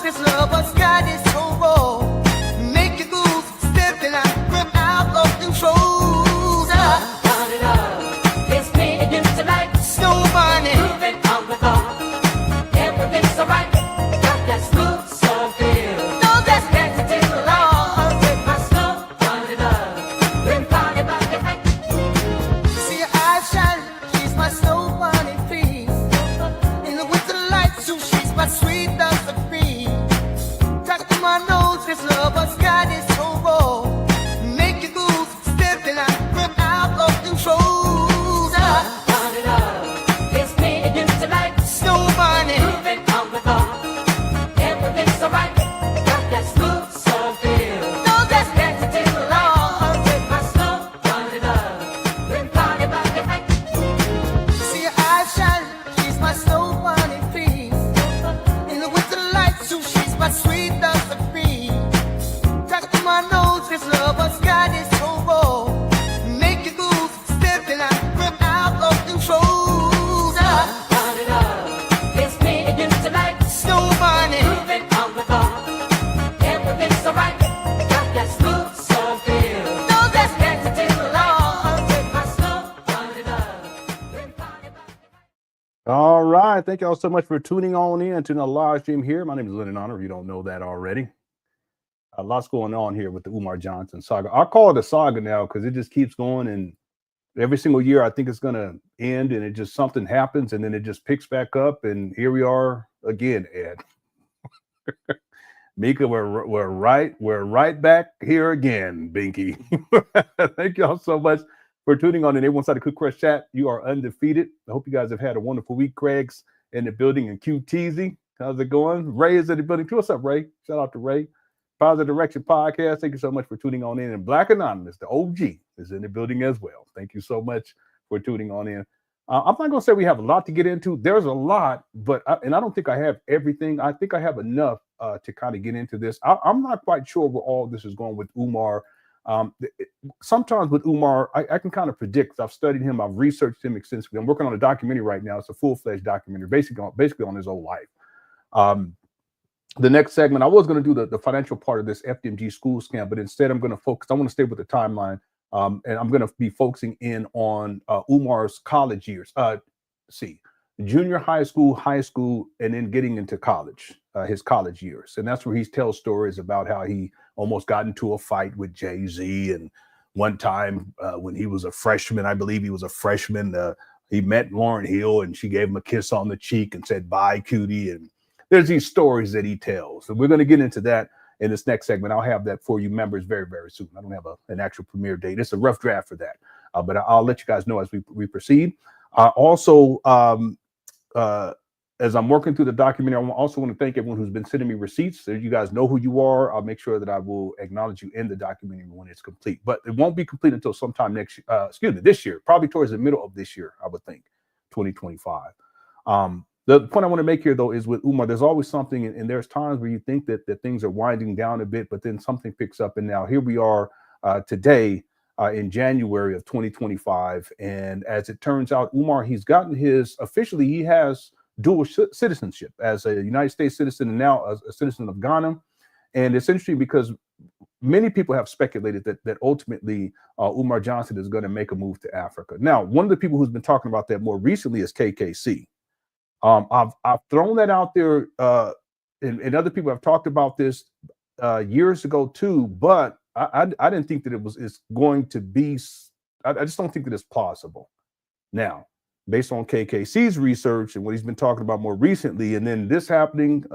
this love was God is so raw. Make you lose, stepping out, rip out of control. Turn it up. It's me and you tonight. Snow bunny. Moving on the clock. Everything's alright. Got that smooth soul feel. No, that's Dancing till the light. With my snow, turn it up. Bring party back and back. see her eyes shine. She's my snow bunny face. In the winter light, so she's my sweet dust of free. Talk to my nose, this love was God is so raw. Make you lose, stepping out, rip out of control. Turn it up. It's me and you tonight. Snow bunny. Moving on the clock. Everything's alright. Got that smooth soul feel. No, that's Dancing till the light. With my snow, turn it up. Bring party back and back. see her eyes shine. She's my snow bunny face. In the winter light, so she's my sweet dust of free. Talk to my nose, this love was God is so raw. Make you lose, stepping out, rip out of control. Turn it up. It's me and you tonight. Snow bunny. Moving on the clock. Everything's alright. Got that smooth soul feel. No, that's Dancing till the light. With my snow, turn it up. Bring party back. All right. Thank y'all so much for tuning on in to the live stream here. My name is LenonHonor, if you don't know that already. A lot's going on here with the Umar Johnson saga. I'll call it a saga now because it just keeps going, and every single year I think it's going to end, and it just something happens, and then it just picks back up, and here we are again, Ed. Mika, we're right back here again, Binky. Thank y'all so much for tuning on in. Everyone inside the Cook Crush chat, you are undefeated. I hope you guys have had a wonderful week. Craig's in the building, and QTZ, how's it going? Ray is in the building. What's up, Ray? Shout out to Ray. Positive Direction Podcast. Thank you so much for tuning on in. And Black Anonymous, the OG, is in the building as well. Thank you so much for tuning on in. I'm not going to say we have a lot to get into. There's a lot, but I don't think I have everything. I think I have enough to kind of get into this. I'm not quite sure where all this is going with Umar. Sometimes with Umar, I can kind of predict. I've studied him. I've researched him extensively. I'm working on a documentary right now. It's a full-fledged documentary, basically on his whole life. The next segment, I was going to do the financial part of this FDMG school scam, but instead I'm going to focus. I want to stay with the timeline, and I'm going to be focusing in on Umar's college years. Junior high school, and then getting into college, his college years. And that's where he tells stories about how he almost got into a fight with Jay-Z. And one time when he was a freshman, I believe he was a freshman, he met Lauryn Hill, and she gave him a kiss on the cheek and said, "Bye, cutie." And there's these stories that he tells. So we're going to get into that in this next segment. I'll have that for you members very, very soon. I don't have an actual premiere date. It's a rough draft for that, but I'll let you guys know as we proceed. Also, as I'm working through the documentary, I also want to thank everyone who's been sending me receipts. So you guys know who you are. I'll make sure that I will acknowledge you in the documentary when it's complete. But it won't be complete until sometime this year, probably towards the middle of this year, I would think, 2025. The point I want to make here, though, is with Umar, there's always something, and there's times where you think that things are winding down a bit, but then something picks up. And now here we are today in January of 2025. And as it turns out, Umar, he has dual citizenship as a United States citizen and now as a citizen of Ghana. And it's interesting because many people have speculated that ultimately Umar Johnson is going to make a move to Africa. Now, one of the people who's been talking about that more recently is KKC. I've thrown that out there, and other people have talked about this years ago too, but I didn't think that it's going to be. I just don't think that it's plausible. Now, based on KKC's research and what he's been talking about more recently, and then this happening,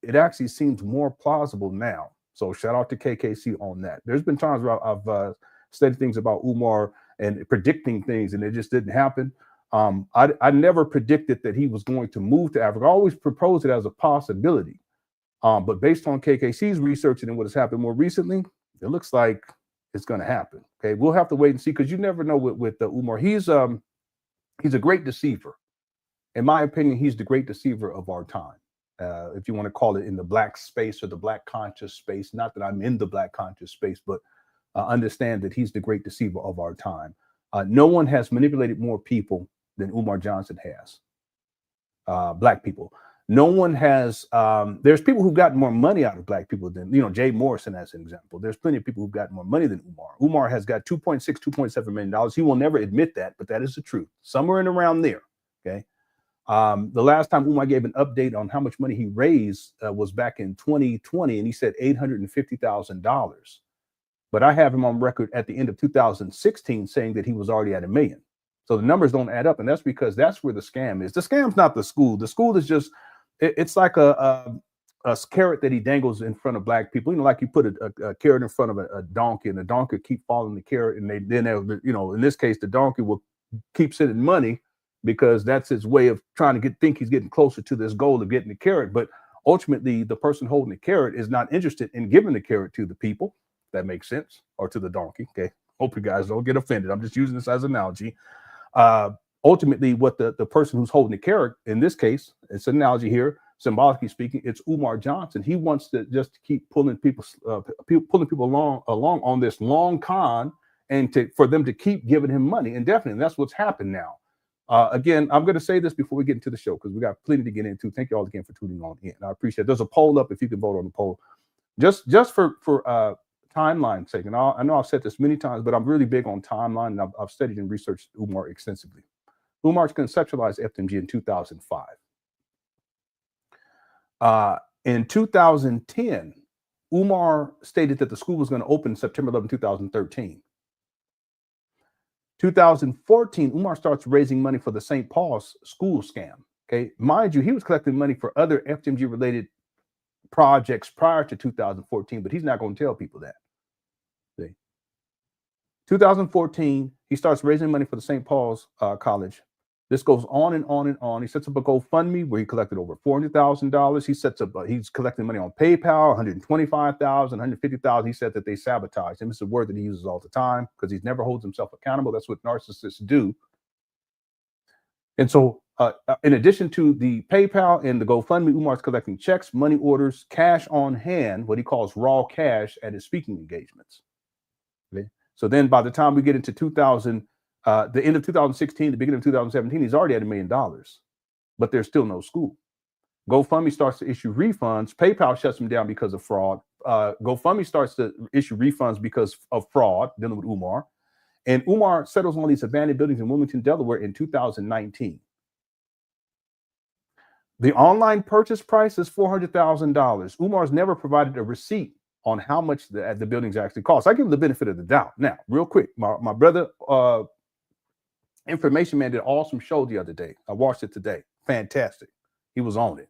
it actually seems more plausible now. So shout out to KKC on that. There's been times where I've studied things about Umar and predicting things, and it just didn't happen. I never predicted that he was going to move to Africa. I always proposed it as a possibility. But based on KKC's research and what has happened more recently, it looks like it's going to happen. Okay, we'll have to wait and see, because you never know with Umar. He's a great deceiver. In my opinion, he's the great deceiver of our time. If you want to call it in the black space or the black conscious space. Not that I'm in the black conscious space, but understand that he's the great deceiver of our time. No one has manipulated more people than Umar Johnson has. Black people. No one has, there's people who've gotten more money out of black people than, Jay Morrison as an example. There's plenty of people who've gotten more money than Umar. Umar has got $2.7 million. He will never admit that, but that is the truth. Somewhere in around there, okay? The last time Umar gave an update on how much money he raised was back in 2020, and he said $850,000. But I have him on record at the end of 2016 saying that he was already at $1 million. So the numbers don't add up, and that's because that's where the scam is. The scam's not the school. The school is just, it's like a carrot that he dangles in front of black people. Like you put a carrot in front of a donkey, and the donkey keep following the carrot, and in this case, the donkey will keep sending money because that's his way of trying to think he's getting closer to this goal of getting the carrot. But ultimately, the person holding the carrot is not interested in giving the carrot to the people. That makes sense, or to the donkey. Okay, hope you guys don't get offended. I'm just using this as an analogy. Ultimately, what the person who's holding the carrot, in this case, it's an analogy here, symbolically speaking, it's Umar Johnson. He wants to just keep pulling people along on this long con, and for them to keep giving him money indefinitely. And that's what's happened now. Again, I'm going to say this before we get into the show because we got plenty to get into. Thank you all again for tuning on in. I appreciate it. There's a poll up if you can vote on the poll. Just for timeline sake, and I know I've said this many times, but I'm really big on timeline, and I've studied and researched Umar extensively. Umar conceptualized FDMG in 2005. In 2010, Umar stated that the school was going to open September 11, 2013. 2014, Umar starts raising money for the St. Paul's school scam. Okay, mind you, he was collecting money for other FDMG related projects prior to 2014, but he's not going to tell people that. See? 2014, he starts raising money for the St. Paul's College. This goes on and on and on. He sets up a GoFundMe where he collected over $400,000. He's collecting money on PayPal, $125,000, $150,000. He said that they sabotaged him. It's a word that he uses all the time because he never holds himself accountable. That's what narcissists do. And so in addition to the PayPal and the GoFundMe, Umar's collecting checks, money orders, cash on hand, what he calls raw cash at his speaking engagements. Okay? So then by the time we get into the end of 2016, the beginning of 2017, he's already at $1 million, but there's still no school. GoFundMe starts to issue refunds. PayPal shuts him down because of fraud. GoFundMe starts to issue refunds because of fraud, dealing with Umar. And Umar settles on these abandoned buildings in Wilmington, Delaware in 2019. The online purchase price is $400,000. Umar's never provided a receipt on how much the buildings actually cost. I give him the benefit of the doubt. Now, real quick, my brother, Information Man, did an awesome show the other day. I watched it today. Fantastic. He was on it.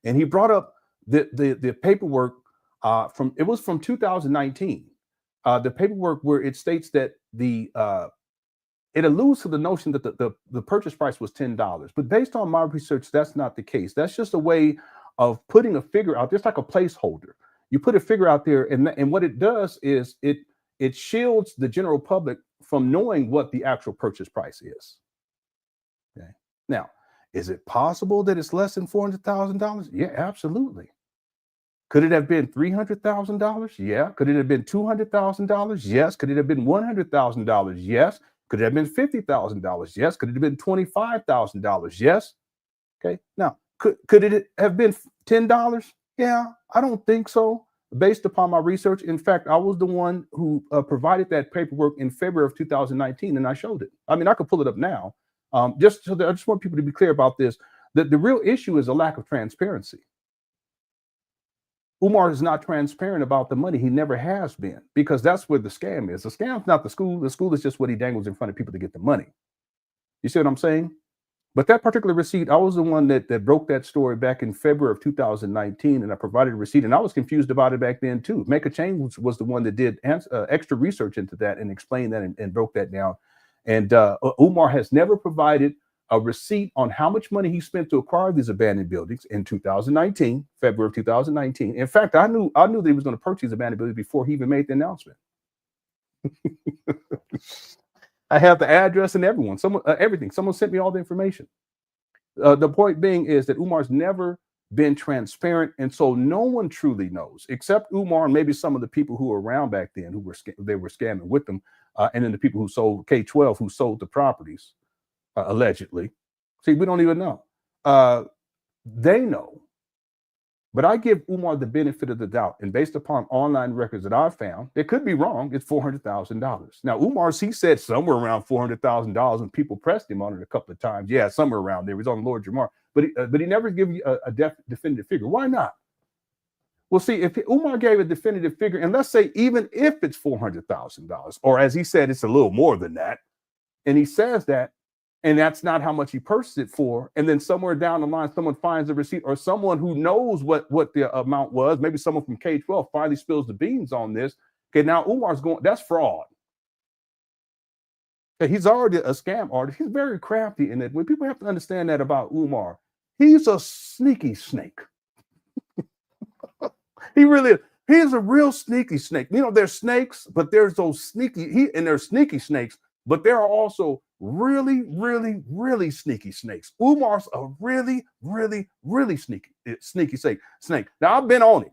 And he brought up the paperwork from 2019. The paperwork where it states that it alludes to the notion that the purchase price was $10. But based on my research, that's not the case. That's just a way of putting a figure out, just like a placeholder. You put a figure out there, and what it does is it shields the general public from knowing what the actual purchase price is. Okay. Now, is it possible that it's less than $400,000? Yeah, absolutely. Could it have been $300,000? Yeah. Could it have been $200,000? Yes. Could it have been $100,000? Yes. Could it have been $50,000? Yes. Could it have been $25,000? Yes. Okay. Now, could it have been $10? Yeah, I don't think so. Based upon my research, in fact, I was the one who provided that paperwork in February of 2019, and I showed it. I mean, I could pull it up now. Just so that I just want people to be clear about this. That the real issue is a lack of transparency. Umar is not transparent about the money. He never has been, because that's where the scam is. The scam's not the school. The school is just what he dangles in front of people to get the money. You see what I'm saying? But that particular receipt, I was the one that broke that story back in February of 2019, and I provided a receipt, and I was confused about it back then too. Make a Change was the one that did extra research into that and explained that and broke that down. And Umar has never provided a receipt on how much money he spent to acquire these abandoned buildings in 2019, February of 2019. In fact, I knew that he was going to purchase these abandoned buildings before he even made the announcement. I have the address and everything. Someone sent me all the information. The point being is that Umar's never been transparent, and so no one truly knows, except Umar and maybe some of the people who were around back then who were scamming with them, and then the people who sold K-12 who sold the properties allegedly. See, we don't even know. They know. But I give Umar the benefit of the doubt. And based upon online records that I've found, it could be wrong. It's $400,000. Now, he said somewhere around $400,000, and people pressed him on it a couple of times. Yeah, somewhere around there. He was on Lord Jamar. But he never gave you a definitive figure. Why not? Well, see, if Umar gave a definitive figure, and let's say even if it's $400,000, or as he said, it's a little more than that, and he says that, and that's not how much he purchased it for, and then somewhere down the line, someone finds a receipt, or someone who knows what the amount was, maybe someone from K-12 finally spills the beans on this. Okay, now Umar's going, that's fraud. Okay, he's already a scam artist. He's very crafty in it. When people have to understand that about Umar, he's a sneaky snake. He really is. He's a real sneaky snake. You know, there's snakes, but there's those sneaky, and there's sneaky snakes, but there are also really, really, really sneaky snakes. Umar's a really, really, really sneaky snake. Now, I've been on him.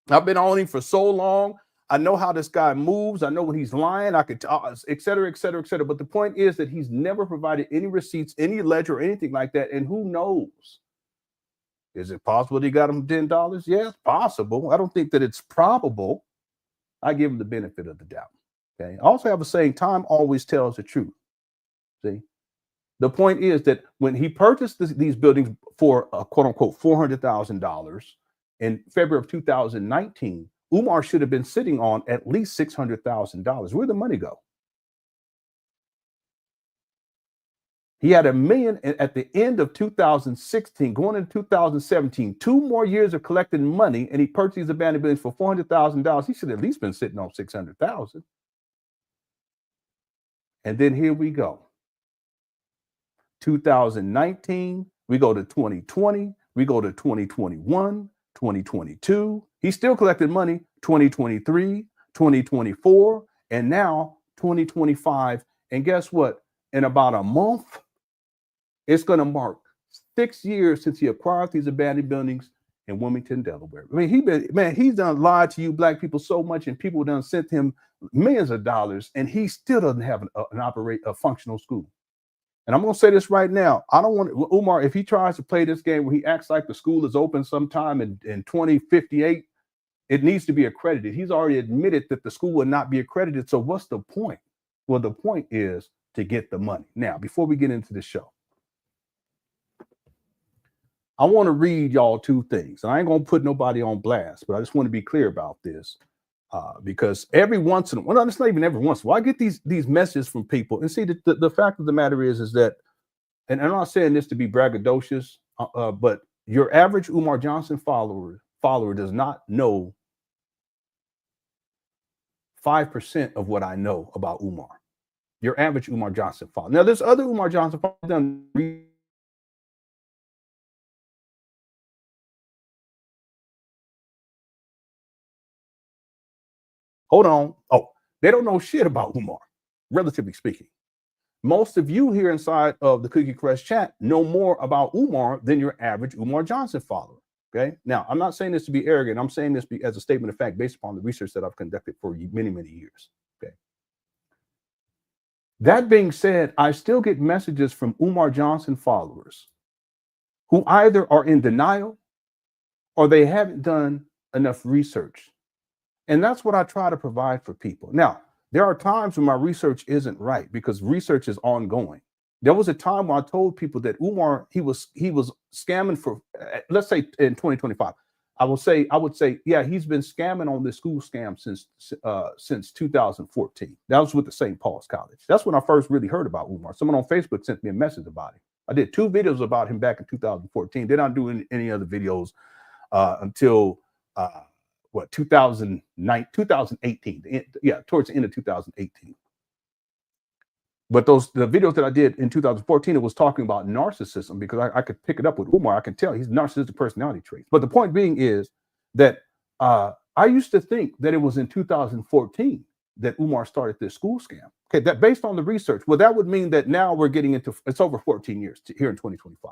I've been on him for so long. I know how this guy moves. I know when he's lying. I could, et cetera, et cetera, et cetera. But the point is that he's never provided any receipts, any ledger, or anything like that. And who knows? Is it possible that he got him $10? Yeah, it's possible. I don't think that it's probable. I give him the benefit of the doubt. Okay. I also have a saying, time always tells the truth. See, the point is that when he purchased these buildings for quote unquote $400,000 in February of 2019, Umar should have been sitting on at least $600,000. Where'd the money go? He had $1 million at the end of 2016, going into 2017, 2 more years of collecting money, and he purchased these abandoned buildings for $400,000. He should have at least been sitting on $600,000. And then here we go. 2019, we go to 2020, we go to 2021, 2022. He still collected money, 2023, 2024, and now 2025. And guess what? In about a month, it's going to mark 6 years since he acquired these abandoned buildings in Wilmington, Delaware. I mean, he's done lied to you black people so much, and people done sent him millions of dollars, and he still doesn't have a functional school. And I'm going to say this right now. I don't want Umar, if he tries to play this game where he acts like the school is open sometime in 2058, it needs to be accredited. He's already admitted that the school will not be accredited. So what's the point? Well, the point is to get the money. Now, before we get into the show, I want to read y'all 2 things. And I ain't going to put nobody on blast, but I just want to be clear about this. Because every once in a while, well, it's not even every once in a while, I get these messages from people. And see, the fact of the matter is that, and I'm not saying this to be braggadocious, but your average Umar Johnson follower does not know 5% of what I know about Umar. Your average Umar Johnson follower. Now, there's other Umar Johnson followers done. Hold on. Oh, they don't know shit about Umar, relatively speaking. Most of you here inside of the Cookie Crush chat know more about Umar than your average Umar Johnson follower. Okay. Now, I'm not saying this to be arrogant. I'm saying this as a statement of fact based upon the research that I've conducted for many, many years. Okay. That being said, I still get messages from Umar Johnson followers who either are in denial or they haven't done enough research. And that's what I try to provide for people. Now, there are times when my research isn't right because research is ongoing. There was a time when I told people that Umar, he was scamming for, let's say in 2025, I would say, yeah, he's been scamming on this school scam since 2014. That was with the St. Paul's College. That's when I first really heard about Umar. Someone on Facebook sent me a message about him. I did 2 videos about him back in 2014. Did not do any other videos until 2018. Yeah, towards the end of 2018. But the videos that I did in 2014, it was talking about narcissism because I could pick it up with Umar. I can tell he's narcissistic personality traits. But the point being is that I used to think that it was in 2014 that Umar started this school scam. Okay, that based on the research, well, that would mean that now we're getting into, it's over 14 years here in 2025.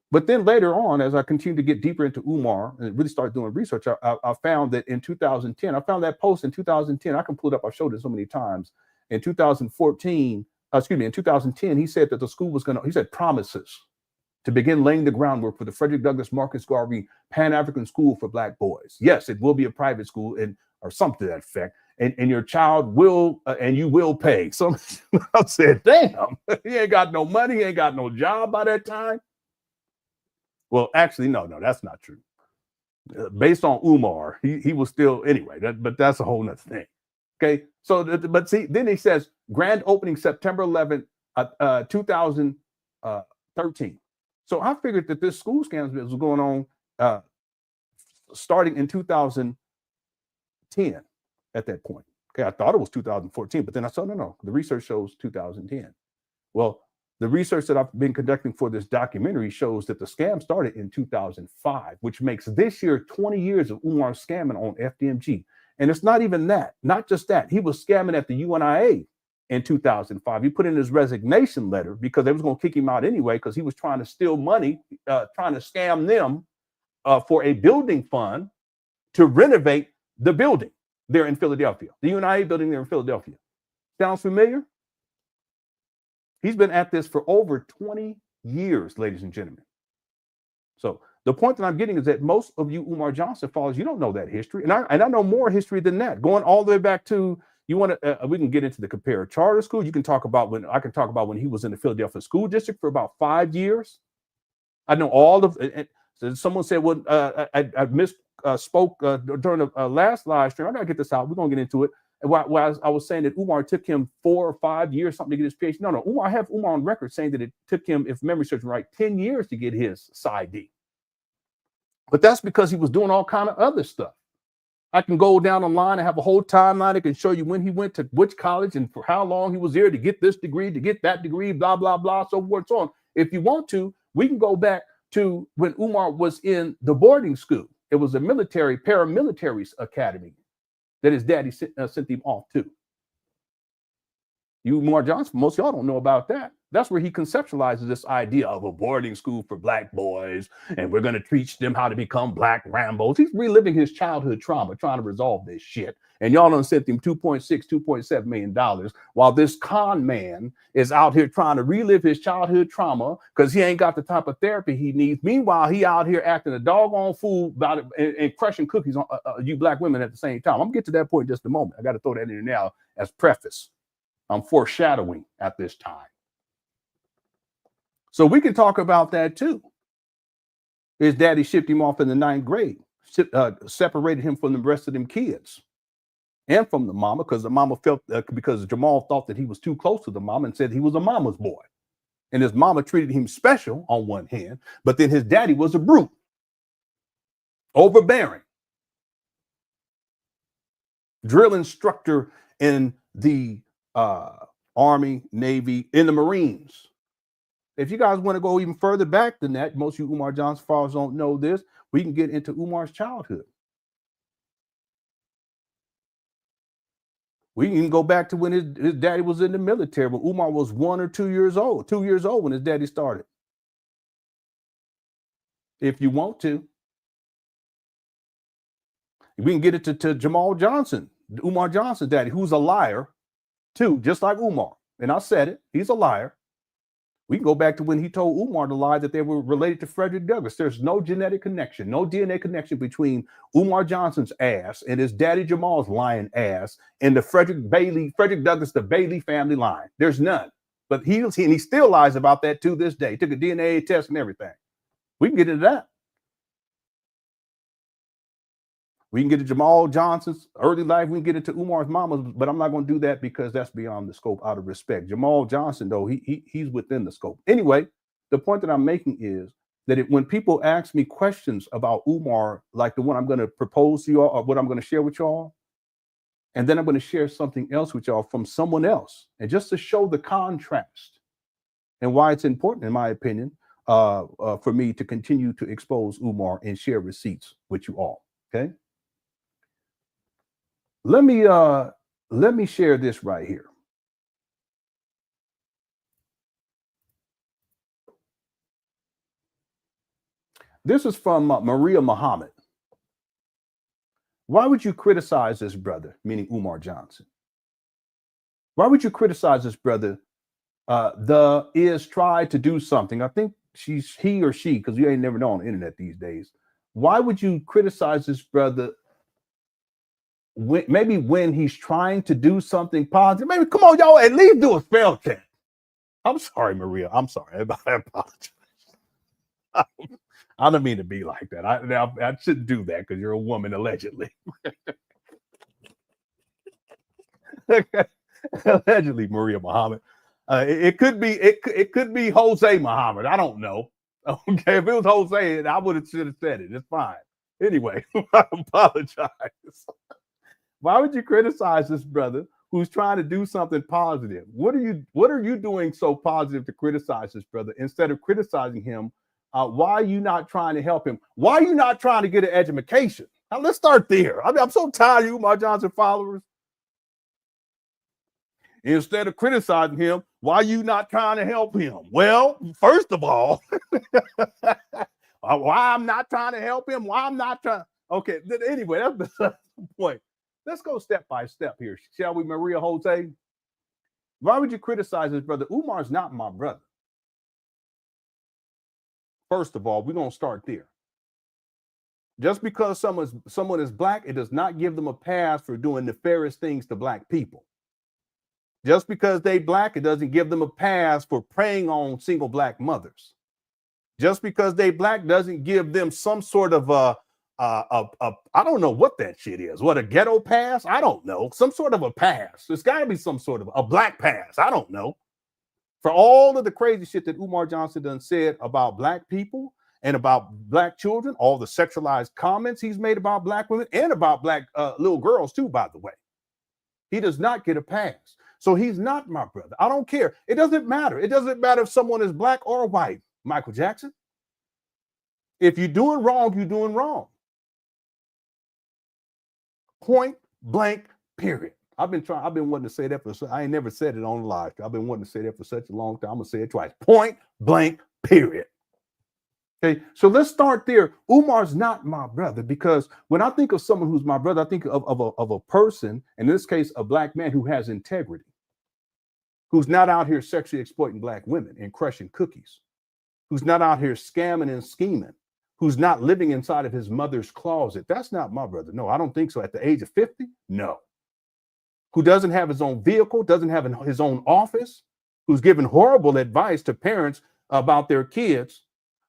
But then later on, as I continued to get deeper into Umar and really start doing research, I found that in 2010, I found that post in 2010. I can pull it up. I've showed it so many times. In 2010, he said that the school was going to, he said promises to begin laying the groundwork for the Frederick Douglass Marcus Garvey Pan-African School for Black Boys. Yes, it will be a private school or something to that effect. And your child will, and you will pay. So I said, damn, he ain't got no money. He ain't got no job by that time. Well, actually, no, that's not true. Based on Umar, he was still, anyway, but that's a whole nother thing. Okay, so, but see, then he says, grand opening September 11th, 2013. So I figured that this school scam was going on starting in 2010 at that point. Okay, I thought it was 2014, but then I said, no, the research shows 2010. Well, the research that I've been conducting for this documentary shows that the scam started in 2005, which makes this year 20 years of Umar scamming on FDMG. And it's not even that, not just that. He was scamming at the UNIA in 2005. He put in his resignation letter because they was going to kick him out anyway because he was trying to steal money, trying to scam them for a building fund to renovate the building there in Philadelphia, the UNIA building there in Philadelphia. Sounds familiar? He's been at this for over 20 years, ladies and gentlemen. So the point that I'm getting is that most of you Umar Johnson followers, you don't know that history. And I know more history than that. Going all the way back to, you want to, we can get into the comparative charter school. You can talk about I can talk about when he was in the Philadelphia school district for about 5 years. I know all of, someone said, well, I misspoke during the last live stream. I got to get this out. We're going to get into it. And while I was saying that Umar took him 4 or 5 years, something to get his PhD. No, I have Umar on record saying that it took him, if memory serves me right, 10 years to get his PsyD. But that's because he was doing all kind of other stuff. I can go down the line and have a whole timeline. I can show you when he went to which college and for how long he was there to get this degree, to get that degree, blah, blah, blah, so forth, so on. If you want to, we can go back to when Umar was in the boarding school. It was a paramilitary academy that his daddy sent him off to. You, Umar Johnson, most of y'all don't know about that. That's where he conceptualizes this idea of a boarding school for Black boys, and we're going to teach them how to become Black Rambos. He's reliving his childhood trauma, trying to resolve this shit. And y'all done sent him $2.7 million, while this con man is out here trying to relive his childhood trauma because he ain't got the type of therapy he needs. Meanwhile, he out here acting a doggone fool about it and crushing cookies on you Black women at the same time. I'm going to get to that point in just a moment. I got to throw that in there now as preface. I'm foreshadowing at this time. So we can talk about that too. His daddy shipped him off in the 9th grade, separated him from the rest of them kids and from the mama because the mama felt, because Jamal thought that he was too close to the mama and said he was a mama's boy. And his mama treated him special on one hand, but then his daddy was a brute, overbearing, drill instructor in the Army, Navy, in the Marines. If you guys want to go even further back than that, most of you Umar Johnson followers don't know this, we can get into Umar's childhood. We can go back to when his daddy was in the military, but Umar was 1 or 2 years old, 2 years old when his daddy started. If you want to. We can get it to Jamal Johnson, Umar Johnson's daddy, who's a liar too, just like Umar. And I said it, he's a liar. We can go back to when he told Umar to lie that they were related to Frederick Douglass. There's no genetic connection, no DNA connection between Umar Johnson's ass and his daddy Jamal's lying ass and the Frederick Douglass, the Bailey family line. There's none. But he still lies about that to this day. He took a DNA test and everything. We can get into that. We can get to Jamal Johnson's early life. We can get into Umar's mama's, but I'm not going to do that because that's beyond the scope out of respect. Jamal Johnson, though, he's within the scope. Anyway, the point that I'm making is that when people ask me questions about Umar, like the one I'm going to propose to you all, or what I'm going to share with y'all, and then I'm going to share something else with y'all from someone else, and just to show the contrast and why it's important, in my opinion, for me to continue to expose Umar and share receipts with you all. Okay. Let me share this right here. This is from Maria Muhammad. Why would you criticize this brother, meaning Umar Johnson? Why would you criticize this brother? Tried to do something. I think he or she, because you ain't never know on the internet these days. Why would you criticize this brother maybe when he's trying to do something positive? Maybe, come on, y'all, at least do a spell check. I'm sorry, Maria. I'm sorry. I apologize. I don't mean to be like that. I shouldn't do that because you're a woman, allegedly. Allegedly, Maria Muhammad. It could be Jose Muhammad. I don't know. Okay, if it was Jose, I should have said it. It's fine. Anyway, I apologize. Why would you criticize this brother who's trying to do something positive? What are you doing so positive to criticize this brother instead of criticizing him? Why are you not trying to help him? Why are you not trying to get an education? Now let's start there. I'm so tired of you, Umar Johnson followers. Instead of criticizing him, why are you not trying to help him? Well, first of all, why I'm not trying to help him? Why I'm not trying? Okay, anyway, that's the point. Let's go step by step here, shall we, Maria Jose? Why would you criticize this brother? Umar's not my brother. First of all, we're going to start there. Just because someone is black, it does not give them a pass for doing nefarious things to black people. Just because they black, it doesn't give them a pass for preying on single black mothers. Just because they black doesn't give them some sort of I don't know what that shit is. What, a ghetto pass? I don't know. Some sort of a pass. There's got to be some sort of a black pass. I don't know. For all of the crazy shit that Umar Johnson done said about black people and about black children, all the sexualized comments he's made about black women and about black little girls too, by the way, he does not get a pass. So he's not my brother. I don't care. It doesn't matter. It doesn't matter if someone is black or white, Michael Jackson. If you're doing wrong, you're doing wrong. Point blank, period. I've been wanting to say that I ain't never said it on live. I've been wanting to say that for such a long time. I'm gonna say it twice. Point blank, period. Okay, so let's start there. Umar's not my brother because when I think of someone who's my brother, I think of a person, in this case, a black man who has integrity, who's not out here sexually exploiting black women and crushing cookies, who's not out here scamming and scheming, who's not living inside of his mother's closet. That's not my brother. No, I don't think so. At the age of 50, no. Who doesn't have his own vehicle, doesn't have his own office, who's giving horrible advice to parents about their kids,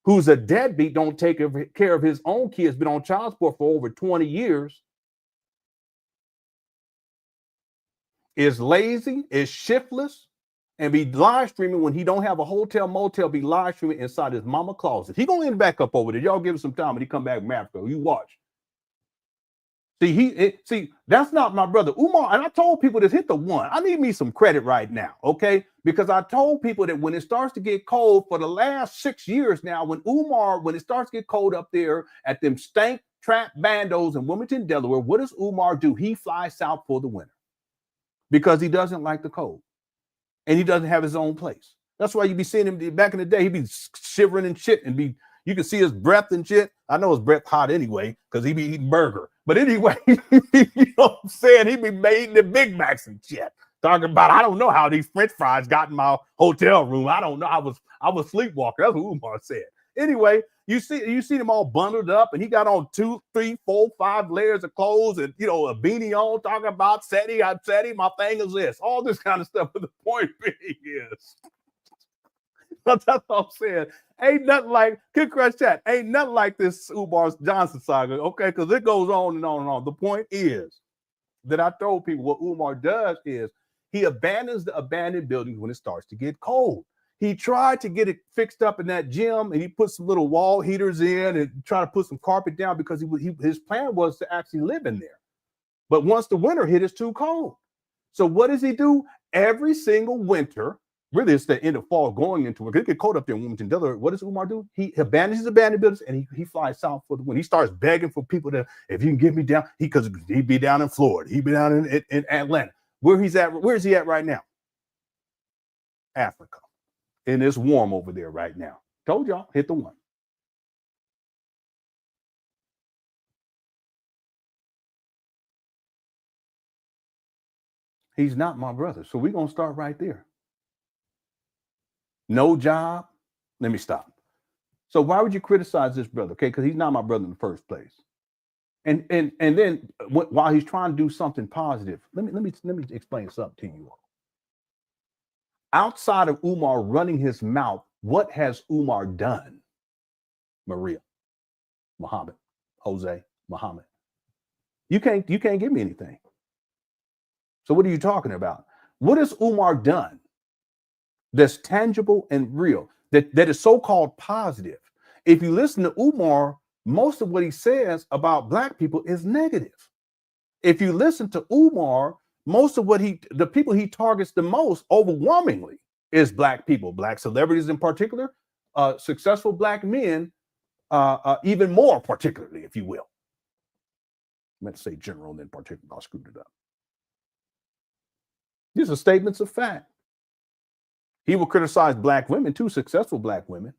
who's a deadbeat, don't take care of his own kids, been on child support for over 20 years, is lazy, is shiftless, and be live streaming when he don't have a hotel, motel, be live streaming inside his mama closet. He gonna end back up over there. Y'all give him some time when he come back from Africa. You watch. See, that's not my brother. Umar, and I told people this, hit the one. I need me some credit right now, okay? Because I told people that when it starts to get cold for the last 6 years now, when it starts to get cold up there at them stank trap bandos in Wilmington, Delaware, what does Umar do? He flies south for the winter because he doesn't like the cold and he doesn't have his own place. That's why you be seeing him back in the day. He'd be shivering and shit and you can see his breath and shit. I know his breath hot anyway because he be eating burger. But anyway, you know what I'm saying? He be eating the Big Macs and shit. Talking about, I don't know how these French fries got in my hotel room. I don't know. I was sleepwalking. That's what Umar said. Anyway, you see them all bundled up, and he got on 2, 3, 4, 5 layers of clothes, and a beanie on, talking about SETI, my thing is this, all this kind of stuff. But the point being is, that's what I'm saying. Ain't nothing like, Kid Crush Chat, ain't nothing like this Umar Johnson saga, okay? Because it goes on and on and on. The point is that I told people what Umar does is he abandons the abandoned buildings when it starts to get cold. He tried to get it fixed up in that gym, and he put some little wall heaters in and try to put some carpet down because his plan was to actually live in there. But once the winter hit, it's too cold. So what does he do? Every single winter, really, it's the end of fall going into it. It get cold up there in Wilmington, Delaware. What does Umar do? He abandons his abandoned buildings and he flies south for the winter. He starts begging for people to, if you can get me down, because he'd be down in Florida, he'd be down in Atlanta. Where is he at right now? Africa. And it's warm over there right now. Told y'all, hit the one. He's not my brother. So we're going to start right there. No job. Let me stop. So why would you criticize this brother? Okay, because he's not my brother in the first place. And then while he's trying to do something positive, let me explain something to you all. Outside of Umar running his mouth, what has Umar done? Maria, Muhammad, Jose, Muhammad. You can't give me anything. So what are you talking about? What has Umar done that's tangible and real, that is so-called positive? If you listen to Umar, most of what he says about black people is negative. If you listen to Umar, most of the people he targets the most overwhelmingly is black people, black celebrities in particular, successful black men, even more particularly, if you will. I meant to say general and then particular, I screwed it up. These are statements of fact. He will criticize black women too, successful black women.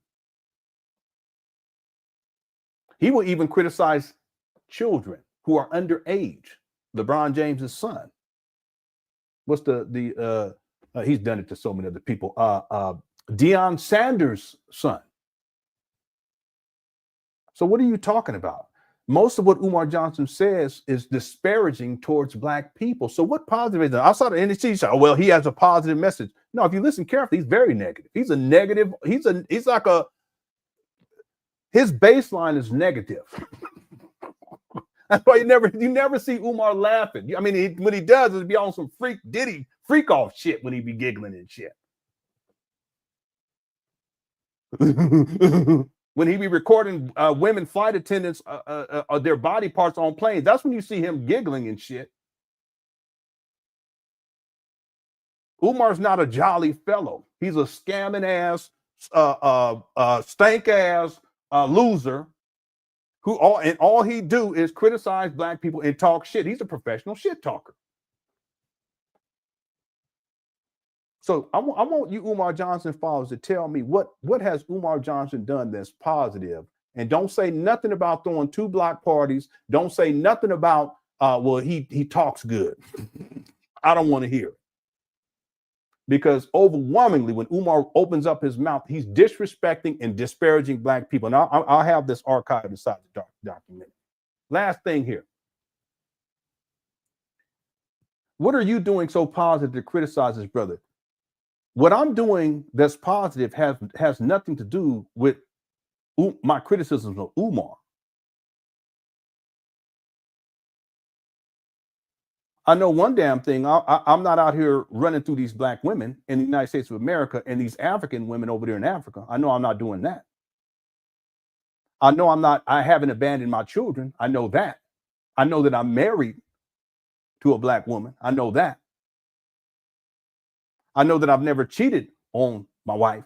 He will even criticize children who are underage. LeBron James's son. What's he's done it to so many other people. Deion Sanders' son. So what are you talking about? Most of what Umar Johnson says is disparaging towards black people. So what positive is that? Outside of NHC, you say, oh, well, he has a positive message. No, if you listen carefully, he's very negative. He's a negative. He's like his baseline is negative. That's why you never see Umar laughing. I mean, when he does, it'll be on some freak off shit when he be giggling and shit. When he be recording women flight attendants, their body parts on planes, that's when you see him giggling and shit. Umar's not a jolly fellow. He's a scamming ass, stank ass loser who all he do is criticize black people and talk shit. He's a professional shit talker. So I want you Umar Johnson followers to tell me what has Umar Johnson done that's positive, and don't say nothing about throwing 2 block parties. Don't say nothing about well he talks good. I don't want to hear it. Because overwhelmingly, when Umar opens up his mouth, he's disrespecting and disparaging black people. And I'll have this archived inside the document. Last thing here. What are you doing so positive to criticize his brother? What I'm doing that's positive has nothing to do with my criticisms of Umar. I know one damn thing. I'm not out here running through these black women in the United States of America and these African women over there in Africa. I know I'm not doing that. I know I haven't abandoned my children. I know that. I know that I'm married to a black woman. I know that. I know that I've never cheated on my wife.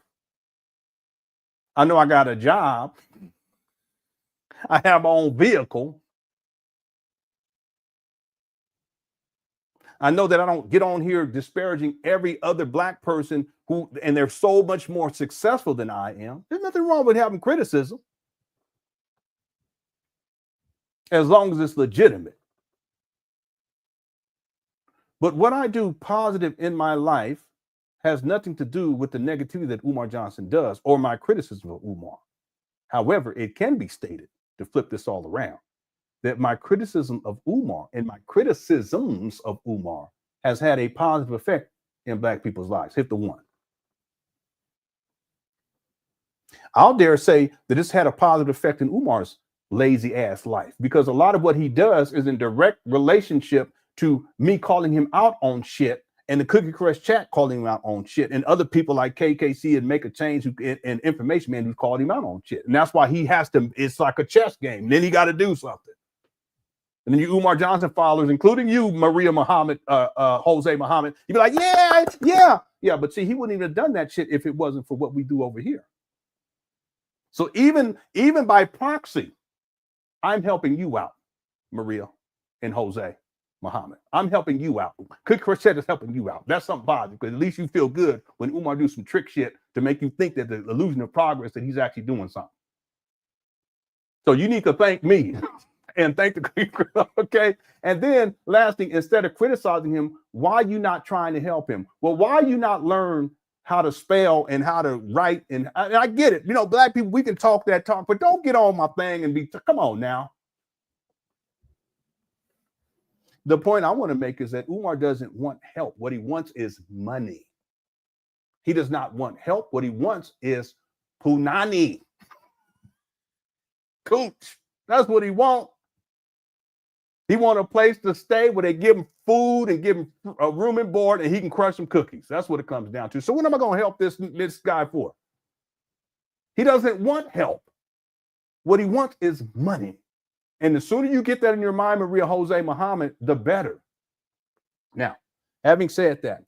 I know I got a job. I have my own vehicle. I know that I don't get on here disparaging every other black person and they're so much more successful than I am. There's nothing wrong with having criticism, as long as it's legitimate. But what I do positive in my life has nothing to do with the negativity that Umar Johnson does or my criticism of Umar. However, it can be stated, to flip this all around, that my criticism of Umar and my criticisms of Umar has had a positive effect in black people's lives. Hit the 1. I'll dare say that it's had a positive effect in Umar's lazy ass life, because a lot of what he does is in direct relationship to me calling him out on shit, and the Cookie Crush chat calling him out on shit, and other people like KKC and Make a Change and Information Man who called him out on shit. And that's why he has to, it's like a chess game. Then he got to do something. And then you Umar Johnson followers, including you, Maria Muhammad, Jose Muhammad, you'd be like, yeah. But see, he wouldn't even have done that shit if it wasn't for what we do over here. So even by proxy, I'm helping you out, Maria and Jose Muhammad. I'm helping you out. Cook Crochet is helping you out. That's something positive, because at least you feel good when Umar do some trick shit to make you think that the illusion of progress, that he's actually doing something. So you need to thank me. And thank the okay. And then last thing, instead of criticizing him, why are you not trying to help him? Well, why are you not learn how to spell and how to write. And I get it. You know, black people, we can talk that talk, but don't get on my thing and come on now. The point I want to make is that Umar doesn't want help. What he wants is money. He does not want help. What he wants is punani. Cooch. That's what he wants. He wants a place to stay where they give him food and give him a room and board and he can crush some cookies. That's what it comes down to. So what am I going to help this guy for? He doesn't want help. What he wants is money. And the sooner you get that in your mind, Maria Jose Muhammad, the better. Now, having said that,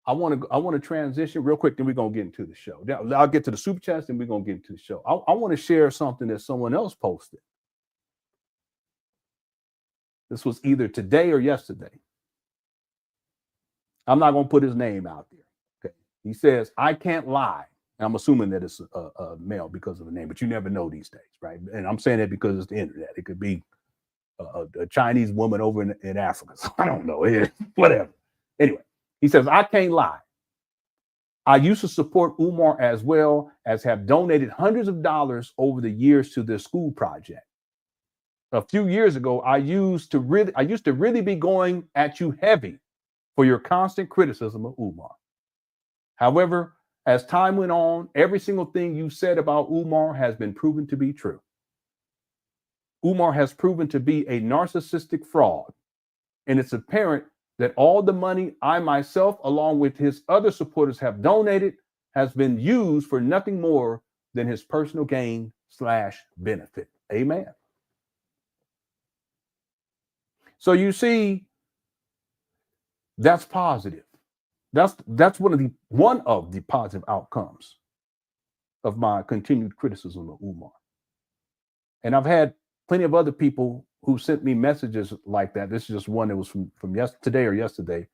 I want to transition real quick, then we're going to get into the show. Now, I'll get to the super chats, and we're going to get into the show. I want to share something that someone else posted. This was either today or yesterday. I'm not going to put his name out there. Okay. He says, I can't lie. And I'm assuming that it's a male because of the name, but you never know these days, right? And I'm saying that because it's the internet. It could be a Chinese woman over in Africa. So I don't know. Whatever. Anyway, he says, I can't lie. I used to support Umar as well as have donated hundreds of dollars over the years to this school project. A few years ago, I used to really be going at you heavy for your constant criticism of Umar. However, as time went on, every single thing you said about Umar has been proven to be true. Umar has proven to be a narcissistic fraud, and it's apparent that all the money I myself, along with his other supporters, have donated has been used for nothing more than his personal gain / benefit. Amen. So you see, that's positive. That's one of the positive outcomes of my continued criticism of Umar. And I've had plenty of other people who sent me messages like that. This is just one that was from today or yesterday.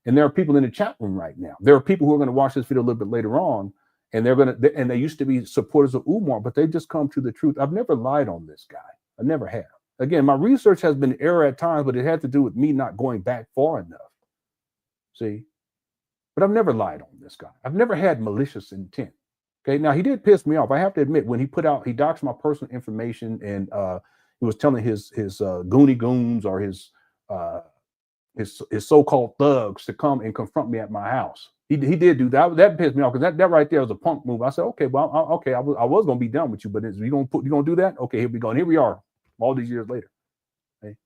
And there are people in the chat room right now. There are people who are going to watch this video a little bit later on, and they used to be supporters of Umar, but they just come to the truth. I've never lied on this guy. I never have. Again, my research has been error at times, but it had to do with me not going back far enough. See? But I've never lied on this guy. I've never had malicious intent. Okay. Now he did piss me off. I have to admit, when he doxed my personal information and he was telling his goony goons or his so-called thugs to come and confront me at my house. He did do that. That pissed me off because that right there was a punk move. I said, okay, well, I was gonna be done with you, but you gonna do that? Okay, here we go. And here we are, all these years later. Okay?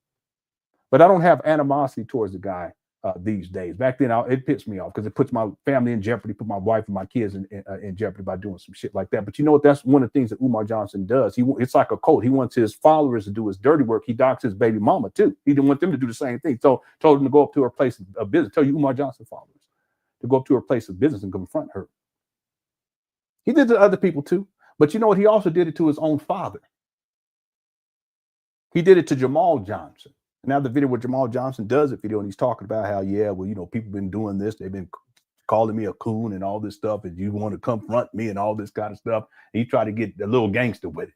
But I don't have animosity towards the guy these days. Back then, it pissed me off because it puts my family in jeopardy, put my wife and my kids in jeopardy by doing some shit like that. But you know what? That's one of the things that Umar Johnson does. It's like a cult. He wants his followers to do his dirty work. He doxed his baby mama too. He didn't want them to do the same thing. So told them to go up to her place of business. Tell you Umar Johnson followers to go up to her place of business and confront her. He did it to other people too. But you know what? He also did it to his own father. He did it to Jamal Johnson. Now the video where Jamal Johnson does it video and he's talking about how, yeah, well, you know, people been doing this. They've been calling me a coon and all this stuff. And you want to confront me and all this kind of stuff. And he tried to get a little gangster with it.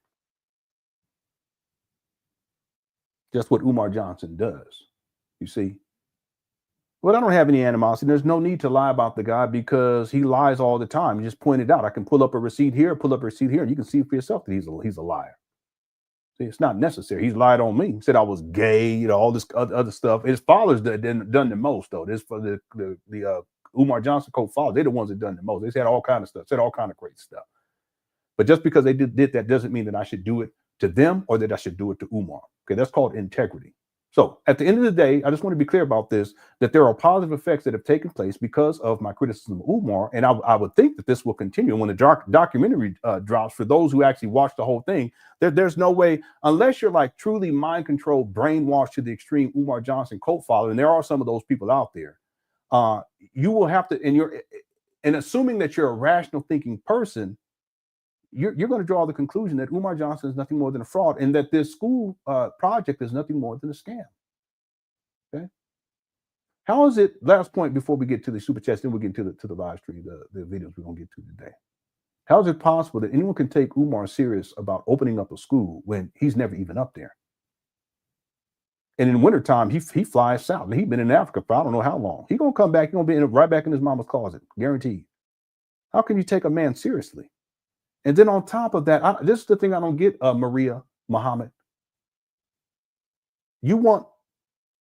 Just what Umar Johnson does. You see? Well, I don't have any animosity. There's no need to lie about the guy because he lies all the time. You just point it out. I can pull up a receipt here, and you can see for yourself that he's a liar. It's not necessary. He's lied on me. He said I was gay, you know, all this other stuff. His fathers that done the most, though. This for the Umar Johnson co-fathers. They're the ones that done the most. They said all kind of stuff, said all kind of crazy stuff. But just because they did that doesn't mean that I should do it to them or that I should do it to Umar. Okay, that's called integrity. So at the end of the day, I just want to be clear about this, that there are positive effects that have taken place because of my criticism of Umar. And I would think that this will continue when the documentary drops. For those who actually watch the whole thing, there's no way, unless you're like truly mind controlled, brainwashed to the extreme Umar Johnson cult follower, and there are some of those people out there, you will have to, and assuming that you're a rational thinking person, you're going to draw the conclusion that Umar Johnson is nothing more than a fraud and that this school project is nothing more than a scam. Okay. How is it, last point before we get to the super chats, then we'll get to the live stream, the videos we're going to get to today. How is it possible that anyone can take Umar serious about opening up a school when he's never even up there? And in wintertime, he flies south. And he's been in Africa for I don't know how long. He's going to come back. He's going to be right back in his mama's closet, guaranteed. How can you take a man seriously? And then on top of that, this is the thing I don't get, Maria Muhammad. You want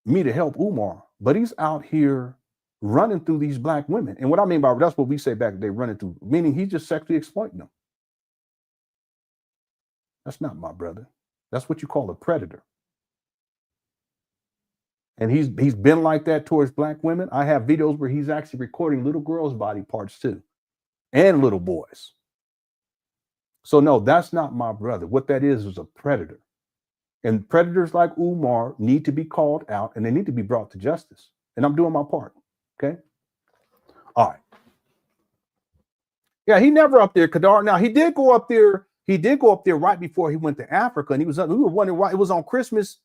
me to help Umar, but he's out here running through these black women. And what I mean by that's what we say back then, running through, meaning he's just sexually exploiting them. That's not my brother. That's what you call a predator. And he's been like that towards black women. I have videos where he's actually recording little girls' body parts too, and little boys. So no, that's not my brother. What that is a predator. And predators like Umar need to be called out and they need to be brought to justice. And I'm doing my part. Okay. All right. Yeah, he never up there, Kadar. Now he did go up there. He did go up there right before he went to Africa, and we were wondering why. It was on Christmas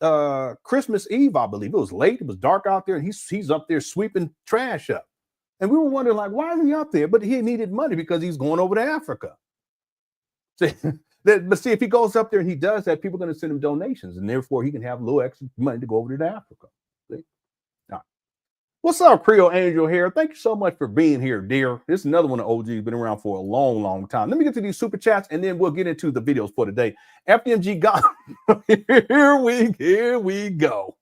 Eve, I believe. It was late, it was dark out there, and he's up there sweeping trash up. And we were wondering, like, why is he up there? But he needed money because he's going over to Africa. But see, if he goes up there and he does that, people are going to send him donations, and therefore he can have a little extra money to go over to Africa. See? Right. What's up, Creole Angel here? Thank you so much for being here, dear. This is another one of OG's been around for a long, long time. Let me get to these super chats, and then we'll get into the videos for today. FDMG Ghana. Here we go.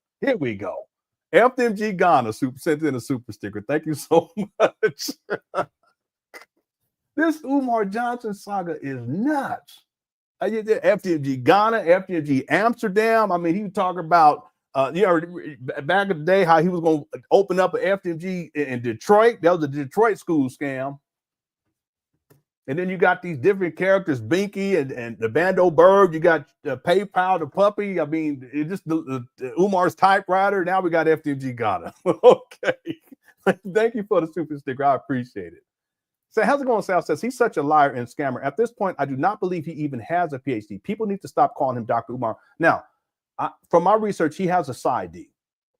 FDMG Ghana sent in a super sticker. Thank you so much. This Umar Johnson saga is nuts. FDMG Ghana, FDMG Amsterdam. I mean, he was talking about, back in the day, how he was going to open up an FDMG in Detroit. That was a Detroit school scam. And then you got these different characters, Binky and the Bando Bird. You got PayPal, the puppy. I mean, it's just the Umar's typewriter. Now we got FDMG Ghana. Okay. Thank you for the super sticker. I appreciate it. So how's it going? Sal says he's such a liar and scammer. At this point, I do not believe he even has a PhD. People need to stop calling him Dr. Umar. Now, from my research, he has a PsyD.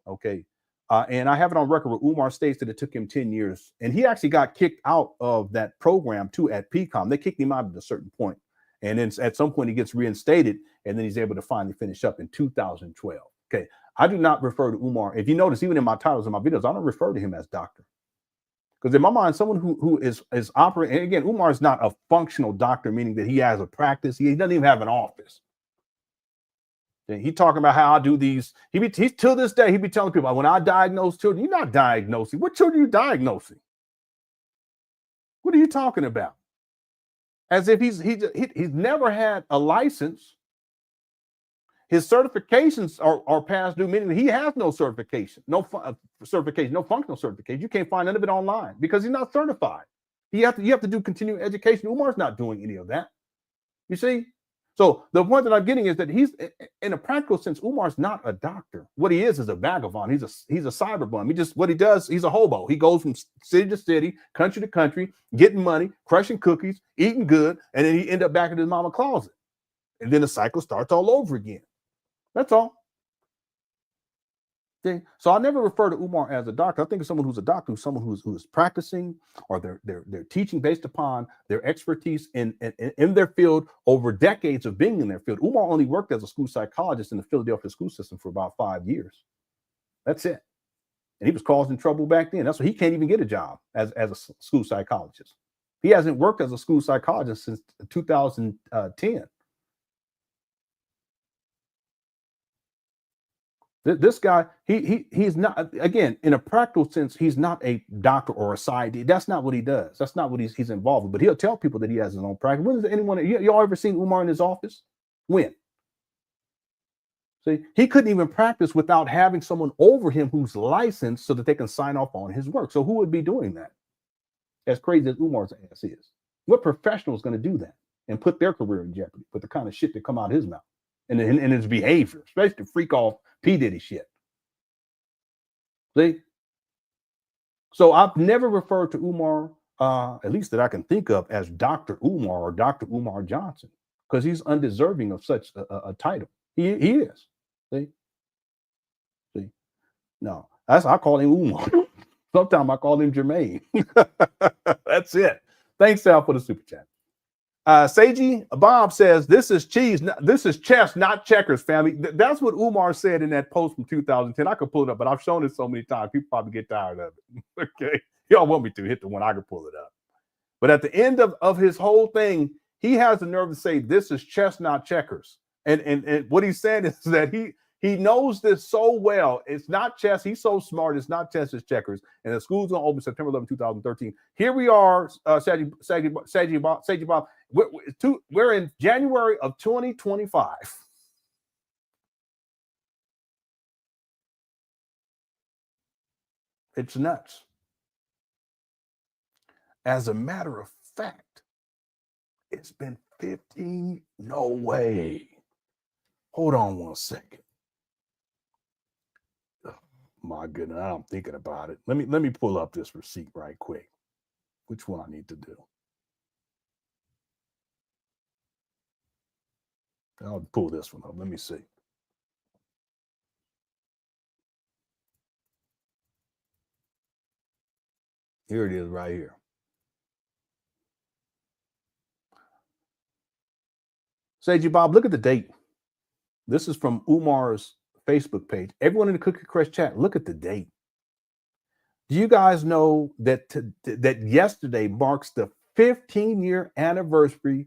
Okay. And I have it on record where Umar states that it took him 10 years. And he actually got kicked out of that program too at PCOM. They kicked him out at a certain point. And then at some point he gets reinstated, and then he's able to finally finish up in 2012. Okay. I do not refer to Umar. If you notice, even in my titles and my videos, I don't refer to him as doctor. Because in my mind, someone who is operating, and again, Umar is not a functional doctor, meaning that he has a practice. He doesn't even have an office. He talking about how I do these. He's till this day, he be telling people, when I diagnose children, you're not diagnosing. What children are you diagnosing? What are you talking about? As if he's never had a license. His certifications are past due, meaning he has no certification, no functional certification. You can't find none of it online because he's not certified. You have to do continuing education. Umar's not doing any of that. You see? So the point that I'm getting is that he's, in a practical sense, Umar's not a doctor. What he is a vagabond. He's a cyber bum. What he does, he's a hobo. He goes from city to city, country to country, getting money, crushing cookies, eating good, and then he end up back in his mama closet. And then the cycle starts all over again. That's all. Okay. So I never refer to Umar as a doctor. I think of someone who's a doctor, someone who's practicing, or they're teaching based upon their expertise in their field over decades of being in their field. Umar only worked as a school psychologist in the Philadelphia school system for about 5 years. That's it. And he was causing trouble back then. That's why he can't even get a job as a school psychologist. He hasn't worked as a school psychologist since 2010. This guy, he's not, again, in a practical sense, he's not a doctor or a PsyD. That's not what he does. That's not what he's involved with. But he'll tell people that he has his own practice. When has anyone, y'all ever seen Umar in his office? When? See, he couldn't even practice without having someone over him who's licensed so that they can sign off on his work. So who would be doing that? As crazy as Umar's ass is. What professional is going to do that and put their career in jeopardy with the kind of shit that come out of his mouth and his behavior, especially the freak off P. Diddy shit. See? So I've never referred to Umar, at least that I can think of, as Dr. Umar or Dr. Umar Johnson, because he's undeserving of such a title. He is. See? No, I call him Umar. Sometimes I call him Jermaine. That's it. Thanks, Sal, for the super chat. Seiji Bob says, this is chess, not checkers, family. That's what Umar said in that post from 2010. I could pull it up, but I've shown it so many times, people probably get tired of it. Okay. Y'all want me to hit the one, I can pull it up. But at the end of his whole thing, he has the nerve to say, this is chess, not checkers. And what he's saying is that he knows this so well. It's not chess. He's so smart. It's not chess, it's checkers. And the school's going to open September 11, 2013. Here we are, Saji Bob. We're in January of 2025. It's nuts. As a matter of fact, it's been 15. No way. Hold on one second. Oh, my goodness, I'm thinking about it. Let me pull up this receipt right quick. Which one I need to do? I'll pull this one up. Let me see. Here it is right here. Seiji Bob, look at the date. This is from Umar's Facebook page. Everyone in the Cookie Crush chat, look at the date. Do you guys know that that yesterday marks the 15-year anniversary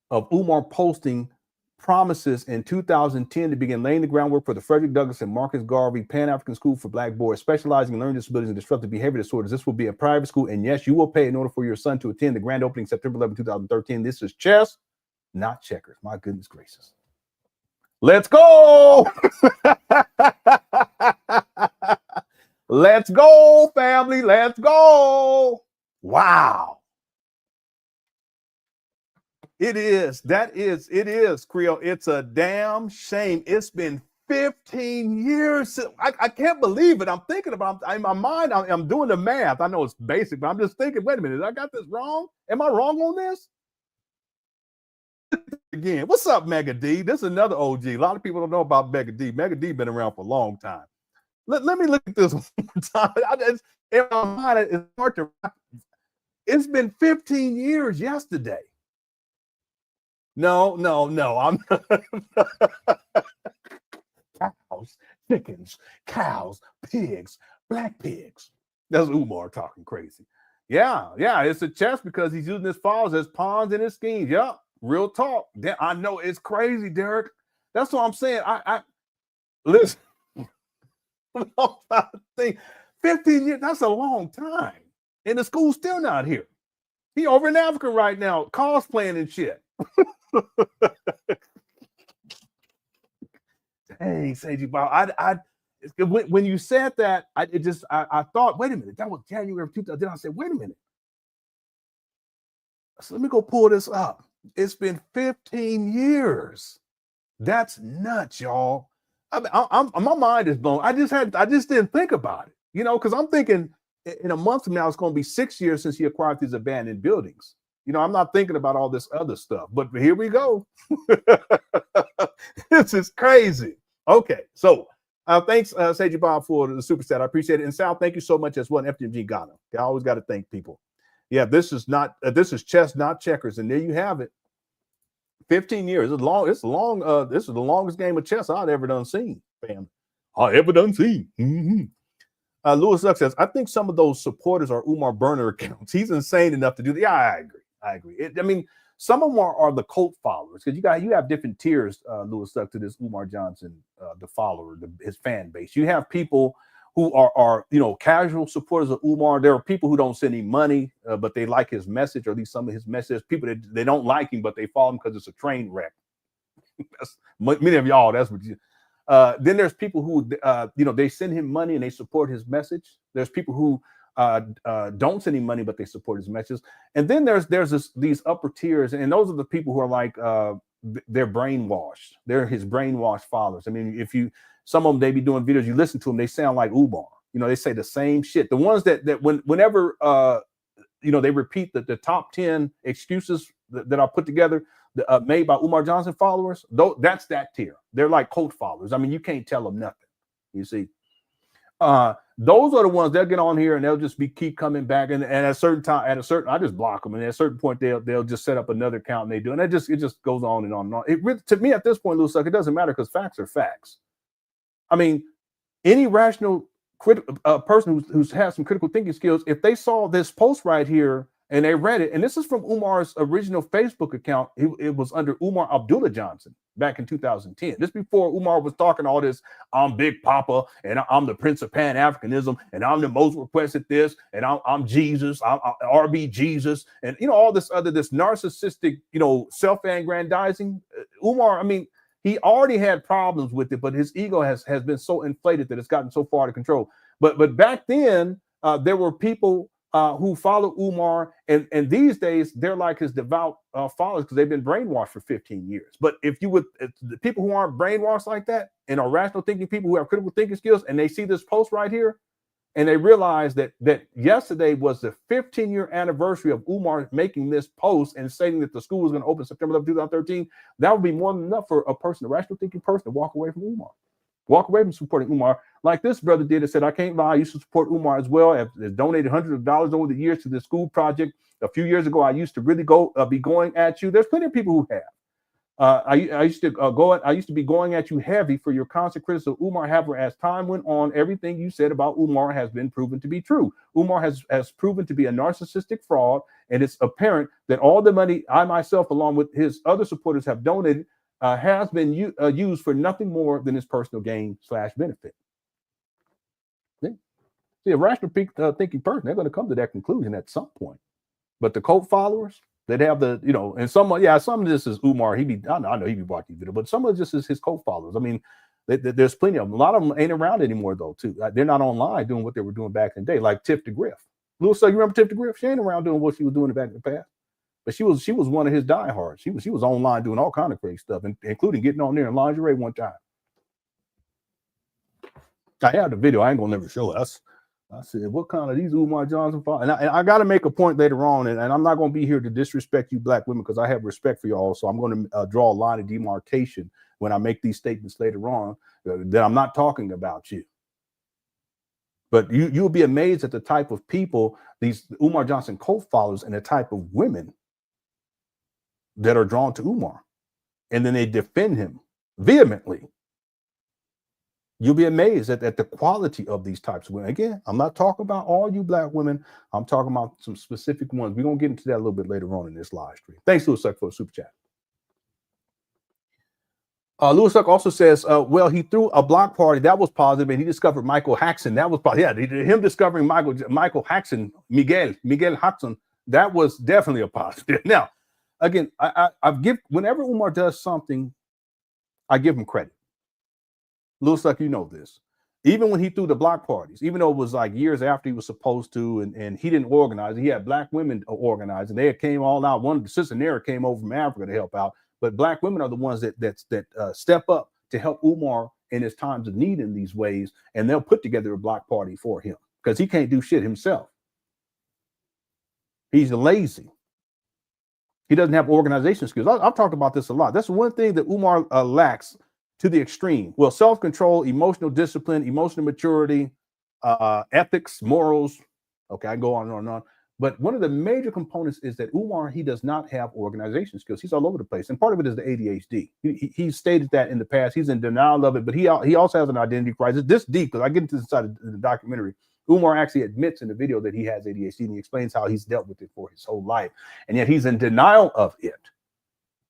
of Umar posting promises in 2010 to begin laying the groundwork for the Frederick Douglass and Marcus Garvey Pan-African School for Black Boys, specializing in learning disabilities and disruptive behavior disorders. This will be a private school, and yes, you will pay in order for your son to attend the grand opening September 11, 2013. This is chess, not checkers. My goodness gracious. Let's go. Let's go, family. Let's go. Wow. It is, Creole. It's a damn shame. It's been 15 years. I can't believe it. I'm thinking about, in my mind, I'm doing the math. I know it's basic, but I'm just thinking, wait a minute, I got this wrong? Am I wrong on this? Again, what's up, Mega D? This is another OG. A lot of people don't know about Mega D. Mega D been around for a long time. Let me look at this one more time. In my mind, it's hard to. It's been 15 years yesterday. No. I'm cows, chickens, cows, pigs, black pigs. That's Umar talking crazy. Yeah, it's a chess because he's using his files as pawns in his schemes. Yep, real talk. I know it's crazy, Derek. That's what I'm saying. I listen. 15 years, that's a long time. And the school's still not here. He over in Africa right now, cosplaying and shit. Dang, Seiji Bob. When you said that, I thought, wait a minute, that was January of 2000. Then I said, wait a minute. So let me go pull this up. It's been 15 years. That's nuts, y'all. I mean, my mind is blown. I just didn't think about it, because I'm thinking in a month from now, it's going to be 6 years since he acquired these abandoned buildings. I'm not thinking about all this other stuff, but here we go. This is crazy. Okay, so thanks, Seiji Bob, for the super chat. I appreciate it. And Sal, thank you so much as well. FDMG Ghana. I always got to thank people. Yeah, this is chess, not checkers, and there you have it. 15 years. It's long. This is the longest game of chess I've ever done seen, fam. Mm-hmm. Lewis Luck says, I think some of those supporters are Umar burner accounts. He's insane enough to do that. Yeah, I agree. I mean, some of them are the cult followers, because you have different tiers, Lewis Luck, to this Umar Johnson, the follower, his fan base. You have people who are casual supporters of Umar. There are people who don't send him money, but they like his message, or at least some of his messages. People that they don't like him, but they follow him because it's a train wreck. Many of y'all, that's what you. Then there's people who they send him money and they support his message. There's people who don't send him money, but they support his message. And then there's these upper tiers, and those are the people who are like they're brainwashed. They're his brainwashed followers. I mean, some of them, they be doing videos, you listen to them, they sound like Umar. They say the same shit. The ones that whenever they repeat the top 10 excuses that I put together, made by Umar Johnson followers, that's that tier. They're like cult followers. I mean, you can't tell them nothing. You see, those are the ones they'll get on here and they'll just keep coming back. And at a certain time, I just block them. And at a certain point, they'll just set up another account and they do. And it just goes on and on and on. To me, at this point, Lewis, it doesn't matter, because facts are facts. I mean, any rational a person who's has some critical thinking skills, if they saw this post right here and they read it, and this is from Umar's original Facebook account, it was under Umar Abdullah Johnson back in 2010. This before Umar was talking all this, I'm Big Papa, and I'm the Prince of Pan-Africanism, and I'm the most requested this, and I'm Jesus, I'm RB Jesus, and all this narcissistic, self-aggrandizing. Umar, I mean, he already had problems with it, but his ego has been so inflated that it's gotten so far out of control. But back then, there were people who follow Umar, and these days they're like his devout followers because they've been brainwashed for 15 years. But if the people who aren't brainwashed like that and are rational thinking people who have critical thinking skills, and they see this post right here, and they realize that yesterday was the 15-year anniversary of Umar making this post and saying that the school was going to open September 11, 2013, that would be more than enough for a rational thinking person to walk away from Umar. Walk away from supporting Umar, like this brother did. And said, I can't lie, I used to support Umar as well. I've donated hundreds of dollars over the years to the school project. A few years ago, I used to really be going at you. There's plenty of people who have. I used to be going at you heavy for your constant criticism of Umar. However, as time went on, everything you said about Umar has been proven to be true. Umar has proven to be a narcissistic fraud, and it's apparent that all the money I myself, along with his other supporters, have donated has been used for nothing more than his personal gain / benefit. See, a rational thinking person, they're going to come to that conclusion at some point. But the cult followers, that have and some of this is Umar. I know he be watching video, but some of this is his cult followers. I mean, there's plenty of them. A lot of them ain't around anymore though, too. They're not online doing what they were doing back in the day, like Tiff DeGriff. Louis, you remember Tiff DeGriff? She ain't around doing what she was doing back in the past. But she was one of his diehards. She was online doing all kind of crazy stuff, including getting on there in lingerie one time. I have the video. I ain't gonna never show it. I said, what kind of these Umar Johnson followers? And I got to make a point later on, and I'm not going to be here to disrespect you black women because I have respect for y'all. So I'm going to draw a line of demarcation when I make these statements later on that I'm not talking about you. But you'll be amazed at the type of people, these Umar Johnson cult followers, and the type of women that are drawn to Umar, and then they defend him vehemently. You'll be amazed at the quality of these types of women. Again, I'm not talking about all you black women. I'm talking about some specific ones. We're going to get into that a little bit later on in this live stream. Thanks, Louis Suck, for the super chat. Louis Suck also says, well, he threw a block party. That was positive, and he discovered Michael Jackson. That was positive. Yeah, him discovering Michael Jackson, Miguel Jackson, that was definitely a positive. Now, again, whenever Umar does something, I give him credit. Louis Suck, you know this. Even when he threw the block parties, even though it was like years after he was supposed to, and he didn't organize, he had black women organize, and they came all out. One of the sister Nera came over from Africa to help out, but black women are the ones that step up to help Umar in his times of need in these ways, and they'll put together a block party for him because he can't do shit himself. He's lazy. He doesn't have organization skills. I've talked about this a lot. That's one thing that Umar lacks to the extreme. Well, self-control, emotional discipline, emotional maturity, ethics, morals. Okay, I go on and on and on. But one of the major components is that Umar, he does not have organization skills. He's all over the place. And part of it is the ADHD. He stated that in the past. He's in denial of it, but he also has an identity crisis. This deep, because I get into this side of the documentary, Umar actually admits in the video that he has ADHD, and he explains how he's dealt with it for his whole life. And yet he's in denial of it.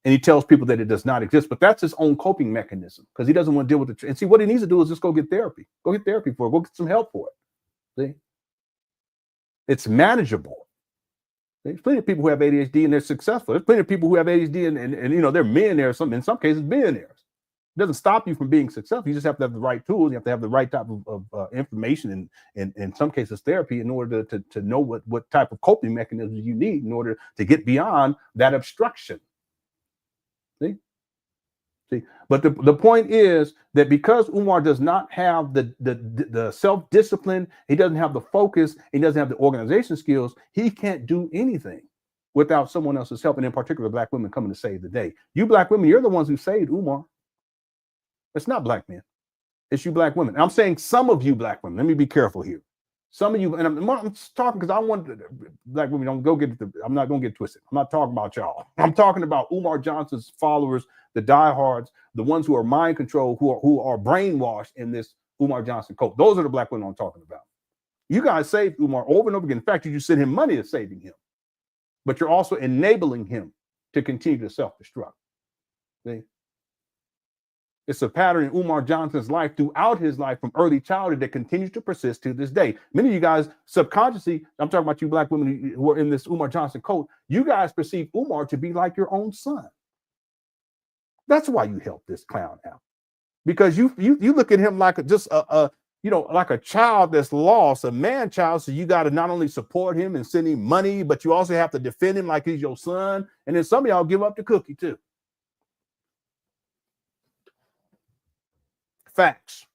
And he tells people that it does not exist, but that's his own coping mechanism because he doesn't want to deal with it. And see, what he needs to do is just go get therapy. Go get therapy for it. Go get some help for it. See? It's manageable. There's plenty of people who have ADHD and they're successful. There's plenty of people who have ADHD and they're millionaires, in some cases billionaires. It doesn't stop you from being successful. You just have to have the right tools. You have to have the right type of information and in some cases therapy in order to know what type of coping mechanisms you need in order to get beyond that obstruction. See, but the point is that because Umar does not have the self-discipline, he doesn't have the focus, he doesn't have the organization skills, he can't do anything without someone else's help, and in particular, black women coming to save the day. You black women, you're the ones who saved Umar. It's not black men. It's you black women. I'm saying some of you black women. Let me be careful here. Some of you, and I'm talking because I want black women. I'm not going to get twisted. I'm not talking about y'all. I'm talking about Umar Johnson's followers, the diehards, the ones who are mind controlled, who are brainwashed in this Umar Johnson coat. Those are the black women I'm talking about. You guys saved Umar over and over again. In fact, you send him money to saving him, but you're also enabling him to continue to self-destruct. See? It's a pattern in Umar Johnson's life throughout his life from early childhood that continues to persist to this day. Many of you guys subconsciously, I'm talking about you black women who are in this Umar Johnson cult, you guys perceive Umar to be like your own son. That's why you help this clown out. Because you look at him like like a child that's lost, a man child. So you got to not only support him and send him money, but you also have to defend him like he's your son. And then some of y'all give up the cookie too. Facts.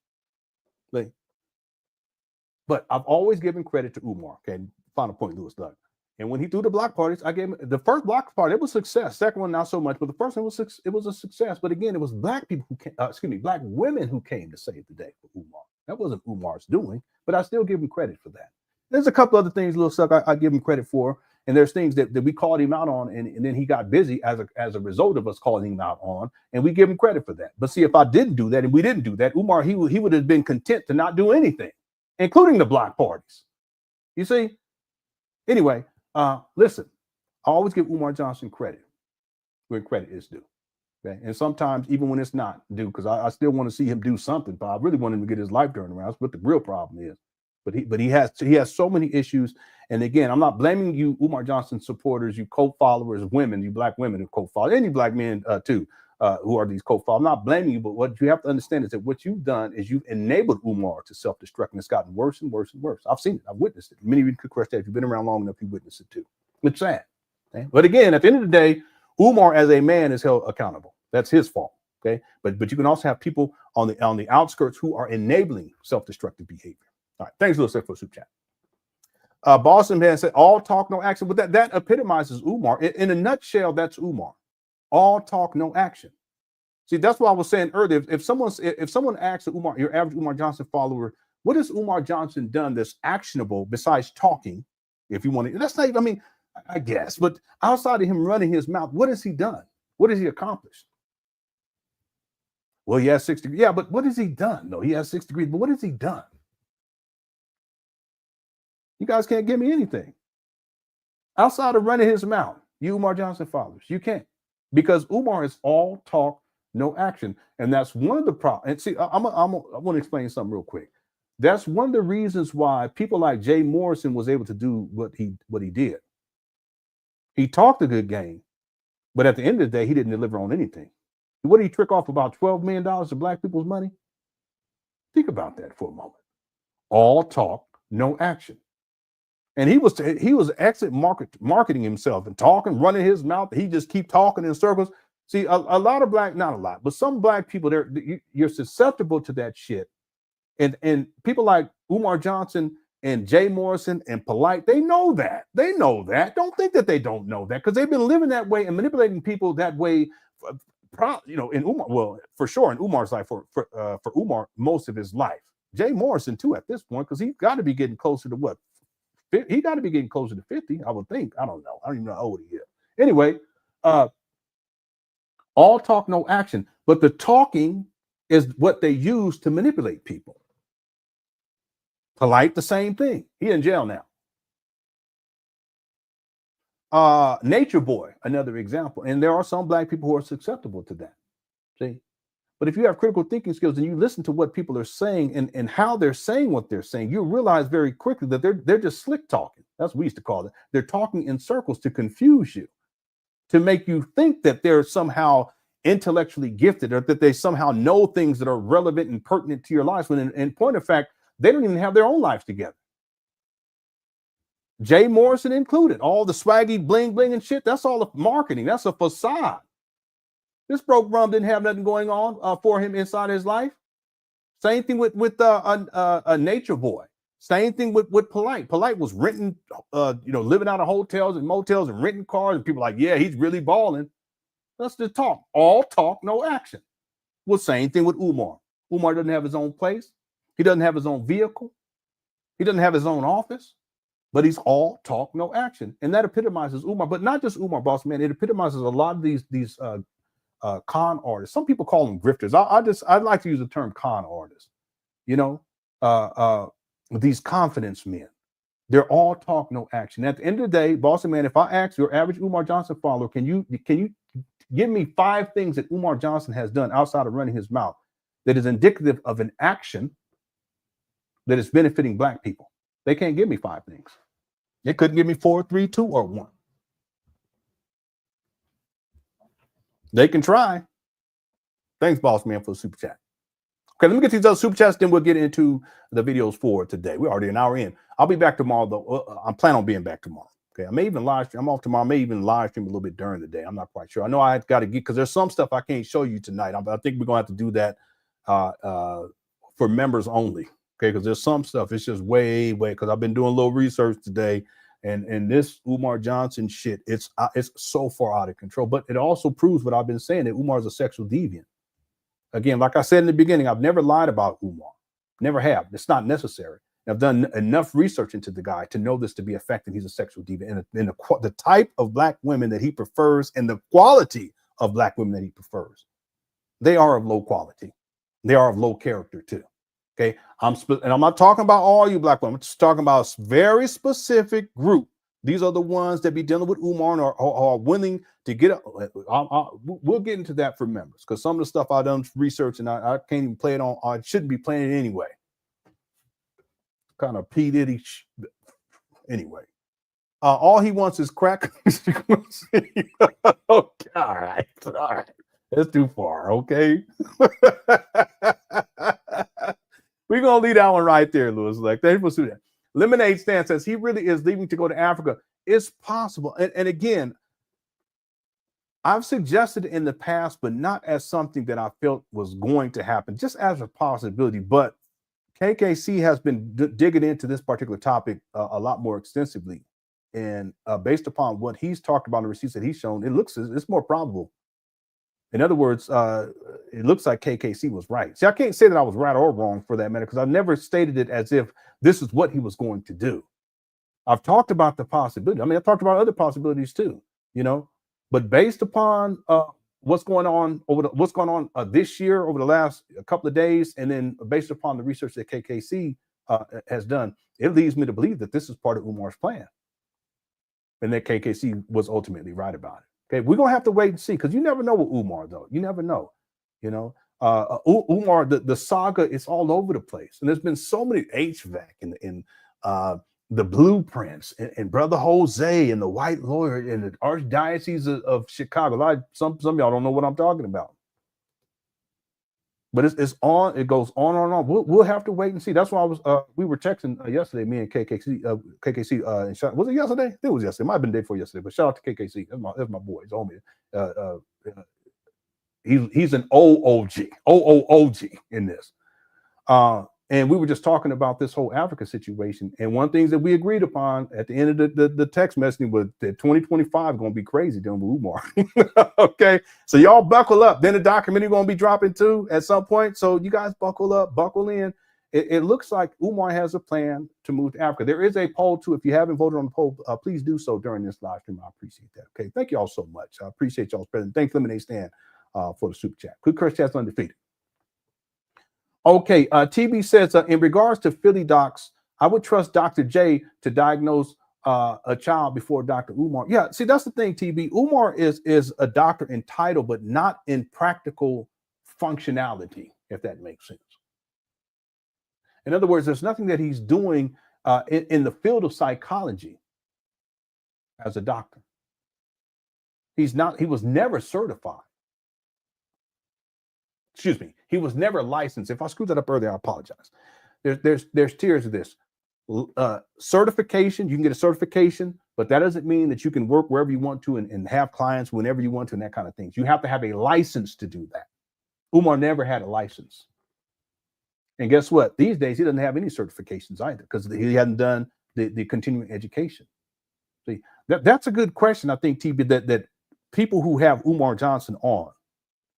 But I've always given credit to Umar. Okay, final point, Lewis Doug. And when he threw the block parties, I gave him the first block party. It was a success. Second one, not so much. But the first one it was a success. But again, it was black people who came, black women who came to save the day for Umar. That wasn't Umar's doing, but I still give him credit for that. There's a couple other things, Lil Suck, I give him credit for. And there's things that we called him out on, and then he got busy as a result of us calling him out on, and we give him credit for that. But see, if I didn't do that and we didn't do that, Umar, he would have been content to not do anything, including the block parties. You see? Anyway, listen, I always give Umar Johnson credit where credit is due. Okay? And sometimes even when it's not due, because I still want to see him do something, but I really want him to get his life turned around. That's what the real problem is. But he has so many issues. And again, I'm not blaming you, Umar Johnson supporters, you cult followers, women, you black women who cult follow, and you black men too, who are these cult followers. I'm not blaming you, but what you have to understand is that what you've done is you've enabled Umar to self-destruct, and it's gotten worse and worse and worse. I've seen it. I've witnessed it. Many of you could correct that. If you've been around long enough, you witnessed it too. It's sad. Okay? But again, at the end of the day, Umar as a man is held accountable. That's his fault. Okay, but you can also have people on the outskirts who are enabling self-destructive behavior. All right, thanks, Lewis, for super chat. Boston man said, "All talk, no action." But that epitomizes Umar. In a nutshell, that's Umar. All talk, no action. See, that's what I was saying earlier. If someone asks Umar, your average Umar Johnson follower, what has Umar Johnson done that's actionable besides talking? If you want to, that's not. I mean, I guess, but outside of him running his mouth, what has he done? What has he accomplished? Well, he has 6 degrees. Yeah, but what has he done? No, he has 6 degrees. But what has he done? You guys can't give me anything outside of running his mouth. You Umar Johnson followers, you can't, because Umar is all talk, no action, and that's one of the problems. And see, I want to explain something real quick. That's one of the reasons why people like Jay Morrison was able to do what he did. He talked a good game, but at the end of the day, he didn't deliver on anything. What did he trick off about $12 million of black people's money? Think about that for a moment. All talk, no action. And he was excellent marketing himself and talking, running his mouth. He just keep talking in circles. See, a lot of black, not a lot, but some black people, you're susceptible to that shit. And people like Umar Johnson and Jay Morrison and Polite, they know that. They know that. Don't think that they don't know that, because they've been living that way and manipulating people that way. In Umar, well, for sure in Umar's life, for Umar most of his life. Jay Morrison too at this point, because he's got to be getting closer to what? He got to be getting closer to 50, I would think. I don't know. I don't even know how old he is. Anyway, all talk, no action. But the talking is what they use to manipulate people. Polite, the same thing. He in jail now. Nature Boy, another example. And there are some black people who are susceptible to that. See? But if you have critical thinking skills and you listen to what people are saying and how they're saying what they're saying, you realize very quickly that they're just slick talking. That's what we used to call it. They're talking in circles to confuse you, to make you think that they're somehow intellectually gifted or that they somehow know things that are relevant and pertinent to your lives, when in point of fact, they don't even have their own lives together. Jay Morrison included. All the swaggy bling bling and shit, that's all marketing. That's a facade. This broke rum didn't have nothing going on for him inside his life. Same thing with a Nature Boy. Same thing with Polite. Polite was renting, living out of hotels and motels and renting cars, and people like, yeah, he's really balling. That's the talk. All talk, no action. Well, same thing with Umar. Umar doesn't have his own place. He doesn't have his own vehicle. He doesn't have his own office. But he's all talk, no action, and that epitomizes Umar. But not just Umar, boss man. It epitomizes a lot of these con artists. Some people call them grifters. I'd like to use the term con artists, you know, these confidence men. They're all talk, no action. At the end of the day, boss man, if I ask your average Umar Johnson follower, can you give me 5 things that Umar Johnson has done outside of running his mouth that is indicative of an action that is benefiting Black people? They can't give me 5 things. They couldn't give me 4, 3, 2, or 1. They can try. Thanks, boss man, for the super chat. Okay, let me get these other super chats, then we'll get into the videos for today. We're already an hour in. I'll be back tomorrow, though. I'm planning on being back tomorrow. Okay, I may even live stream. I'm off tomorrow. I may even live stream a little bit during the day. I'm not quite sure. I know I got to get, because there's some stuff I can't show you tonight. I think we're going to have to do that for members only. Okay, because there's some stuff. It's just way, because I've been doing a little research today. And this Umar Johnson shit, it's so far out of control. But it also proves what I've been saying, that Umar is a sexual deviant. Again, like I said in the beginning, I've never lied about Umar. Never have. It's not necessary. I've done enough research into the guy to know this to be a fact that he's a sexual deviant. And the type of Black women that he prefers and the quality of Black women that he prefers, they are of low quality. They are of low character too. Okay, and I'm not talking about all you Black women. I'm just talking about a very specific group. These are the ones that be dealing with Umar and are willing to get up. We'll get into that for members, because some of the stuff I've done research and I can't even play it on. I shouldn't be playing it anyway. Kind of P. Diddy. Anyway, all he wants is crack. Okay, all right. That's too far. Okay. We're going to leave that one right there, Lewis. Like, thanks for doing that. Lemonade Stan says he really is leaving to go to Africa. It's possible. And again, I've suggested in the past, but not as something that I felt was going to happen, just as a possibility. But KKC has been digging into this particular topic a lot more extensively. And based upon what he's talked about in the receipts that he's shown, it's more probable. In other words, it looks like KKC was right. See, I can't say that I was right or wrong for that matter, because I've never stated it as if this is what he was going to do. I've talked about the possibility. I mean, I've talked about other possibilities too, you know, but based upon what's going on this year over the last couple of days, and then based upon the research that KKC has done, it leads me to believe that this is part of Umar's plan, and that KKC was ultimately right about it. Okay, we're gonna have to wait and see, because you never know with Umar, though. You never know. You know, Umar, the saga is all over the place, and there's been so many HVAC and the blueprints and Brother Jose and the White Lawyer and the Archdiocese of Chicago. Some of y'all don't know what I'm talking about, but it's on. It goes on and on. We'll have to wait and see. That's why we were texting yesterday, me and KKC. And was it yesterday? It was yesterday. It might have been the day before yesterday. But shout out to KKC. That's my boy. He's on me. He's an OOG in this. And we were just talking about this whole Africa situation. And one thing that we agreed upon at the end of the text messaging was that 2025 is going to be crazy dealing with Umar. Okay, so y'all buckle up. Then the documentary going to be dropping too at some point. So you guys buckle up, buckle in. It looks like Umar has a plan to move to Africa. There is a poll too. If you haven't voted on the poll, please do so during this live stream. I appreciate that. Okay, thank you all so much. I appreciate y'all's presence. Thanks, Lemonade Stand, for the super chat. Quick curse chat's undefeated. Okay, TB says, in regards to Philly docs, I would trust Dr. J to diagnose a child before Dr. Umar. Yeah, see, that's the thing, TB. Umar is a doctor in title, but not in practical functionality, if that makes sense. In other words, there's nothing that he's doing in the field of psychology as a doctor. He was never certified. Excuse me, he was never licensed. If I screwed that up earlier, I apologize. There's tiers of this. Certification, you can get a certification, but that doesn't mean that you can work wherever you want to and have clients whenever you want to and that kind of things. You have to have a license to do that. Umar never had a license. And guess what? These days, he doesn't have any certifications either, because he hadn't done the continuing education. See, that's a good question, I think, TB, that people who have Umar Johnson on,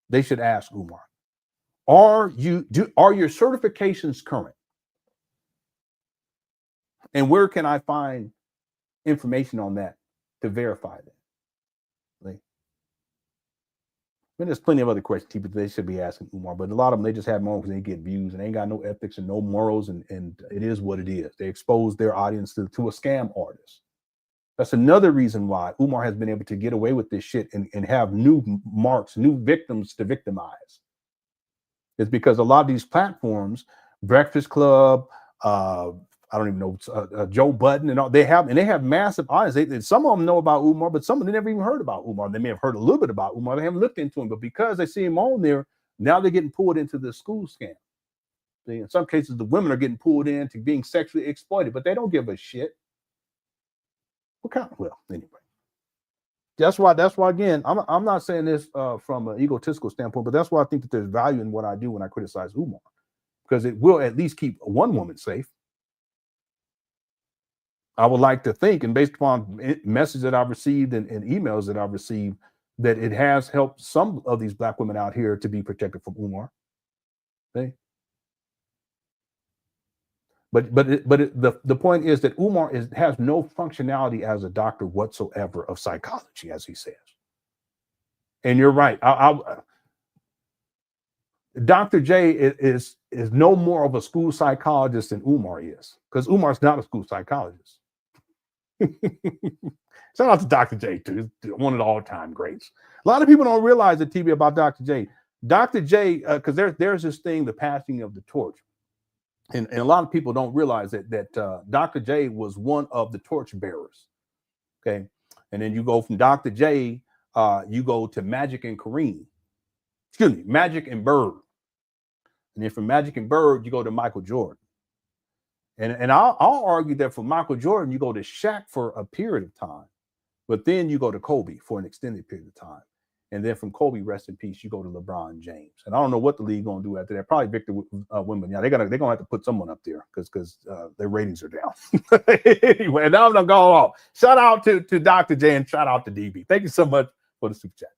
they should ask Umar. Are your certifications current? And where can I find information on that to verify that? mean, there's plenty of other questions people they should be asking Umar, but a lot of them, they just have them on because they get views and they ain't got no ethics and no morals, and it is what it is. They expose their audience to a scam artist. That's another reason why Umar has been able to get away with this shit and have new marks, new victims to victimize. It's because a lot of these platforms, Breakfast Club, I don't even know, Joe Budden and all, they have massive audience. Some of them know about Umar, but some of them never even heard about Umar. They may have heard a little bit about Umar. They haven't looked into him, but because they see him on there, now they're getting pulled into the school scam. See, in some cases, the women are getting pulled into being sexually exploited, but they don't give a shit. Well, anyway, that's why again, I'm not saying this from an egotistical standpoint, but that's why I think that there's value in what I do when I criticize Umar, because it will at least keep one woman safe. I would like to think, and based upon messages that I've received and emails that I've received, that it has helped some of these Black women out here to be protected from Umar. Okay? But the point is that Umar has no functionality as a doctor whatsoever of psychology, as he says. And you're right. Dr. J is no more of a school psychologist than Umar is, because Umar's not a school psychologist. Shout out to Dr. J, too, one of the all-time greats. A lot of people don't realize the TV about Dr. J. Dr. J, because there's this thing, the passing of the torch. And a lot of people don't realize that Dr. J was one of the torch bearers. Okay. And then you go from Dr. J, you go to Magic and Kareem. Excuse me, Magic and Bird. And then from Magic and Bird, you go to Michael Jordan. And I'll argue that for Michael Jordan, you go to Shaq for a period of time, but then you go to Kobe for an extended period of time. And then from Kobe, rest in peace, you go to LeBron James. And I don't know what the league gonna do after that. Probably Victor Wembanyama. Yeah, they're gonna have to put someone up there because their ratings are down. Anyway, now I'm gonna go off. Shout out to Dr. J and shout out to DB. Thank you so much for the super chat.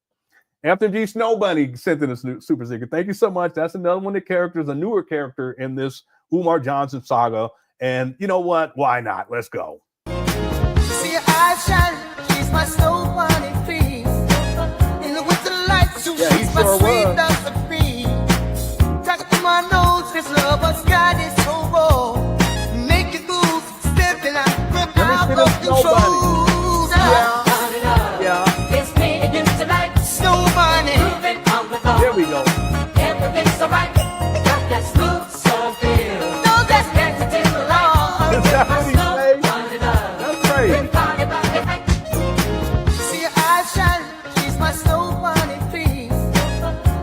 FDMG Snow Bunny sent in a super secret. Thank you so much. That's another one of the characters, a newer character in this Umar Johnson saga. And you know what? Why not? Let's go. See your eyes shine, she's my snow bunny feet. In the winter light, so Yeah, he she's my sure sweet was. dust of free. Talking to my nose, this love has got it so raw. Make it move, stepping out, grip out see the of snow control. Yeah. It's me and you tonight. Snow bunny. Moving on the floor. There we go. Everything's alright. Got that smooth soul feel. No, that's Dancing till the light. Is that what he say? Turn it up. That's crazy. Then party, party, party. See your eyes shine, she's my snow bunny feet.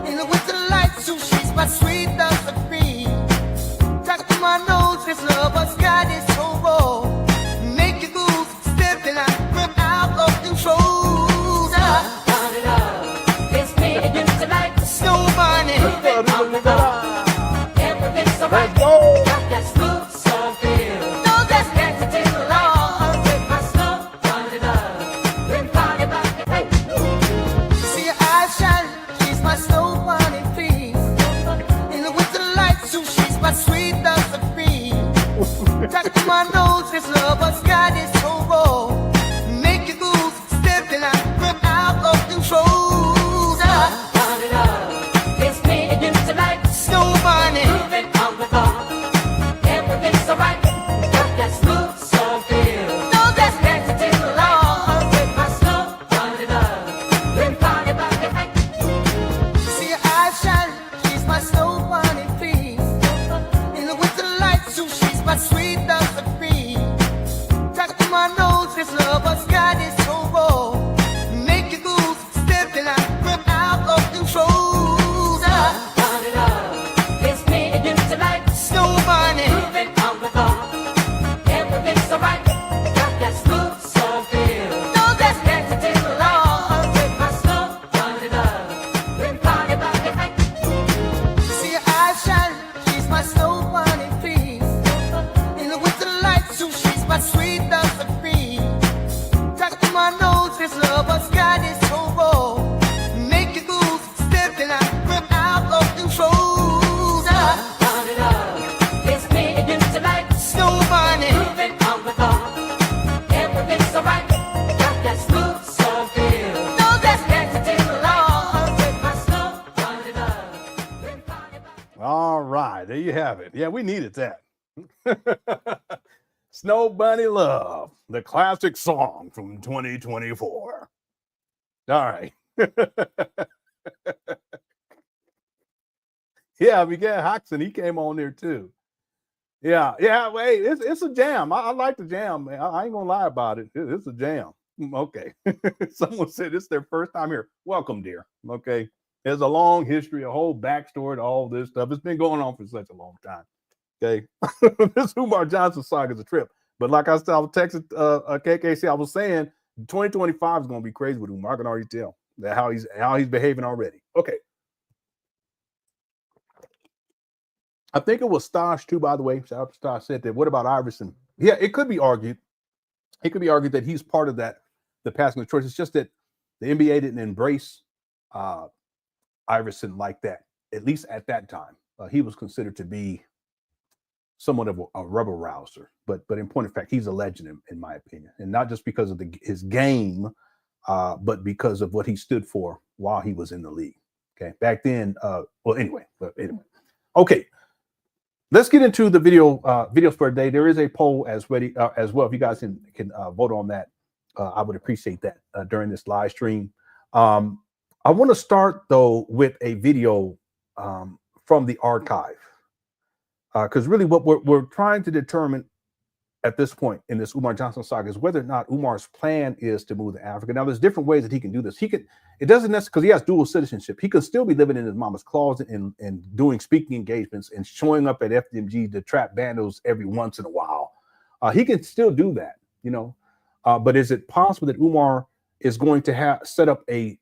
In the winter light, so she's my sweet dust of free. Talking to my nose, this love has got it so raw. Make it move, stepping out, grip out of control. Turn it up. It's me and you tonight. Snow bunny. Moving on the floor. Everything's alright. Let's go. Got that smooth soul feel. No, that's Dancing till the light. With my snow, turn it up. Then party, party, party. see your eyes shine, she's my snow bunny feet. In the winter light, so she's my sweet dust of free. Talking to my nose, this love has got it so raw. Make it move, stepping out, grip out of control. Turn it up. It's me and you tonight. Snow bunny. Moving on the floor. Everything's alright. Got that smooth soul feel. No, that's Dancing till the light. With my snow, turn it up. Then party, party, party. see your eyes shine, she's my snow bunny feet. In the winter light, so she's my sweet dust of free. Talking to my nose, this love has got it so raw. Make it move, stepping out, grip out of control. Turn it up. It's me and you tonight. Snow bunny. Moving on the floor. Everything's alright. Got that smooth soul feel. No, that's Dancing till the light. With my snow, turn it up. Then party, party, party. see your eyes shine, she's my snow bunny feet. In the winter it. Yeah, we needed that. Snow Bunny Love, the classic song from 2024. All right. Yeah, we got Hoxton. He came on there too. Yeah, wait, it's a jam. I like the jam, man. I ain't gonna lie about it. It's a jam. Okay. Someone said it's their first time here. Welcome, dear. Okay. There's a long history, a whole backstory to all this stuff. It's been going on for such a long time. Okay. This Umar Johnson saga is a trip. But like I said, I was texting KKC, I was saying 2025 is gonna be crazy with Umar. I can already tell that how he's behaving already. Okay. I think it was Stosh too, by the way. Shout out to Stosh said that. What about Iverson? Yeah, it could be argued. It could be argued that he's part of that, the passing of choice. It's just that the NBA didn't embrace Iverson like that, at least at that time. He was considered to be somewhat of a rubber rouser, but in point of fact, he's a legend in my opinion, and not just because of his game, but because of what he stood for while he was in the league. Okay, back then. Well, anyway. Okay. Let's get into the videos for today. There is a poll as well. If you guys can vote on that, I would appreciate that during this live stream. I want to start though with a video from the archive, because really what we're trying to determine at this point in this Umar Johnson saga is whether or not Umar's plan is to move to Africa. Now, there's different ways that he can do this. It doesn't necessarily, because he has dual citizenship. He can still be living in his mama's closet and doing speaking engagements and showing up at FDMG to trap vandals every once in a while. He can still do that, you know. But is it possible that Umar is going to set up a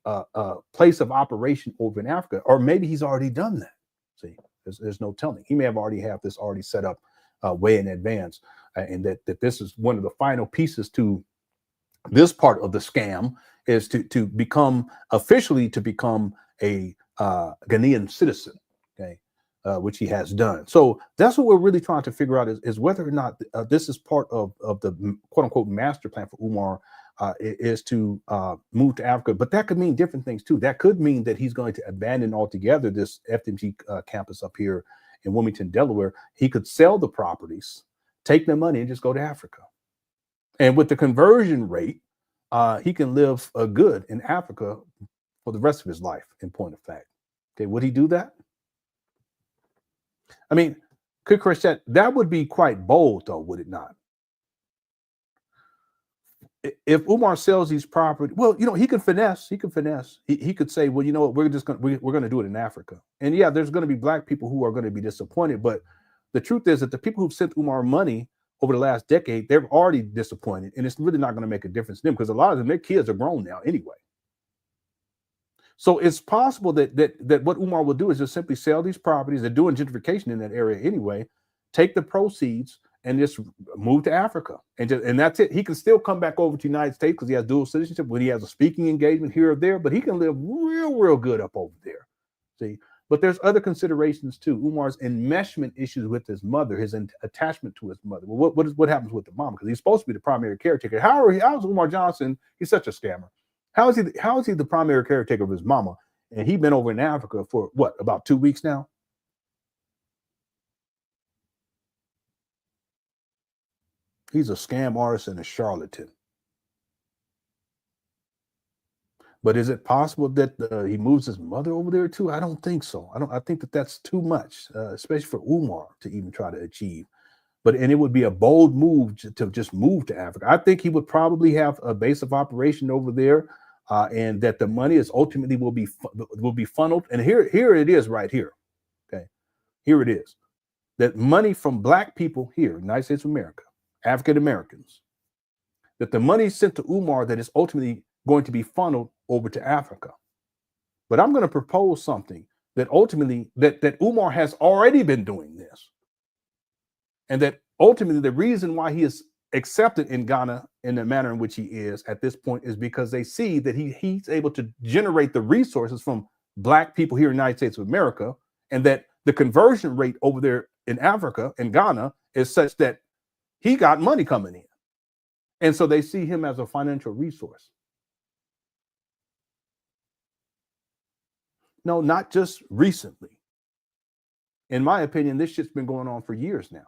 place of operation over in Africa? Or maybe he's already done that. See, there's no telling. He may have already this set up way in advance. And that this is one of the final pieces to this part of the scam is to become a Ghanaian citizen, okay, which he has done. So that's what we're really trying to figure out is whether or not this is part of the quote unquote master plan for Umar is to move to Africa. But that could mean different things too. That could mean that he's going to abandon altogether this FDMG campus up here in Wilmington, Delaware. He could sell the properties, take the money, and just go to Africa. And with the conversion rate, he can live good in Africa for the rest of his life, in point of fact. Okay, would he do that? I mean, could Chris, that would be quite bold, though, would it not? If Umar sells these properties, well, you know, he can finesse. He could say, well, you know what, we're going to do it in Africa. And yeah, there's going to be black people who are going to be disappointed. But the truth is that the people who've sent Umar money over the last decade, they're already disappointed. And it's really not going to make a difference to them because a lot of them, their kids are grown now anyway. So it's possible that what Umar will do is just simply sell these properties. They're doing gentrification in that area anyway, take the proceeds and just move to Africa. And that's it. He can still come back over to the United States because he has dual citizenship when he has a speaking engagement here or there, but he can live real good up over there. See, but there's other considerations too. Umar's enmeshment issues with his mother, his attachment to his mother. Well, what happens with the mom? Because he's supposed to be the primary caretaker. How is Umar Johnson? He's such a scammer. How is he the primary caretaker of his mama? And he's been over in Africa for what, about 2 weeks now? He's a scam artist and a charlatan. But is it possible that he moves his mother over there too? I don't think so. I think that's too much, especially for Umar to even try to achieve. And it would be a bold move to just move to Africa. I think he would probably have a base of operation over there, and that the money is ultimately will be funneled. And here it is right here. Okay, here it is. That money from black people here, United States of America, African Americans, that the money sent to Umar that is ultimately going to be funneled over to Africa. But I'm going to propose something that ultimately that Umar has already been doing this. And that ultimately the reason why he is accepted in Ghana in the manner in which he is at this point is because they see that he's able to generate the resources from black people here in the United States of America, and that the conversion rate over there in Africa, in Ghana, is such that he got money coming in. And so they see him as a financial resource. No, not just recently. In my opinion, this shit's been going on for years now.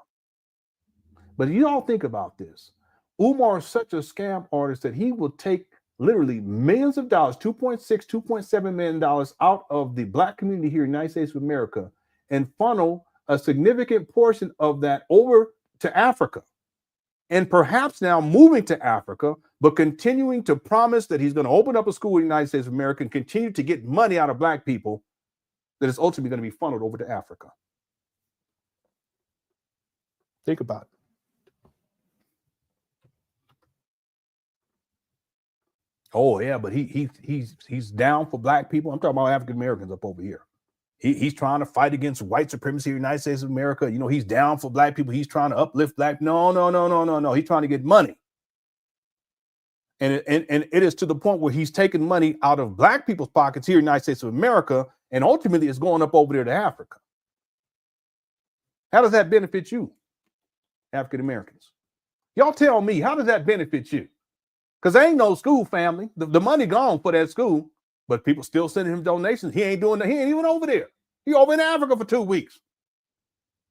But you don't think about this. Umar is such a scam artist that he will take literally millions of dollars, $2.6, $2.7 million out of the Black community here in the United States of America and funnel a significant portion of that over to Africa. And perhaps now moving to Africa, but continuing to promise that he's going to open up a school in the United States of America and continue to get money out of Black people that is ultimately going to be funneled over to Africa. Think about it. Oh yeah, but he's down for Black people. I'm talking about African Americans up over here. He's trying to fight against white supremacy in the United States of America. You know, he's down for Black people. He's trying to uplift Black. No. He's trying to get money. And it is to the point where he's taking money out of Black people's pockets here in the United States of America, and ultimately it's going up over there to Africa. How does that benefit you, African Americans? Y'all tell me, how does that benefit you? Because there ain't no school, family. The money gone for that school, but people still sending him donations. He ain't doing that. He ain't even over there. He over in Africa for 2 weeks.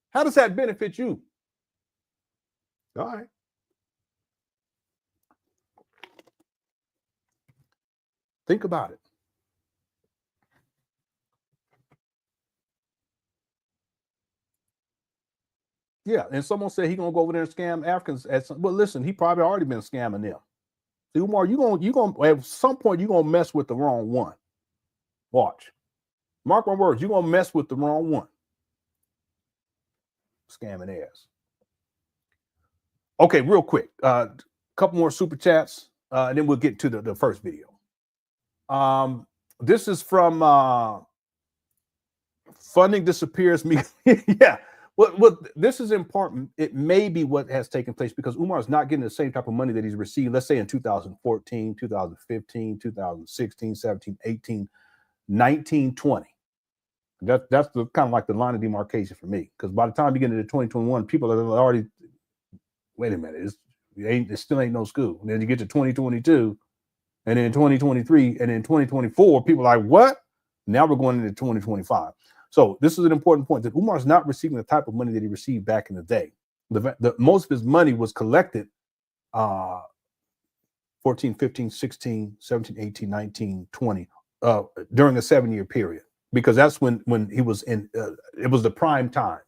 How does that benefit you? All right. Think about it. Yeah, and someone said he gonna go over there and scam Africans. Well, listen, he probably already been scamming them. Umar, you gonna at some point you're gonna mess with the wrong one. Watch. Mark my words, you're gonna mess with the wrong one. Scamming ass. Okay, real quick. Couple more super chats, and then we'll get to the first video. This is from funding disappears me. Yeah. Well, this is important. It may be what has taken place because Umar is not getting the same type of money that he's received, let's say in 2014, 2015, 2016, 17, 18, 19, 20. That's the kind of like the line of demarcation for me. Because by the time you get into 2021, people are already, wait a minute, it still ain't no school. And then you get to 2022, and then 2023, and then 2024, people are like, what? Now we're going into 2025. So this is an important point that Umar is not receiving the type of money that he received back in the day. The most of his money was collected 14, 15, 16, 17, 18, 19, 20 during a 7-year period, because that's when he was in, it was the prime time.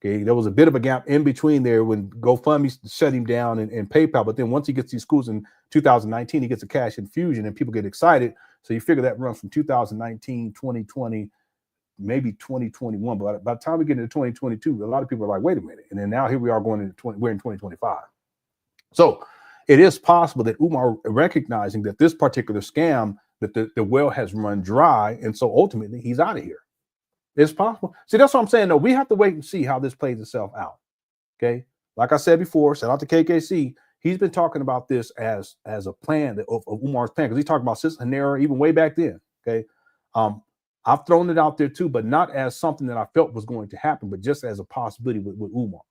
Okay, there was a bit of a gap in between there when GoFundMe shut him down and PayPal. But then once he gets these schools in 2019, he gets a cash infusion and people get excited. So you figure that runs from 2019, 2020, maybe 2021. But by the time we get into 2022, a lot of people are like, wait a minute. And then now here we are going into we're in 2025. So it is possible that Umar recognizing that this particular scam, that the well has run dry. And so ultimately he's out of here. It's possible. See, that's what I'm saying. No, we have to wait and see how this plays itself out. Okay. Like I said before, shout out to KKC. He's been talking about this as a plan of Umar's plan, because he talked about citizenship even way back then. Okay. I've thrown it out there too, but not as something that I felt was going to happen, but just as a possibility with Umar.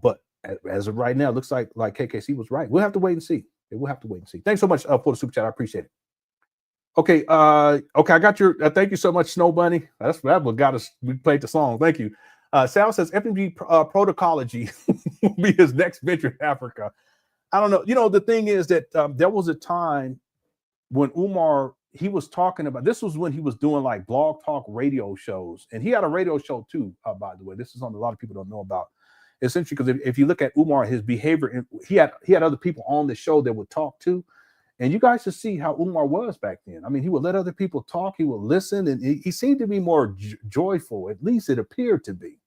But as of right now, it looks like KKC was right. We'll have to wait and see. We'll have to wait and see. Thanks so much for the super chat. I appreciate it. Okay, okay, I got your thank you so much, Snow Bunny. That what got us. We played the song. Thank you. Sal says FDMG protocology will be his next venture in Africa. I don't know. You know, the thing is that there was a time when Umar, he was talking about, this was when he was doing like blog talk radio shows, and he had a radio show too. By the way, this is something a lot of people don't know about. It's interesting because if you look at Umar, his behavior, he had other people on the show that would talk to. And you guys should see how Umar was back then. I mean, he would let other people talk. He would listen, and he seemed to be more joyful. At least it appeared to be.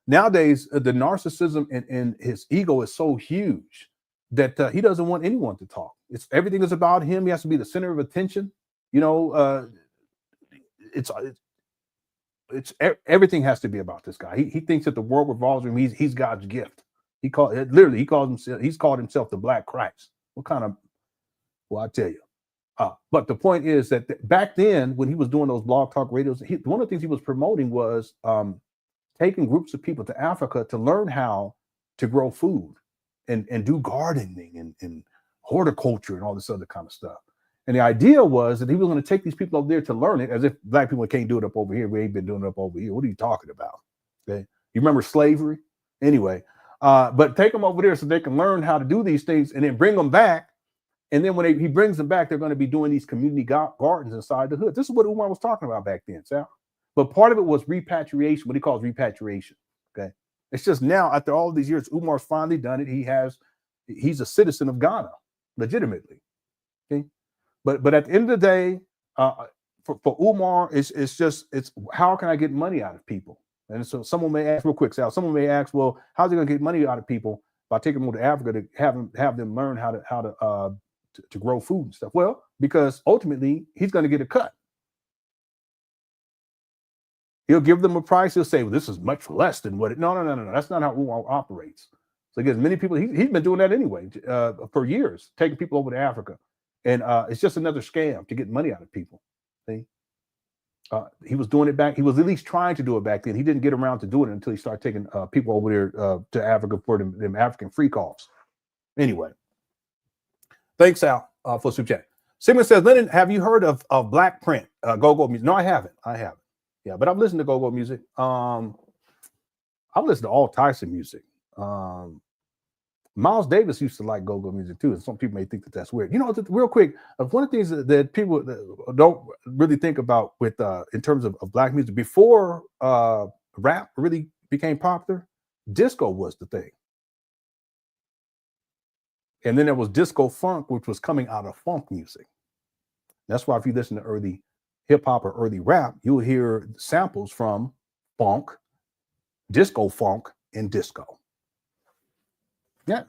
Nowadays, the narcissism and his ego is so huge that he doesn't want anyone to talk. Everything is about him. He has to be the center of attention. You know, everything has to be about this guy. He thinks that the world revolves around him. He's God's gift. He called himself the Black Christ. What kind of, well, I tell you. But the point is that back then, when he was doing those blog talk radios, one of the things he was promoting was taking groups of people to Africa to learn how to grow food and do gardening and horticulture and all this other kind of stuff. And the idea was that he was going to take these people over there to learn it, as if black people can't do it up over here. We ain't been doing it up over here. What are you talking about? Okay. You remember slavery? Anyway, but take them over there so they can learn how to do these things and then bring them back. And then when he brings them back, they're going to be doing these community gardens inside the hood. This is what Umar was talking about back then, Sal. But part of it was repatriation, what he calls repatriation. Okay. It's just now, after all these years, Umar's finally done it. He's a citizen of Ghana, legitimately. Okay. But at the end of the day, for Umar, it's how can I get money out of people? And so someone may ask real quick, Sal, someone may ask, well, how's he going to get money out of people by taking them to Africa to have them learn how to grow food and stuff? Well, because ultimately he's going to get a cut. He'll give them a price. He'll say, well, this is much less than what it. No. That's not how Umar operates. So again, many people, he's been doing that anyway for years, taking people over to Africa. And it's just another scam to get money out of people. See? He was doing it back. He was at least trying to do it back then. He didn't get around to doing it until he started taking people over there to Africa for them African free calls. Anyway, thanks, Al, for super chat. Sigmund says, Lenon, have you heard of black print, go-go music? No, I haven't. Yeah, but I've listened to go-go music. I've listened to all types of music. Miles Davis used to like go-go music too, and some people may think that that's weird. You know, real quick, one of the things that people don't really think about with in terms of black music, before rap really became popular, disco was the thing. And then there was disco funk, which was coming out of funk music. That's why if you listen to early hip-hop or early rap, you'll hear samples from funk, and disco. Yeah.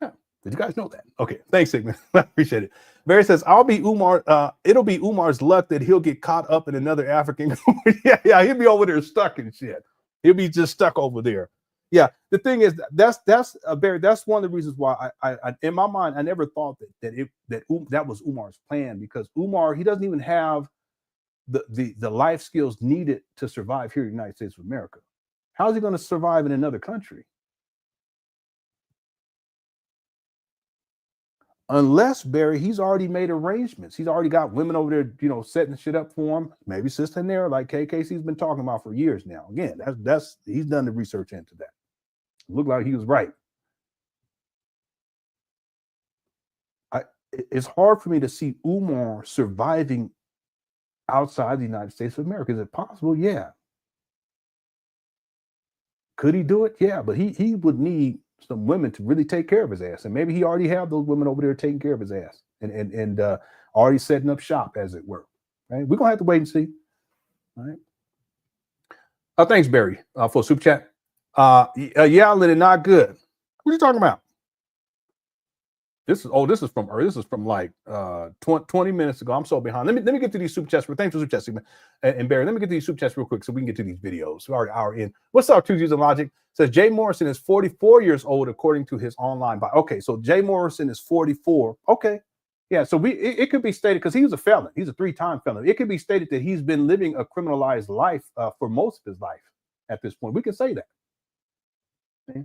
Did you guys know that? Okay. Thanks, Sigmund. I appreciate it. Barry says, I'll be Umar. It'll be Umar's luck that he'll get caught up in another African. yeah. He'll be over there stuck and shit. He'll be just stuck over there. Yeah. The thing is, that's Barry. That's one of the reasons why I in my mind, I never thought that was Umar's plan, because Umar, he doesn't even have the life skills needed to survive here in the United States of America. How is he going to survive in another country? Unless, Barry, he's already made arrangements. He's already got women over there, you know, setting shit up for him. Maybe Sister Nera, like KKC's been talking about for years now. Again, that's he's done the research into that. Looked like he was right. It's hard for me to see Umar surviving outside the United States of America. Is it possible? Yeah. Could he do it? Yeah, but he would need some women to really take care of his ass, and maybe he already have those women over there taking care of his ass and already setting up shop, as it were. Right? We're gonna have to wait and see. All right. Thanks, Barry, for super chat. Yeah, Lennon, not good. What are you talking about? This is from like 20 minutes ago. I'm so behind. Let me get to these super chats. Thanks for super chats, and Barry. Let me get to these super chats real quick so we can get to these videos. We're already an hour in. What's up, Tuesdays and Logic? Says Jay Morrison is 44 years old according to his online bio. Okay, so Jay Morrison is 44. Okay, yeah. So it could be stated, because he was a felon. He's a 3-time felon. It could be stated that he's been living a criminalized life for most of his life at this point. We can say that. Okay.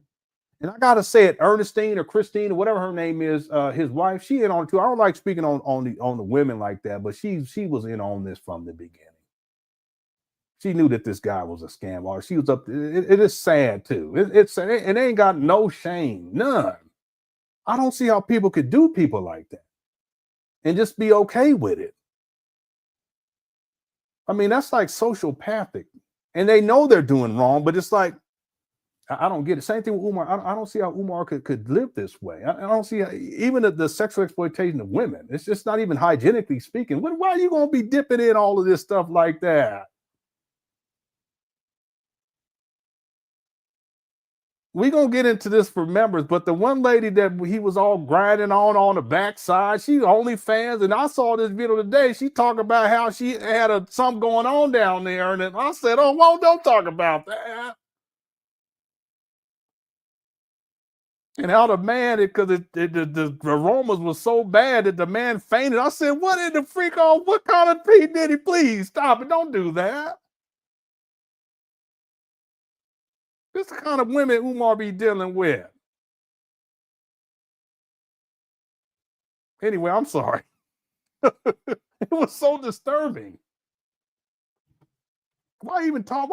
And I gotta say it, Ernestine or Christine or whatever her name is, his wife, she in on it too. I don't like speaking on the women like that, but she was in on this from the beginning. She knew that this guy was a scam artist. She was up. It is sad too. It ain't got no shame, none. I don't see how people could do people like that and just be okay with it. I mean, that's like sociopathic, and they know they're doing wrong, but it's like, I don't get it. Same thing with Umar. I don't see how Umar could live this way. I don't see how, even the sexual exploitation of women. It's just not even hygienically speaking. Why are you going to be dipping in all of this stuff like that? We're going to get into this for members, but the one lady that he was all grinding on the backside, she OnlyFans, and I saw this video today. She talked about how she had something going on down there, and I said, oh, well, don't talk about that. And how the man, because the aromas was so bad that the man fainted. I said, what in the freak on? What kind of P. Diddy? Please stop it. Don't do that. This is the kind of women Umar be dealing with. Anyway, I'm sorry. It was so disturbing. Why even talk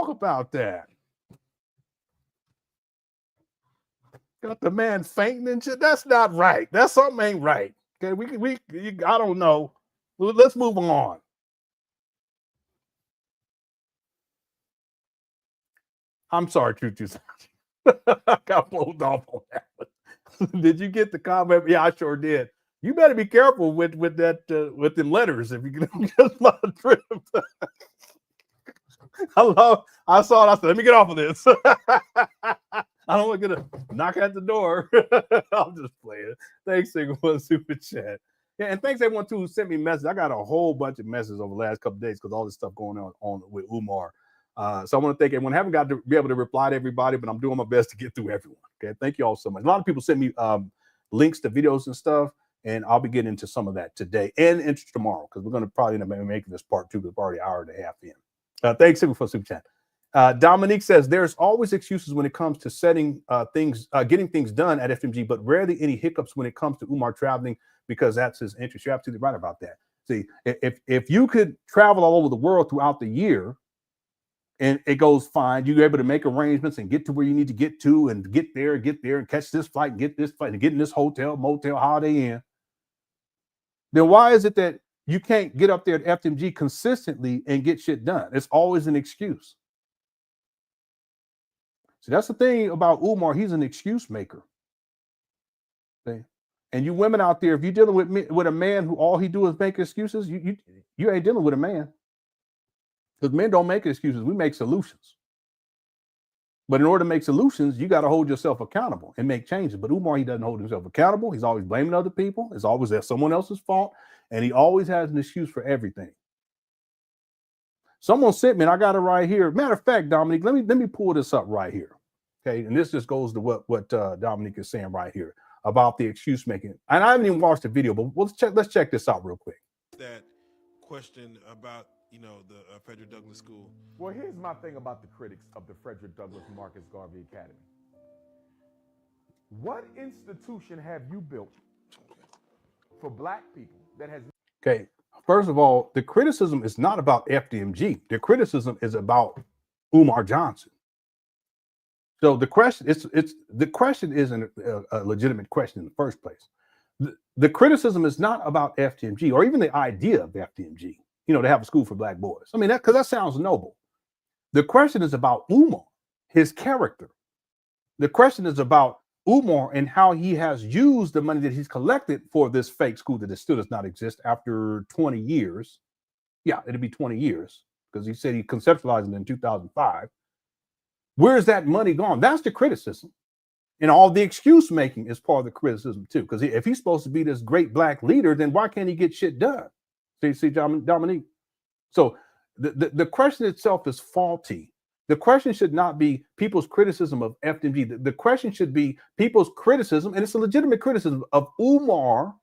about that? Got the man fainting and shit. That's not right. That's something ain't right. Okay, I don't know. Let's move on. I'm sorry, Truth. I got blown off on that one. Did you get the comment? Yeah, I sure did. You better be careful with that with the letters if you can get my trip. I saw it. I said, let me get off of this. I don't want to get a knock at the door. I'm just playing. Thanks, Single, for the super chat. Yeah, and thanks everyone too who sent me messages. I got a whole bunch of messages over the last couple of days because all this stuff going on with Umar. So I want to thank everyone. I haven't got to be able to reply to everybody, but I'm doing my best to get through everyone. Okay, thank you all so much. A lot of people send me links to videos and stuff, and I'll be getting into some of that today and into tomorrow because we're going to probably end up making this part 2 because we're already an hour and a half in. Thanks for super chat. Dominique says there's always excuses when it comes to getting things done at FDMG, but rarely any hiccups when it comes to Umar traveling because that's his interest. You're absolutely right about that. See, if you could travel all over the world throughout the year and it goes fine, you're able to make arrangements and get to where you need to get to and get there and catch this flight and get this flight and get in this hotel, motel, Holiday Inn, then why is it that you can't get up there at FDMG consistently and get shit done? It's always an excuse. See, that's the thing about Umar. He's an excuse maker. Okay? And you women out there, if you're dealing with a man who all he do is make excuses, you ain't dealing with a man. Because men don't make excuses. We make solutions. But in order to make solutions, you got to hold yourself accountable and make changes. But Umar, he doesn't hold himself accountable. He's always blaming other people. It's always someone else's fault. And he always has an excuse for everything. Someone sent me, and I got it right here. Matter of fact, Dominique, let me pull this up right here. Okay, and this just goes to what Dominique is saying right here about the excuse making. And I haven't even watched the video, but let's check this out real quick. That question about the Frederick Douglass School. Well, here's my thing about the critics of the Frederick Douglass Marcus Garvey Academy. What institution have you built for black people that has? Okay. First of all, the criticism is not about FDMG. The criticism is about Umar Johnson. So the question isn't a legitimate question in the first place. The criticism is not about FDMG or even the idea of FDMG, to have a school for black boys. I mean, because that sounds noble. The question is about Umar, his character. The question is about Umar and how he has used the money that he's collected for this fake school that still does not exist after 20 years. Yeah, it'll be 20 years because he said he conceptualized it in 2005. Where's that money gone? That's the criticism. And all the excuse making is part of the criticism too. Because if he's supposed to be this great black leader, then why can't he get shit done? See, Dominique? So the question itself is faulty. The question should not be people's criticism of FDMG. The question should be people's criticism, and it's a legitimate criticism of Umar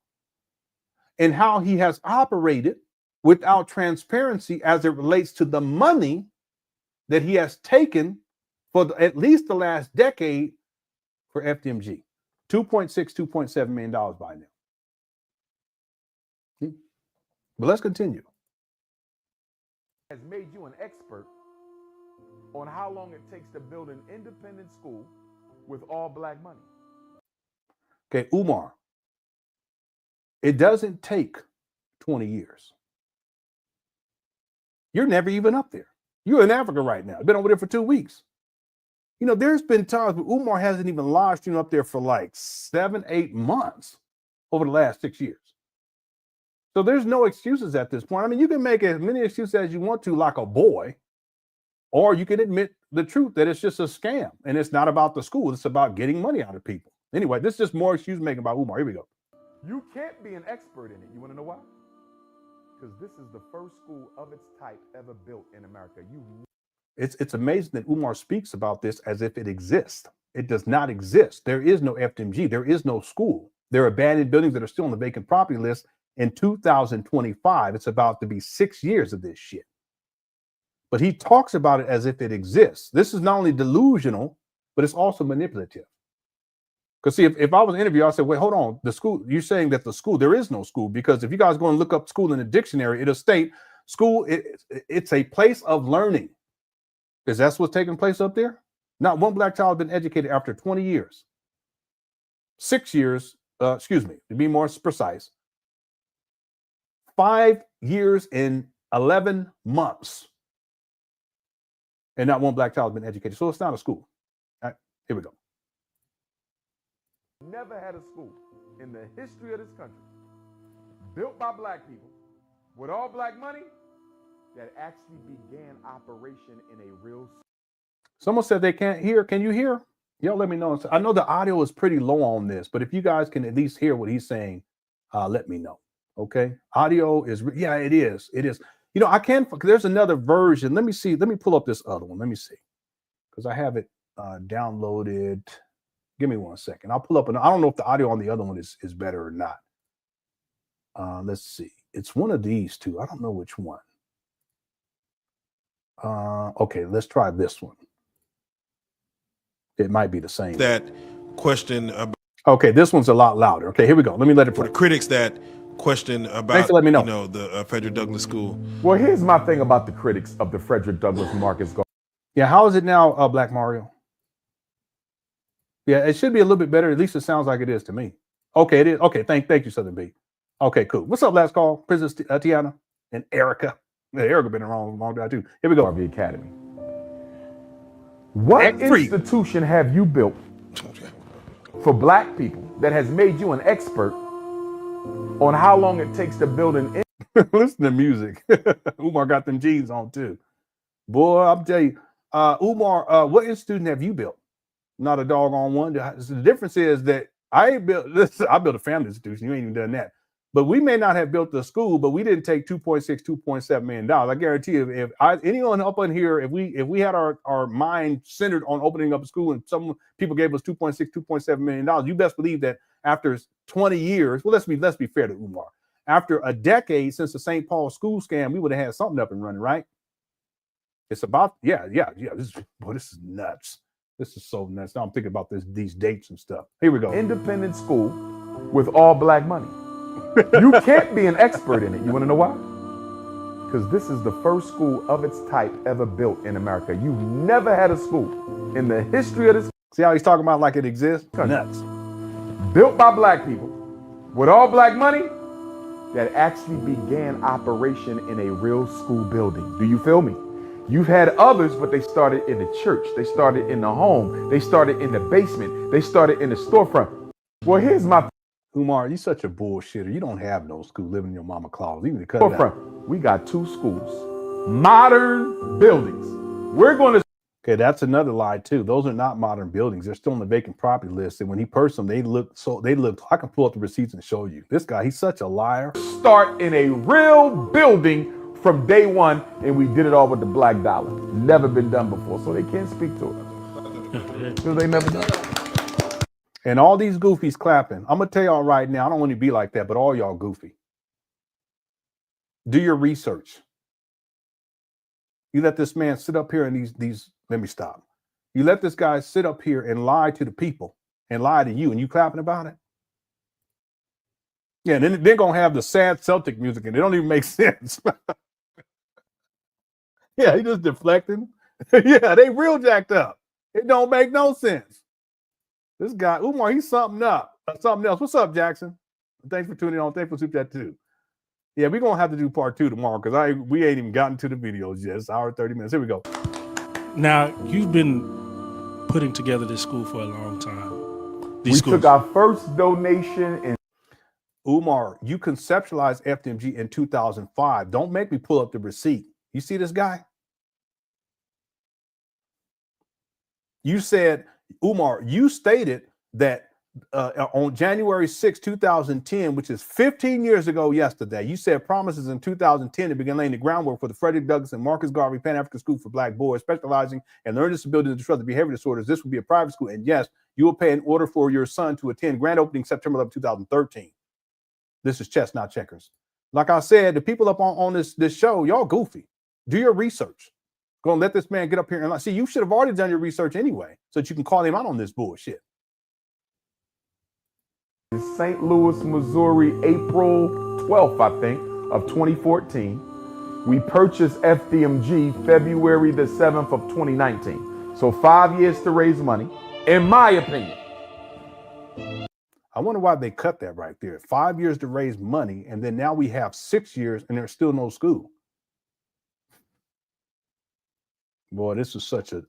and how he has operated without transparency as it relates to the money that he has taken for at least the last decade for FDMG. $2.7 million by now. But let's continue. Has made you an expert on how long it takes to build an independent school with all black money. Okay, Umar, it doesn't take 20 years. You're never even up there. You're in Africa right now. Been over there for 2 weeks. There's been times where Umar hasn't even live streamed up there for like 7-8 months over the last 6 years. So there's no excuses at this point. I mean, you can make as many excuses as you want to, like a boy, or you can admit the truth that it's just a scam and it's not about the school. It's about getting money out of people. Anyway, this is just more excuse making by Umar. Here we go. You can't be an expert in it. You want to know why? Because this is the first school of its type ever built in America. It's amazing that Umar speaks about this as if it exists. It does not exist. There is no FDMG. There is no school. There are abandoned buildings that are still on the vacant property list. In 2025, it's about to be 6 years of this shit. But he talks about it as if it exists. This is not only delusional, but it's also manipulative. Because see, if I was interviewed, I said, wait, hold on. The school, you're saying that the school, there is no school, because if you guys go and look up school in the dictionary, it'll state school, it's a place of learning. Because that's what's taking place up there. Not one black child has been educated after 20 years. 6 years, excuse me, to be more precise, 5 years and 11 months. And not one black child has been educated. So it's not a school. All right, here we go. Never had a school in the history of this country built by black people with all black money that actually began operation in a real. Someone said they can't hear. Can you hear? Y'all let me know. I know the audio is pretty low on this, but if you guys can at least hear what he's saying, let me know. Okay. Audio is, yeah, it is. It is. You know, I can, there's another version. Let me see. Let me pull up this other one. Let me see. Because I have it downloaded. Give me 1 second. I'll pull up, and I don't know if the audio on the other one is better or not. Let's see. It's one of these two. I don't know which one. Okay, let's try this one. It might be the same. That question about, okay, this one's a lot louder. Okay, here we go. Let me let it for play. the critics that question about, thanks for letting me know. You know, the Frederick Douglass School. Well, here's my thing about the critics of the Frederick Douglass Marcus Garvey. Yeah, how is it now, Black Mario? Yeah, it should be a little bit better. At least it sounds like it is to me. Okay, it is. Okay, thank you, Southern B. Okay, cool. What's up, last call? Princess Tiana and Erica. Yeah, Erica been around a long time too. Here we go. FDMG Academy. What institution have you built for black people that has made you an expert on how long it takes to build an? Listen to music. Umar got them jeans on too. Boy, I'm telling you, Umar, what institution have you built? Not a doggone one. The difference is that I ain't built this. I built a family institution. You ain't even done that. But we may not have built the school, but we didn't take $2.7 million. I guarantee you, if anyone up in here, if we had our mind centered on opening up a school and some people gave us $2.7 million, you best believe that after 20 years, well, let's be fair to Umar. After a decade since the St. Paul school scam, we would have had something up and running, right? It's about, yeah. This is nuts. This is so nuts. Now I'm thinking about these dates and stuff. Here we go. Independent school with all black money. You can't be an expert in it. You want to know why? Because this is the first school of its type ever built in America. You've never had a school in the history of this. See how he's talking about like it exists? Nuts. Built by black people with all black money that actually began operation in a real school building. Do you feel me? You've had others, but they started in the church. They started in the home. They started in the basement. They started in the storefront. Well, here's my Umar, you such a bullshitter. You don't have no school living in your mama closet. You need to cut it out. We got 2 schools, modern buildings. We're going to. Okay, that's another lie too. Those are not modern buildings. They're still on the vacant property list. And when he purchased them, they look. I can pull up the receipts and show you. This guy, he's such a liar. Start in a real building from day one, and we did it all with the black dollar. Never been done before, so they can't speak to it. Because they never done it. And all these goofies clapping. I'm gonna tell y'all right now, I don't want to be like that, but all y'all goofy. Do your research. You let this man sit up here and these. Let me stop. You let this guy sit up here and lie to the people and lie to you, and you clapping about it. Yeah, then they're gonna have the sad Celtic music, and it don't even make sense. Yeah, he just deflecting. Yeah, they real jacked up. It don't make no sense. This guy, Umar, he's something up. Something else. What's up, Jackson? Thanks for tuning on. Thanks for Super Chat too. Yeah, we're gonna have to do part 2 tomorrow because we ain't even gotten to the videos yet. It's an hour 30 minutes. Here we go. Now, you've been putting together this school for a long time. We took our first donation in. Umar, you conceptualized FDMG in 2005. Don't make me pull up the receipt. You see this guy? You said, Umar, you stated that on January 6, 2010, which is 15 years ago yesterday, you said promises in 2010 to begin laying the groundwork for the Frederick Douglass and Marcus Garvey Pan-African School for Black Boys, specializing in learning disabilities and disruptive behavior disorders. This would be a private school. And yes, you will pay in order for your son to attend grand opening September 11, 2013. This is chess, not checkers. Like I said, the people up on this show, y'all goofy. Do your research. Gonna let this man get up here and see, you should have already done your research anyway, so that you can call him out on this bullshit. In St. Louis, Missouri, April 12th, I think, of 2014. We purchased FDMG February the 7th of 2019. So 5 years to raise money, in my opinion. I wonder why they cut that right there. 5 years to raise money, and then now we have 6 years and there's still no school. Boy, this is such I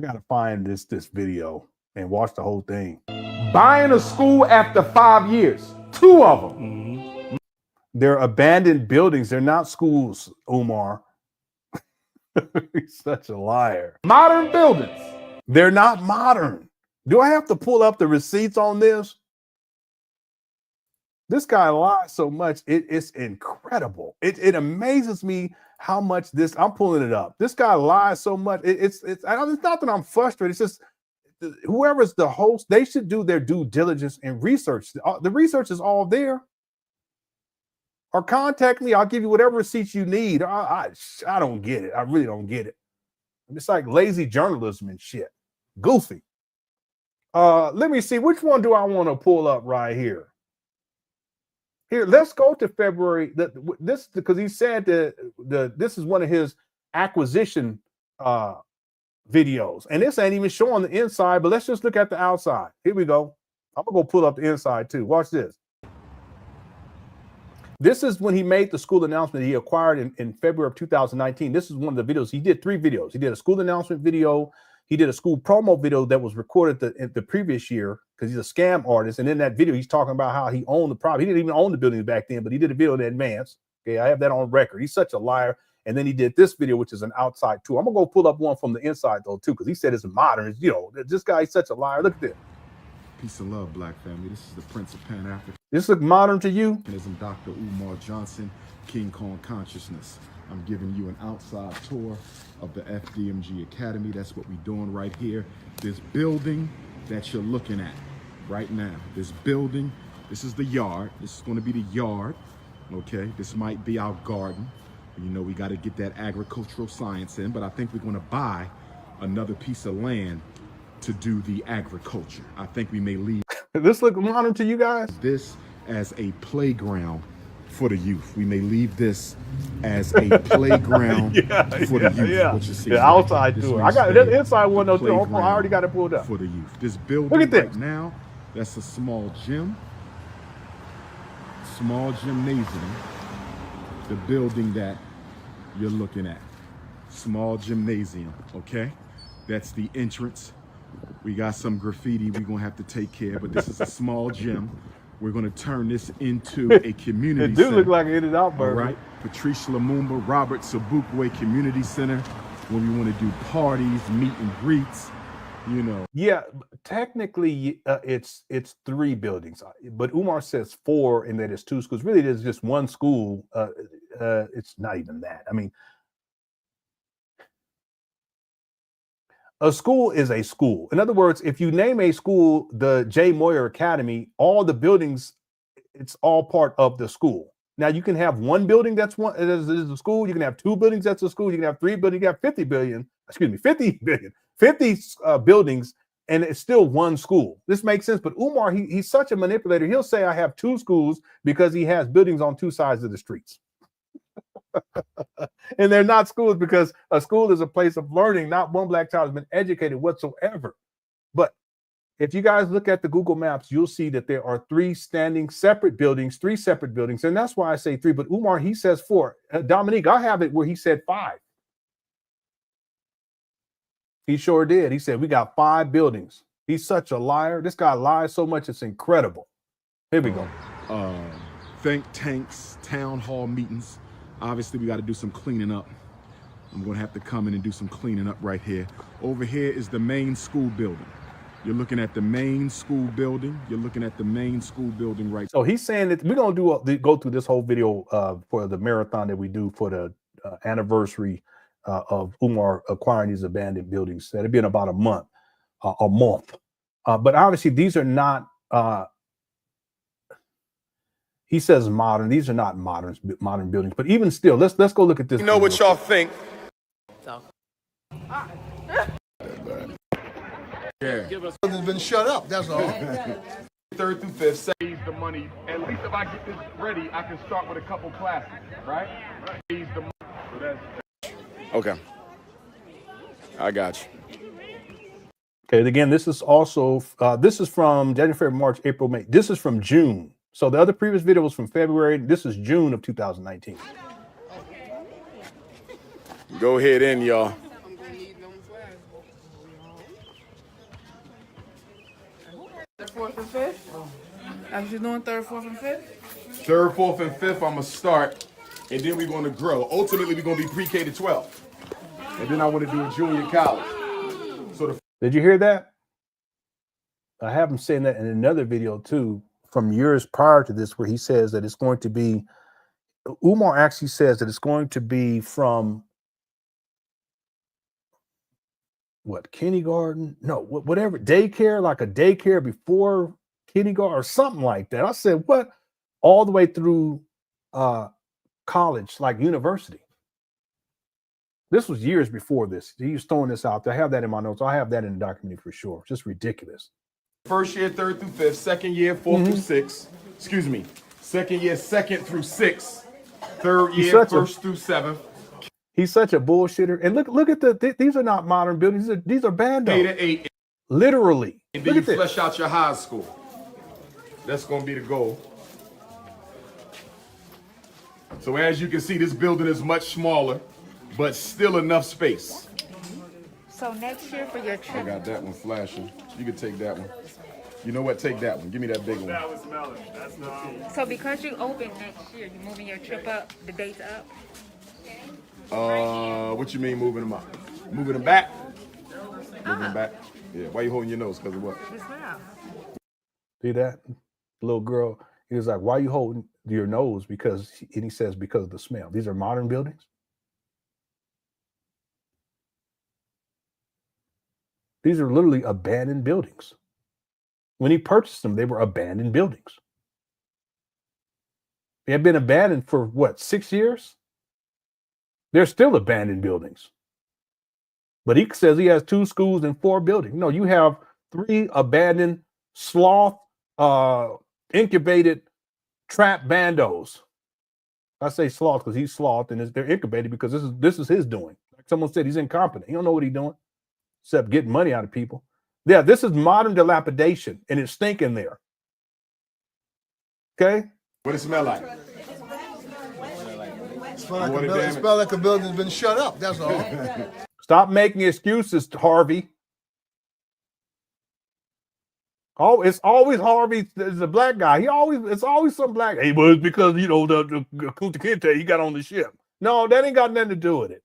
gotta find this video and watch the whole thing. Buying a school after 5 years, 2 of them. Mm-hmm. They're abandoned buildings. They're not schools, Umar. He's such a liar. Modern buildings. They're not modern. Do I have to pull up the receipts on this? This guy lies so much. It's incredible. It amazes me how much this, I'm pulling it up. This guy lies so much. It's not that I'm frustrated. It's just whoever's the host, they should do their due diligence and research. The research is all there. Or contact me. I'll give you whatever receipts you need. I don't get it. I really don't get it. It's like lazy journalism and shit. Goofy. Let me see. Which one do I want to pull up right here? Here, let's go to February. This because he said that this is one of his acquisition videos, and this ain't even showing the inside. But let's just look at the outside. Here we go. I'm gonna go pull up the inside too. Watch this. This is when he made the school announcement he acquired in February of 2019. This is one of the videos. He did 3 videos. He did a school announcement video. He did a school promo video that was recorded the previous year because he's a scam artist. And in that video, he's talking about how he owned the property. He didn't even own the buildings back then, but he did a video in advance. Okay, I have that on record. He's such a liar. And then he did this video, which is an outside tour. I'm going to go pull up one from the inside, though, too, because he said it's modern. It's, this guy is such a liar. Look at this. Peace and love, black family. This is the Prince of Pan-Africanism, This look modern to you? Dr. Umar Johnson, King Kong Consciousness. I'm giving you an outside tour of the FDMG Academy. That's what we're doing right here. This building that you're looking at right now, this building, this is the yard. This is going to be the yard, okay? This might be our garden. We got to get that agricultural science in, but I think we're going to buy another piece of land to do the agriculture. I think we may leave This look modern to you guys? this as a playground for the youth. We may leave this as a playground for the youth. Yeah. What you see The right outside there. This tour. may I got stay the inside one though too. I playground already got it pulled up. for the youth. This building Look at this. right now, that's a small gym, small gymnasium. The building that you're looking at, small gymnasium. Okay, that's the entrance. We got some graffiti we're gonna have to take care of, but this is a small gym. We're gonna turn this into a community It do center. look like an In-N-Out All burger. right, Patrice Lumumba, Robert Sobukwe Community Center, when we want to do parties, meet and greets, Yeah, technically it's 3 buildings, but Umar says 4 and that it's 2 schools. Really, there's just 1 school. It's not even that. I mean, a school is a school. In other words, if you name a school the J. Moyer Academy, all the buildings, it's all part of the school. Now you can have 1 building that's is a school. You can have 2 buildings that's a school. You can have 3 buildings. You have 50 buildings, and it's still 1 school. This makes sense. But Umar, he's such a manipulator. He'll say I have 2 schools because he has buildings on 2 sides of the streets. And they're not schools because a school is a place of learning. Not one black child has been educated whatsoever. But if you guys look at the Google Maps, you'll see that there are 3 standing separate buildings, 3 separate buildings. And that's why I say 3. But Umar, he says 4. Dominique, I have it where he said 5. He sure did. He said we got 5 buildings. He's such a liar. This guy lies so much, it's incredible. Here we go. think tanks, town hall meetings. Obviously, we got to do some cleaning up. I'm going to have to come in and do some cleaning up right here. Over here is the main school building. You're looking at the main school building. You're looking at the main school building right. So he's saying that we're going to go through this whole video for the marathon that we do for the anniversary of Umar acquiring these abandoned buildings. That'll be in about a month. But obviously these are not, he says modern. These are not modern buildings. But even still, let's go look at this. You know what y'all think? Yeah. It's been shut up, that's all. 3rd through 5th, save the money. At least if I get this ready, I can start with a couple classes, right? Save the money. So that's... Okay. I got you. Okay, again, this is also, this is from January, February, March, April, May. This is from June. So the other previous video was from February. This is June of 2019. Go ahead in, y'all. Fourth and fifth? As you're doing 3rd, 4th, and 5th? 3rd, 4th, and 5th, I'm gonna start, and then we're gonna grow. Ultimately, we're gonna be pre-K to 12. And then I want to do a junior college. So Did you hear that? I have him saying that in another video too, from years prior to this, where he says that it's going to be, Umar actually says that it's going to be from what, kindergarten? No, whatever, daycare, like a daycare before kindergarten or something like that. I said, what? All the way through college, like university. This was years before this. He was throwing this out there. I have that in my notes. I have that in the documentary for sure. Just ridiculous. first year, 3rd through 5th. Second year, 4th through 6th. Excuse me. Second year, 2nd through 6th. Third year, 1st through 7th. He's such a bullshitter. And look at these are not modern buildings. These are bandos. K to 8. Literally. And then you flesh out your high school. That's going to be the goal. So as you can see, this building is much smaller, but still enough space. So next year for your I trip. got that one flashing. You can take that one. You know what? Take that one. Give me that big one. So because you open next year, you moving your trip up, the dates up? What you mean moving them up? Moving them back? Moving them back? Yeah. Why you holding your nose? Because of what? The smell. See that? Little girl, he was like, why are you holding your nose? Because, and he says, because of the smell. These are modern buildings. These are literally abandoned buildings. When he purchased them, they were abandoned buildings. They had been abandoned for what, 6 years? They're still abandoned buildings. But he says he has 2 schools and 4 buildings. No, you have 3 abandoned, sloth, incubated trap bandos. I say sloth because he's sloth, and they're incubated because this is his doing. Like someone said, he's incompetent. He don't know what he's doing except getting money out of people. Yeah, this is modern dilapidation, and it's stinking there. Okay? What does it smell like? It smells like a building's been shut up, that's all. Stop making excuses, Harvey. Oh, it's always Harvey is a black guy. It's always some black guy. Hey, well, it's because, you know, the Kunta Kinte he got on the ship. No, that ain't got nothing to do with it.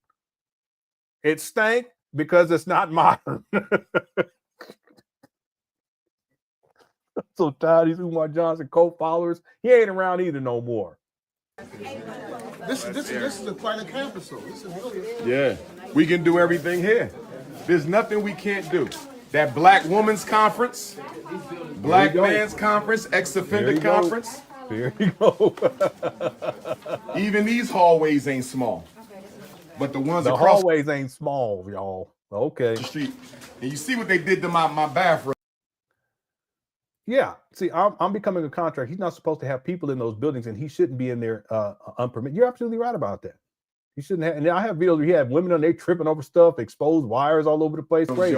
It stank because it's not modern. I'm so tired of these Umar Johnson cult followers. He ain't around either no more. This is quite a campus, though. This is really Yeah, we can do everything here. There's nothing we can't do. That Black Women's Conference, Black Man's Conference, Ex-Offender Conference. There you go. Even these hallways ain't small. But the ones The across hallways ain't small, y'all. Okay. the street. And you see what they did to my bathroom. Yeah. See, I'm becoming a contractor. He's not supposed to have people in those buildings, and he shouldn't be in there unpermitted. You're absolutely right about that. He shouldn't have. And I have videos where he had women on there tripping over stuff, exposed wires all over the place. Crazy.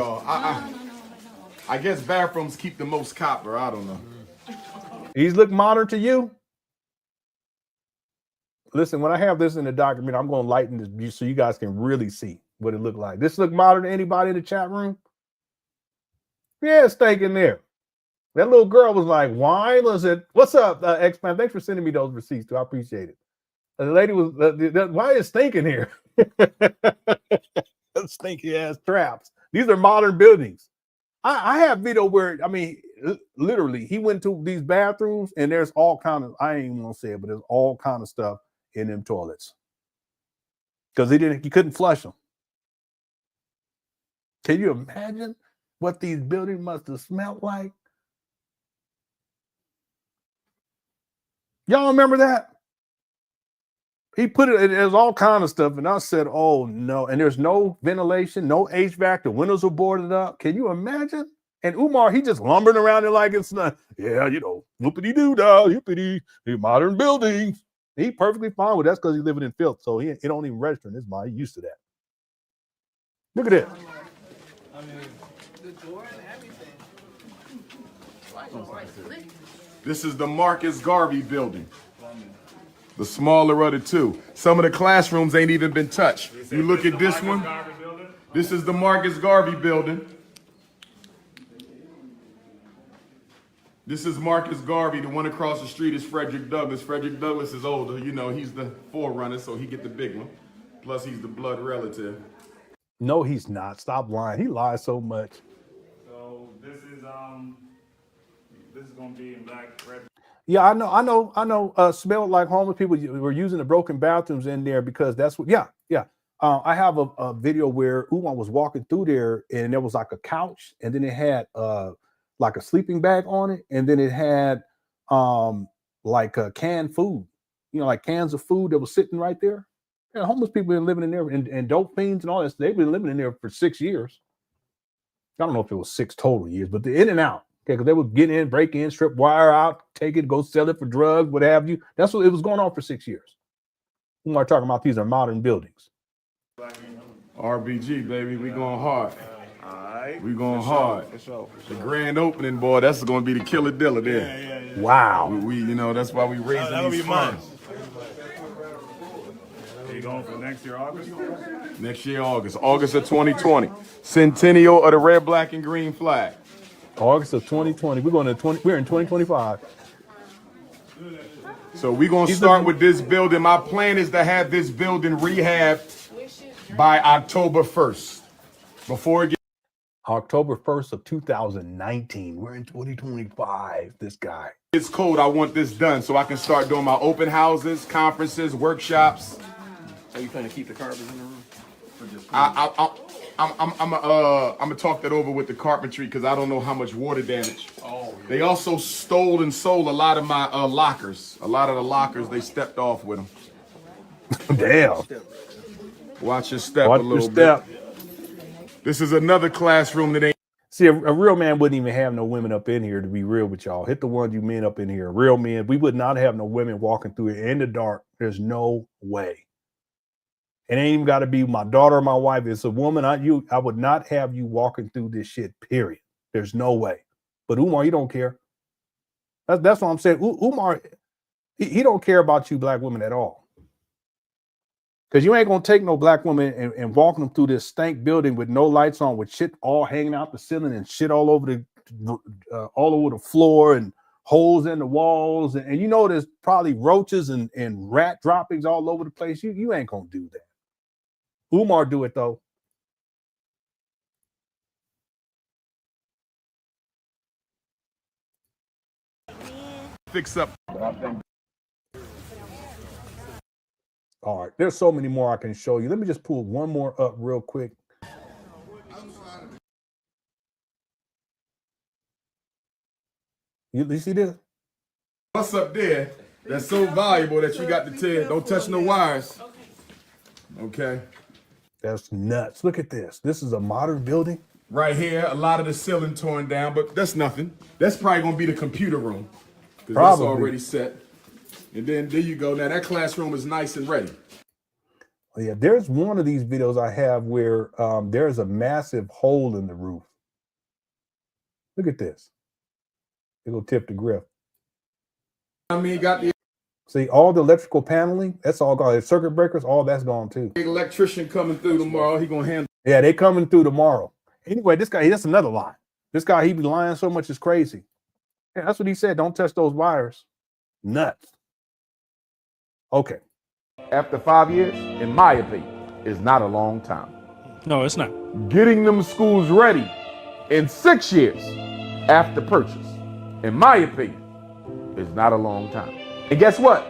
I guess bathrooms keep the most copper. I don't know. These look modern to you? Listen, when I have this in the document, I'm going to lighten this so you guys can really see what it looked like. This look modern to anybody in the chat room? Yeah, it's stinking there. That little girl was like, why was it? What's up, X-Man? Thanks for sending me those receipts, too. I appreciate it. The lady was, why is it stinking here? Stinky ass traps. These are modern buildings. I have video where, I mean, literally, he went to these bathrooms and there's all kind of, I ain't even gonna say it, but there's all kind of stuff in them toilets because he couldn't flush them. Can you imagine what these buildings must have smelled like? Y'all remember that? He put it, there's all kind of stuff, and I said, oh no, and there's no ventilation, no HVAC, the windows are boarded up. Can you imagine? And Umar, he just lumbering around there like it's not, yeah, you know, whoopity-doo-dah, yippity, modern buildings. He perfectly fine with that because he's living in filth. So he don't even register in his mind. He's used to that. Look at this. This is the Marcus Garvey building. The smaller of the two. Some of the classrooms ain't even been touched. You look at this one. This is the Marcus Garvey building. This is Marcus Garvey. The one across the street is Frederick Douglass. Frederick Douglass is older. You know, he's the forerunner, so he get the big one. Plus, he's the blood relative. No, he's not. Stop lying. He lies so much. So this is gonna be in black. Yeah, I know. Smelled like homeless people were using the broken bathrooms in there because that's what. Yeah. I have a video where Umar was walking through there, and there was like a couch, and then it had like a sleeping bag on it, and then it had like canned food, you know, like cans of food that was sitting right there. Yeah, homeless people been living in there, and dope fiends and all this. They've been living in there for 6 years. I don't know if it was 6 total years, but the in and out. Okay, because they would get in, break in, strip wire out, take it, go sell it for drugs, what have you. That's what it was going on for 6 years. Umar talking about these are modern buildings. RBG, baby, we going hard. All right. We going hard. For sure. The grand opening, boy, that's going to be the killer dealer there. Yeah. Wow. We you know, that's why we raising That'll these be mine. funds. You going for next year, August? Next year, August of 2020. Centennial of the red, black, and green flag. August of 2020. We're in 2025. So we're going to start with this building. My plan is to have this building rehabbed by October 1st. Before it gets October 1st of 2019. We're in 2025. This guy. It's cold. I want this done so I can start doing my open houses, conferences, workshops. Are you trying to keep the carpets in the room? I'm gonna talk that over with the carpentry because I don't know how much water damage. Oh, yeah. They also stole and sold a lot of my lockers. A lot of the lockers they stepped off with them. Damn. Watch your step Watch a little your step. bit. This is another classroom that ain't. See, a real man wouldn't even have no women up in here, to be real with y'all. Hit the ones you men up in here. Real men, we would not have no women walking through it in the dark. There's no way. It ain't even got to be my daughter or my wife. It's a woman. I would not have you walking through this shit, period. There's no way. But Umar, he don't care. That's what I'm saying. Umar, he don't care about you black women at all. Because you ain't going to take no black woman and walking them through this stank building with no lights on, with shit all hanging out the ceiling and shit all over the floor and holes in the walls. And you know there's probably roaches and rat droppings all over the place. You ain't going to do that. Umar do it though. Fix up. All right, there's so many more I can show you. Let me just pull one more up real quick. You see this? What's up there that's so valuable that you got to tell, don't touch no wires. Okay. That's nuts. Look at this. This is a modern building. Right here, a lot of the ceiling torn down, but that's nothing. That's probably going to be the computer room. Because that's already set. And then there you go. Now that classroom is nice and ready. Yeah, there's one of these videos I have where there's a massive hole in the roof. Look at this. It'll tip the griff. I mean, got the see all the electrical paneling. That's all gone. The circuit breakers, all that's gone too. electrician coming through tomorrow. He gonna handle. Yeah, they coming through tomorrow. Anyway, this guy, that's another lie. This guy, he be lying so much, it's crazy. Yeah, that's what he said. Don't touch those wires. Nuts. Okay. After 5 years, in my opinion, is not a long time. No, it's not. Getting them schools ready in 6 years after purchase, in my opinion, is not a long time. And guess what?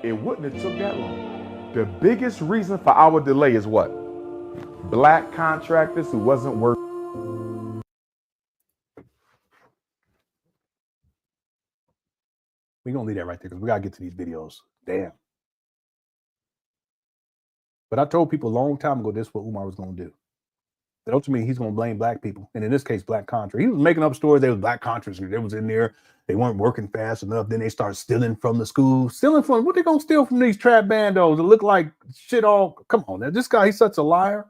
It wouldn't have took that long. The biggest reason for our delay is what? Black contractors who wasn't working. We're going to leave that right there because we got to get to these videos. Damn. But I told people a long time ago this is what Umar was going to do. That ultimately he's going to blame black people, and in this case, black contractors. He was making up stories. There was black contractors. They was in there. They weren't working fast enough. Then they start stealing from the school. Stealing from what? They gonna steal from these trap bandos that look like shit? All come on now. This guy, he's such a liar.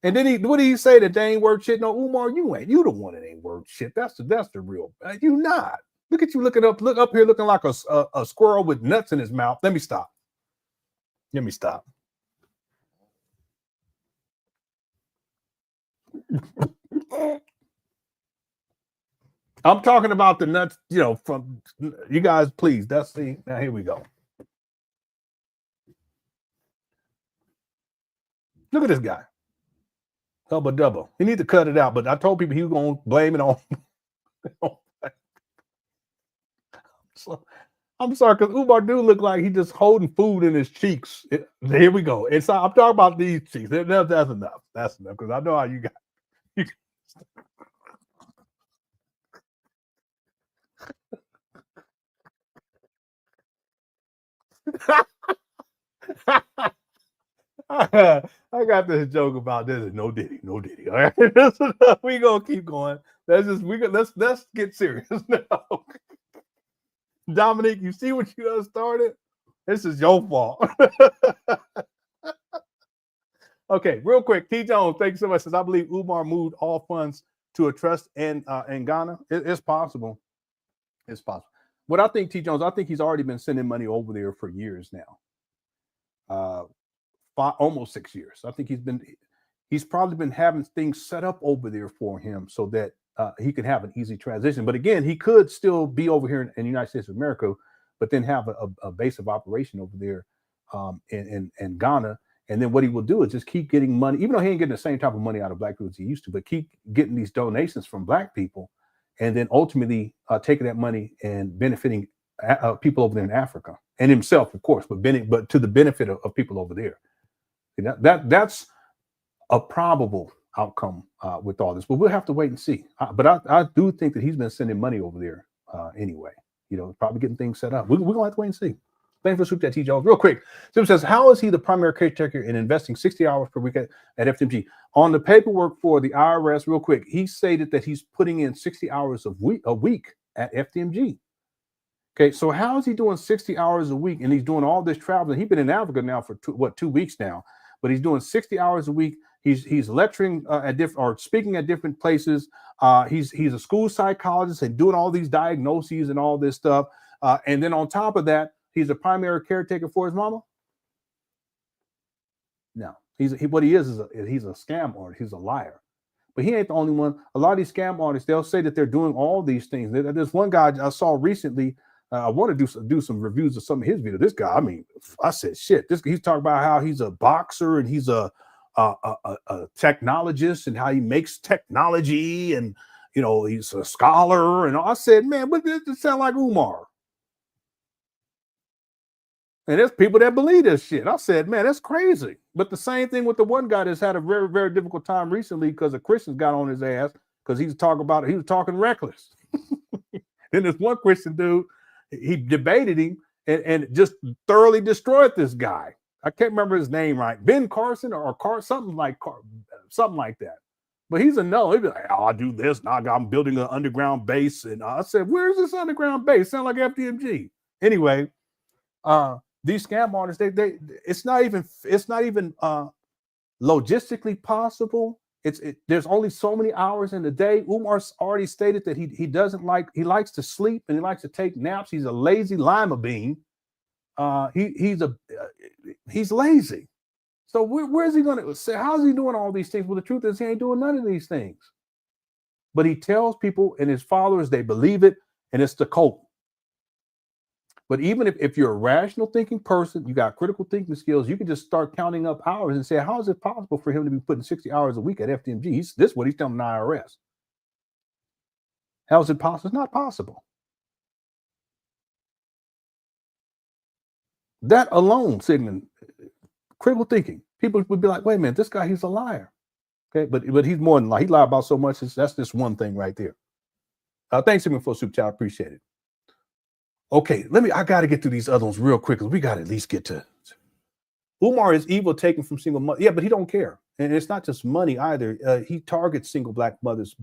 And then what did he say that they ain't worth shit? No, Umar, you ain't. You the one that ain't worth shit. That's the real. You not. Look at you looking up. Look up here, looking like a squirrel with nuts in his mouth. Let me stop. Let me stop. I'm talking about the nuts, from you guys, please. That's the now here we go. Look at this guy. Hubba dubba. He need to cut it out, but I told people he was gonna blame it on. So, I'm sorry, because Umar do look like he just holding food in his cheeks. Here we go. I'm talking about these cheeks. That's enough. That's enough, because I know how you got. I got this joke about this. No diddy. All right, we gonna keep going. Let's get serious now. Dominic, you see what you done started? This is your fault. Okay, real quick. T. Jones, thank you so much. Says I believe Umar moved all funds to a trust in Ghana. It's possible. It's possible. What I think, T. Jones, I think he's already been sending money over there for years now. Almost 6 years. I think he's probably been having things set up over there for him so that he can have an easy transition. But again, he could still be over here in the United States of America, but then have a base of operation over there in Ghana. And then what he will do is just keep getting money, even though he ain't getting the same type of money out of black people as he used to, but keep getting these donations from black people, and then ultimately taking that money and benefiting people over there in Africa and himself, of course, but to the benefit of people over there. That's a probable outcome with all this, but we'll have to wait and see. But I do think that he's been sending money over there anyway. Probably getting things set up. We're gonna have to wait and see. Thanks for Super Chat, T. Jones. Real quick, Tim says, how is he the primary caretaker in investing 60 hours per week at FDMG? On the paperwork for the IRS, real quick, he stated that he's putting in 60 hours a week at FDMG. Okay, so how is he doing 60 hours a week and he's doing all this traveling? He's been in Africa now for 2 weeks now, but he's doing 60 hours a week. He's lecturing or speaking at different places. He's a school psychologist and doing all these diagnoses and all this stuff. And then on top of that, he's a primary caretaker for his mama. No, he's a scam artist. He's a liar. But he ain't the only one. A lot of these scam artists, they'll say that they're doing all these things. There's one guy I saw recently. I want to do some reviews of some of his videos. This guy, I mean, I said, shit. He's talking about how he's a boxer and he's a technologist and how he makes technology and he's a scholar. And I said, man, but this sound like Umar. And there's people that believe this shit. I said, man, that's crazy. But the same thing with the one guy that's had a very, very difficult time recently because the Christians got on his ass because he was talking reckless. Then there's one Christian dude, he debated him and just thoroughly destroyed this guy. I can't remember his name right. Ben Carson or something like that. But he's a no. He'd be like, oh, I'll do this. Now I'm building an underground base. And I said, where's this underground base? Sound like FDMG. Anyway, these scam artists, it's not even logistically possible. There's only so many hours in the day. Umar's already stated that he likes to sleep and he likes to take naps. He's a lazy lima bean. He's lazy. So where's he going to say? How's he doing all these things? Well, the truth is he ain't doing none of these things. But he tells people and his followers, they believe it, and it's the cult. But even if you're a rational thinking person, you got critical thinking skills, you can just start counting up hours and say, how is it possible for him to be putting 60 hours a week at FDMG? This is what he's telling the IRS. How is it possible? It's not possible. That alone, signaling critical thinking. People would be like, wait a minute, this guy, he's a liar. Okay, but he's more than like he lied about so much. That's just one thing right there. Thanks again for Super Chat. I appreciate it. Okay, I got to get through these other ones real quick because we got to at least get to Umar is evil taken from single mother. Yeah, but he don't care. and it's not just money either. He targets single black mothers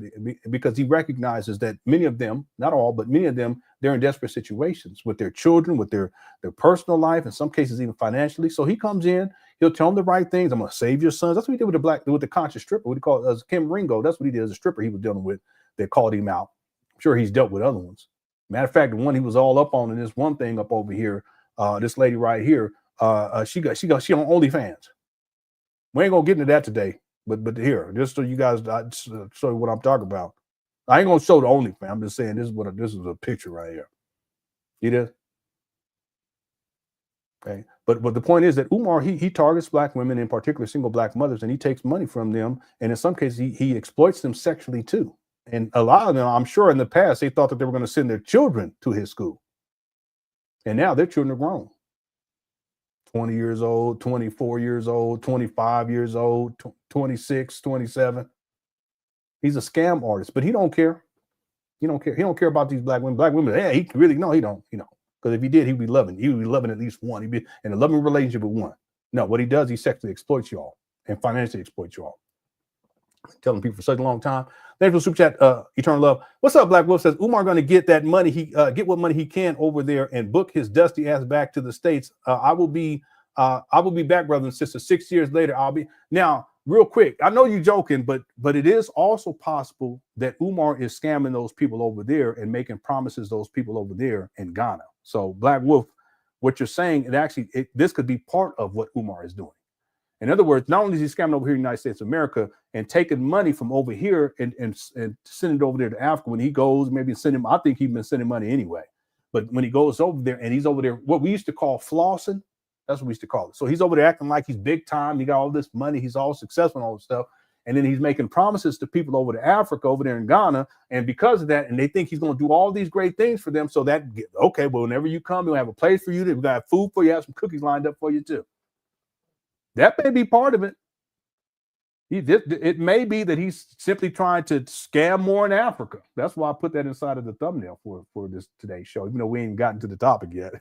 because he recognizes that many of them, not all, but many of them, they're in desperate situations with their children, with their personal life, in some cases even financially. So he comes in, he'll tell them the right things. I'm going to save your sons. That's what he did with the conscious stripper. What he called as Kim Ringo. That's what he did as a stripper he was dealing with. They called him out. I'm sure he's dealt with other ones. Matter of fact, the one he was all up on in this one thing up over here, this lady right here, she on OnlyFans. We ain't gonna get into that today, but here, just so you guys show you what I'm talking about. I ain't gonna show the OnlyFans. I'm just saying this is a picture right here. See this? Okay, but the point is that Umar he targets black women, in particular single black mothers, and he takes money from them, and in some cases he exploits them sexually too. And a lot of them, I'm sure, in the past they thought that they were going to send their children to his school, and now their children are grown. 20 years old, 24 years old, 25 years old, 26, 27. He's a scam artist, but he don't care. He don't care. He don't care about these black women. Black women, yeah, he really, no, he don't, because if he did, he'd be loving. He would be loving at least one. He'd be in a loving relationship with one. No, what he does, he sexually exploits y'all and financially exploits y'all. Telling people for such a long time. Thanks for super chat, Eternal Love. What's up, Black Wolf? Says Umar going to get that money. Get what money he can over there and book his dusty ass back to the States. I will be back, brothers and sisters. 6 years later, I'll be. Now, real quick, I know you're joking, but it is also possible that Umar is scamming those people over there and making promises those people over there in Ghana. So, Black Wolf, what you're saying, this could be part of what Umar is doing. In other words, not only is he scamming over here in the United States of America and taking money from over here and sending it over there to Africa, when he goes, maybe sending, I think he's been sending money anyway. But when he goes over there and he's over there, what we used to call flossing, that's what we used to call it. So he's over there acting like he's big time. He got all this money. He's all successful and all this stuff. And then he's making promises to people over to Africa, over there in Ghana. And because of that, and they think he's going to do all these great things for them. So that, okay, well, whenever you come, we'll have a place for you. We've got food for you. Have some cookies lined up for you too. That may be part of it. It may be that he's simply trying to scam more in Africa. That's why I put that inside of the thumbnail for this today's show, even though we ain't gotten to the topic yet.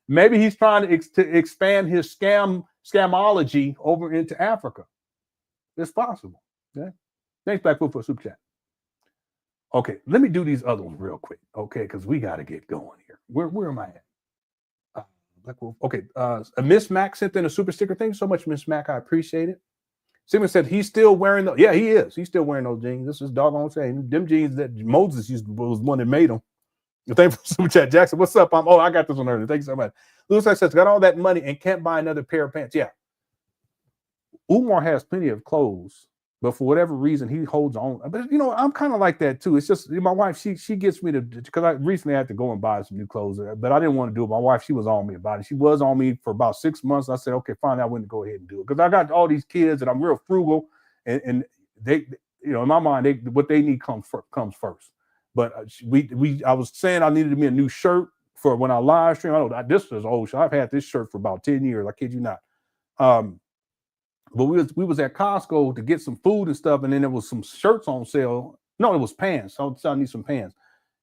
Maybe he's trying to expand his scamology over into Africa. It's possible. Okay. Thanks, Blackfoot, for a super chat. Okay, let me do these other ones real quick. Okay, because we got to get going here. Where am I at? Okay, Miss Mac sent in a super sticker. Thank you so much, Miss Mac. I appreciate it. Simon said he's still wearing those. Yeah, he is. He's still wearing those jeans. This is doggone saying them jeans that Moses was one that made them. Thank you for super chat, Jackson. What's up? I got this one earlier. Thank you so much. Lewis says got all that money and can't buy another pair of pants. Yeah, Umar has plenty of clothes, but for whatever reason he holds on. But I'm kind of like that too. It's just my wife. She gets me to, because I recently had to go and buy some new clothes, but I didn't want to do it. My wife, she was on me about it. She was on me for about 6 months. I said, okay, fine. I wouldn't go ahead and do it because I got all these kids and I'm real frugal, and they, in my mind, what they need comes first. But I was saying I needed me a new shirt for when I live stream. I know this is old shirt. I've had this shirt for about 10 years. I kid you not. But we was at Costco to get some food and stuff, and then there was some shirts on sale. No, it was pants. So I need some pants.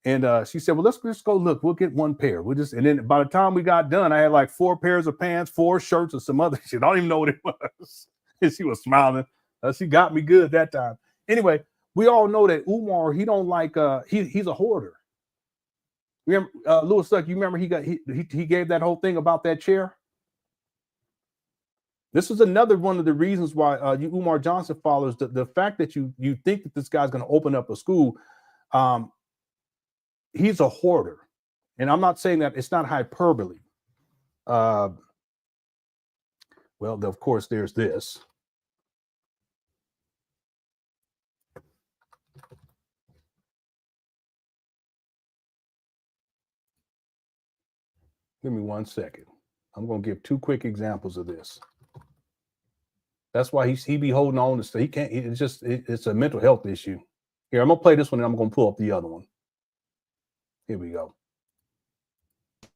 And she said, well, let's just go look. We'll get one pair. And then by the time we got done, I had like 4 pairs of pants, 4 shirts, and some other shit. I don't even know what it was. And she was smiling. She got me good that time. Anyway, we all know that Umar, he don't like, he's a hoarder. Remember, Louis Suck, you remember he gave that whole thing about that chair? This is another one of the reasons why you Umar Johnson followers, the fact that you think that this guy's going to open up a school. He's a hoarder. And I'm not saying that it's not hyperbole. Well, of course, there's this. Give me 1 second. I'm going to give 2 quick examples of this. That's why he be holding on to stuff. He can't. It's a mental health issue. Here, I'm gonna play this one and I'm gonna pull up the other one. Here we go.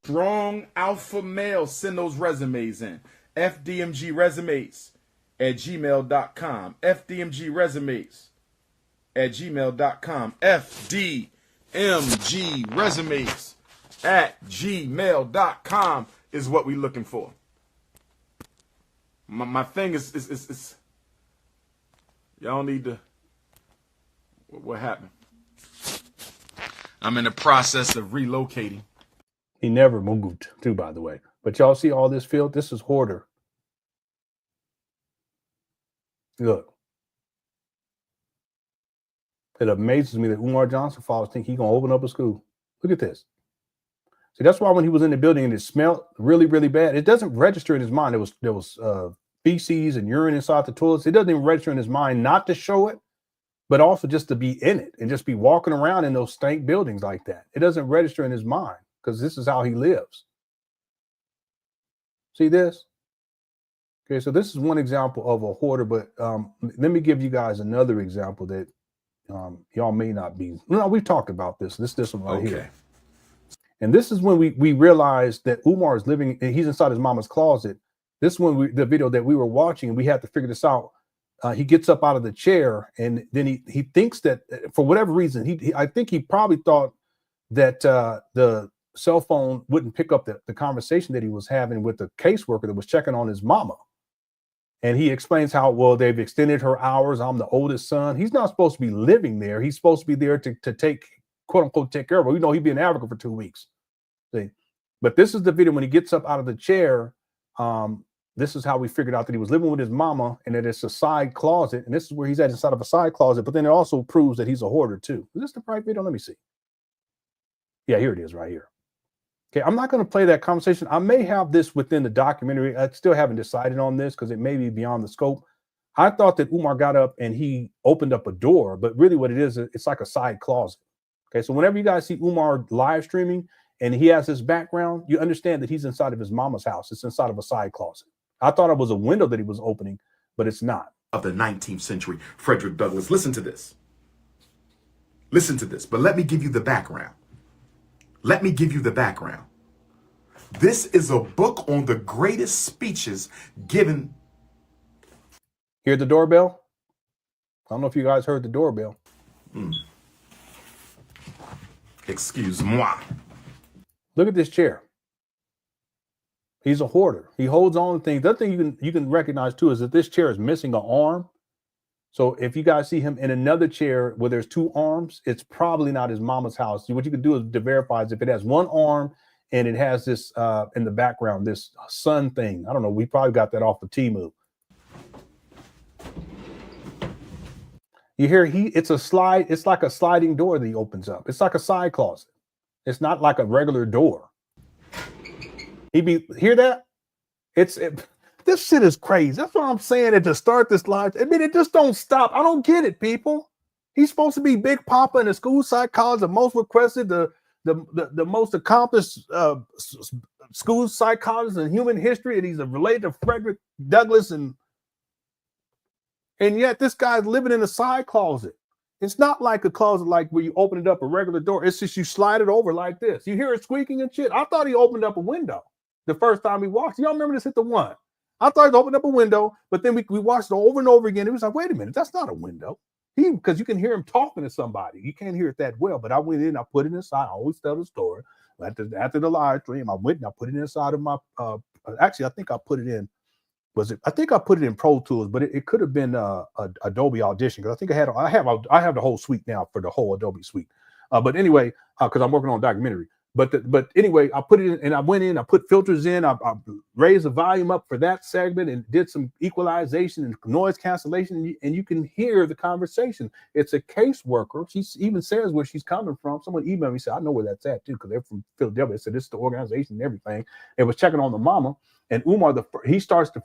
Strong alpha male, send those resumes in. FDMG resumes at gmail.com. FDMG resumes at gmail.com. FDMG resumes at gmail.com is what we're looking for. My thing is y'all need to. What happened? I'm in the process of relocating. He never moved, too, by the way. But y'all see all this field? This is Hoarder. Look. It amazes me that Umar Johnson fathers think he's going to open up a school. Look at this. See, that's why when he was in the building and it smelled really, really bad, it doesn't register in his mind. There was feces and urine inside the toilets. It doesn't even register in his mind not to show it, but also just to be in it and just be walking around in those stank buildings like that. It doesn't register in his mind because this is how he lives. See this? Okay, so this is one example of a hoarder, but let me give you guys another example that y'all may not be. No, we've talked about this. This one right here. And this is when we realized that Umar is living, and he's inside his mama's closet. This is when the video that we were watching, and we had to figure this out. He gets up out of the chair, and then he thinks that for whatever reason, I think he probably thought that the cell phone wouldn't pick up the conversation that he was having with the caseworker that was checking on his mama. And he explains how, well, they've extended her hours. I'm the oldest son. He's not supposed to be living there. He's supposed to be there to take, quote unquote, take care of her. You know, he'd be in Africa for 2 weeks. See? But this is the video when he gets up out of the chair. This is how we figured out that he was living with his mama and that it's a side closet. And this is where he's at, inside of a side closet. But then it also proves that he's a hoarder too. Is this the right video? Let me see. Yeah, here it is right here. Okay, I'm not going to play that conversation. I may have this within the documentary. I still haven't decided on this because it may be beyond the scope. I thought that Umar got up and he opened up a door, but really what it is, it's like a side closet. Okay, so whenever you guys see Umar live streaming and he has his background, you understand that he's inside of his mama's house. It's inside of a side closet. I thought it was a window that he was opening, but it's not. Of the 19th century, Frederick Douglass. Listen to this. Listen to this, but let me give you the background. Let me give you the background. This is a book on the greatest speeches given. Hear the doorbell? I don't know if you guys heard the doorbell. Excuse-moi. Look at this chair. He's a hoarder. He holds on to things. The other thing you can recognize too is that this chair is missing an arm. So if you guys see him in another chair where there's two arms, it's probably not his mama's house. What you can do is to verify is if it has one arm and it has this in the background, this sun thing. I don't know. We probably got that off of Temu. You hear it's a slide. It's like a sliding door that he opens up. It's like a side closet. It's not like a regular door. Hear that? This shit is crazy. That's what I'm saying. And to start this live, I mean, it just don't stop. I don't get it, people. He's supposed to be Big Papa in the school psychologist, the most requested, the most accomplished school psychologist in human history, and he's related to Frederick Douglass, and yet this guy's living in a side closet. It's not like a closet like where you open it up a regular door. It's just you slide it over like this. You hear it squeaking and shit. I thought he opened up a window the first time we watched. Y'all remember this? Hit the one. I thought he opened up a window, but then we watched it over and over again. It was like, wait a minute, that's not a window. Because you can hear him talking to somebody. You can't hear it that well, but I went in, I put it inside. I always tell the story. After the live stream, I went and I put it inside of my, actually, I think I put it in, I think I put it in Pro Tools, but it could have been Adobe Audition, because I think I have the whole suite now for the whole Adobe suite. But anyway, because I'm working on a documentary. But anyway, I put it in and I went in, I put filters in, I raised the volume up for that segment and did some equalization and noise cancellation, and you can hear the conversation. It's a caseworker. She even says where she's coming from. Someone emailed me, said, I know where that's at too, because they're from Philadelphia. They said, this is the organization and everything. It was checking on the mama. And Umar, the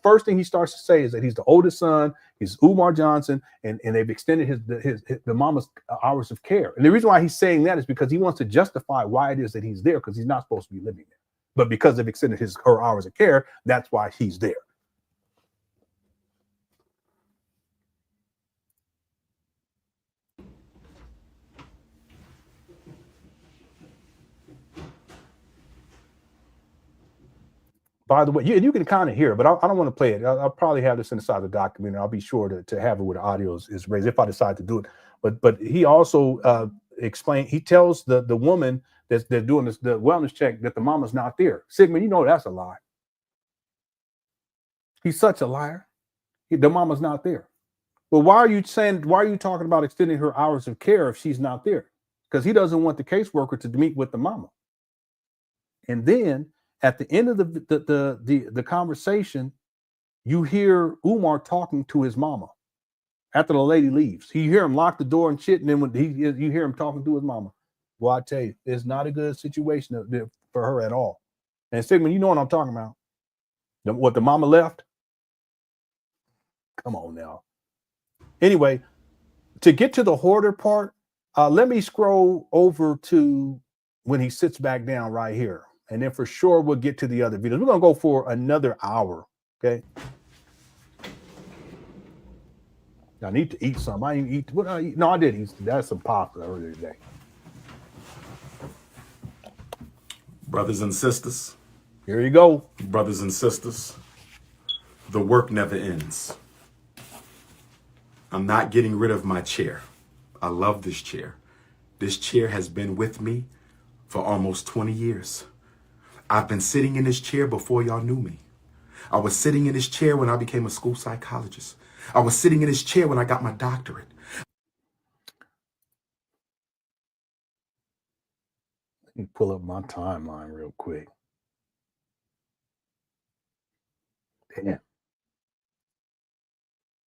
first thing he starts to say is that he's the oldest son. He's Umar Johnson, and they've extended the mama's hours of care. And the reason why he's saying that is because he wants to justify why it is that he's there, because he's not supposed to be living there. But because they've extended her hours of care, that's why he's there. By the way, you can kind of hear it, but I don't want to play it. I'll probably have this inside the documentary. I'll be sure to have it where the audio is raised if I decide to do it. But he also explained, he tells the woman that's doing the wellness check that the mama's not there. Sigmund, you know that's a lie. He's such a liar. The mama's not there. But why are you talking about extending her hours of care if she's not there? Because he doesn't want the caseworker to meet with the mama. And then at the end of the conversation, you hear Umar talking to his mama after the lady leaves. You hear him lock the door and shit, and then when you hear him talking to his mama. Well, I tell you, it's not a good situation for her at all. And Sigmund, you know what I'm talking about. What the mama left? Come on now. Anyway, to get to the hoarder part, let me scroll over to when he sits back down right here. And then for sure, we'll get to the other videos. We're going to go for another hour, okay? I need to eat something. I didn't eat. What I eat? No, I did eat. That's some pasta earlier today. Brothers and sisters. Here you go. Brothers and sisters. The work never ends. I'm not getting rid of my chair. I love this chair. This chair has been with me for almost 20 years. I've been sitting in this chair before y'all knew me. I was sitting in this chair when I became a school psychologist. I was sitting in this chair when I got my doctorate. Let me pull up my timeline real quick. Damn.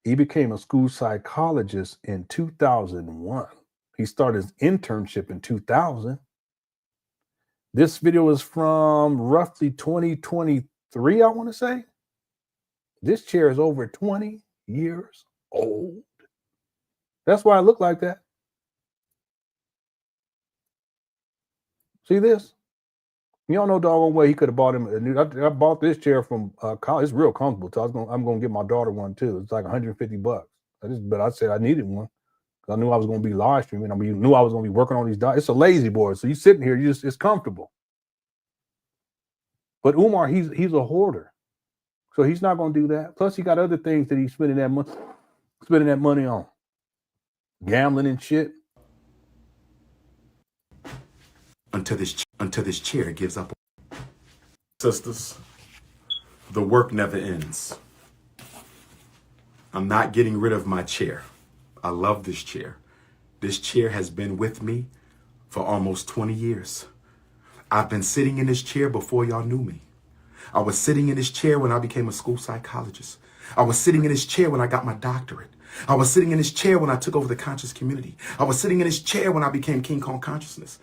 He became a school psychologist in 2001. He started his internship in 2000. This video is from roughly 2023, I want to say. This chair is over 20 years old. That's why I look like that. See this? You don't know doggone way he could have bought him a new. I bought this chair from college. It's real comfortable. So I'm gonna get my daughter one too. It's like $150. But I said I needed one. I knew I was gonna be live streaming. I mean, you knew I was gonna be working on these dots. It's a lazy boy. So you sitting here, it's comfortable. But Umar, he's a hoarder. So he's not gonna do that. Plus, he got other things that he's spending that money on. Gambling and shit. Until this chair gives up. Sisters, the work never ends. I'm not getting rid of my chair. I love this chair. This chair has been with me for almost 20 years. I've been sitting in this chair before y'all knew me. I was sitting in this chair when I became a school psychologist. I was sitting in this chair when I got my doctorate. I was sitting in this chair when I took over the conscious community. I was sitting in this chair when I became King Kong Consciousness.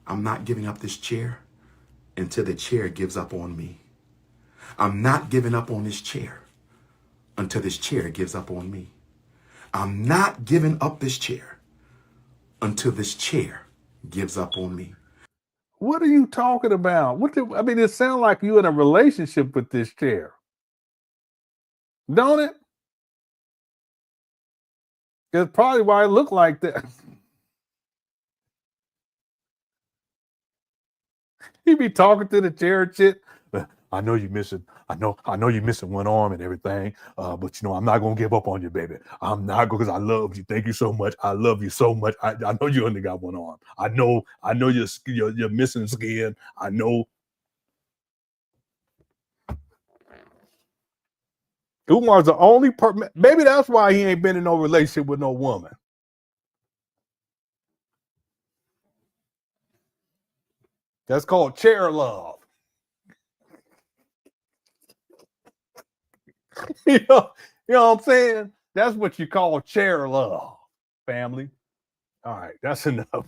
I'm not giving up this chair until the chair gives up on me. I'm not giving up on this chair until this chair gives up on me. I'm not giving up this chair until this chair gives up on me. What are you talking about? I mean, it sounds like you in a relationship with this chair. Don't it? That's probably why it looked like that. He be talking to the chair and shit. I know you're missing. I know you're missing one arm and everything. But you know, I'm not gonna give up on you, baby. I'm not because I love you. Thank you so much. I love you so much. I know you only got one arm. I know you're missing skin. I know. Umar's the only person. Maybe that's why he ain't been in no relationship with no woman. That's called chair love. You know what I'm saying? That's what you call chair love, family. All right, that's enough.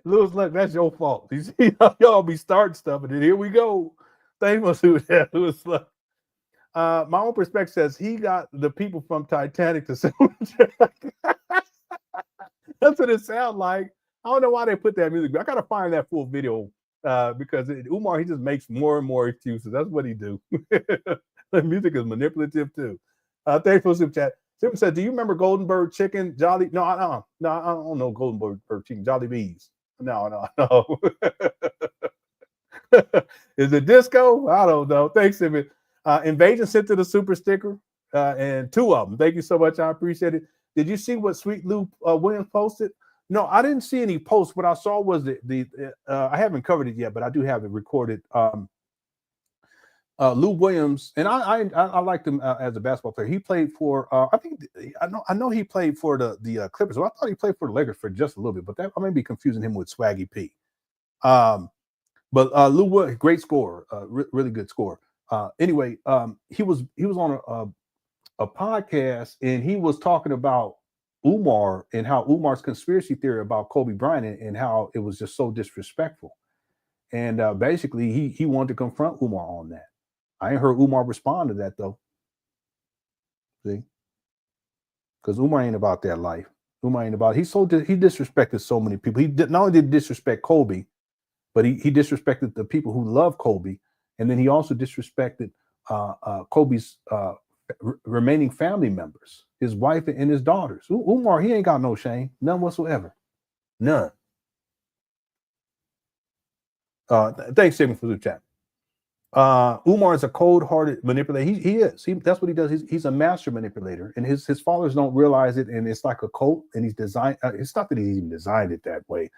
Looks like that's your fault. You see, y'all be starting stuff, and then here we go. Thanks must do that. It was like, my own perspective says he got the people from Titanic to sing. That's what it sounds like. I don't know why they put that music, but I gotta find that full video because Umar, he just makes more and more excuses. That's what he do. The music is manipulative too. Thanks for the super chat. Super said, "Do you remember Goldenberg chicken? Jolly? No, I don't know Goldenberg chicken. Jolly Bees. No. Is it disco? I don't know. Thanks, Simon. Invasion sent to the super sticker and 2 of them. Thank you so much. I appreciate it. Did you see what Sweet Lou Williams posted? No, I didn't see any posts. What I saw was I haven't covered it yet, but I do have it recorded. Lou Williams, and I liked him as a basketball player. He played for I know he played for the Clippers. Well, I thought he played for the Lakers for just a little bit, but I may be confusing him with Swaggy P. But Lou Williams, great scorer, really good scorer. Anyway, he was on a podcast, and he was talking about Umar and how Umar's conspiracy theory about Kobe Bryant and how it was just so disrespectful. And basically, he wanted to confront Umar on that. I ain't heard Umar respond to that though. See, because Umar ain't about that life. Umar ain't about. He disrespected so many people. He not only did disrespect Kobe, but he disrespected the people who love Kobe, and then he also disrespected Kobe's remaining family members, his wife and his daughters. Umar, he ain't got no shame, none whatsoever, none. Thanks, Sigmund, for the chat. Umar is a cold-hearted manipulator. He is. That's what he does. He's a master manipulator, and his fathers don't realize it. And it's like a cult. And he's designed. It's not that he even designed it that way.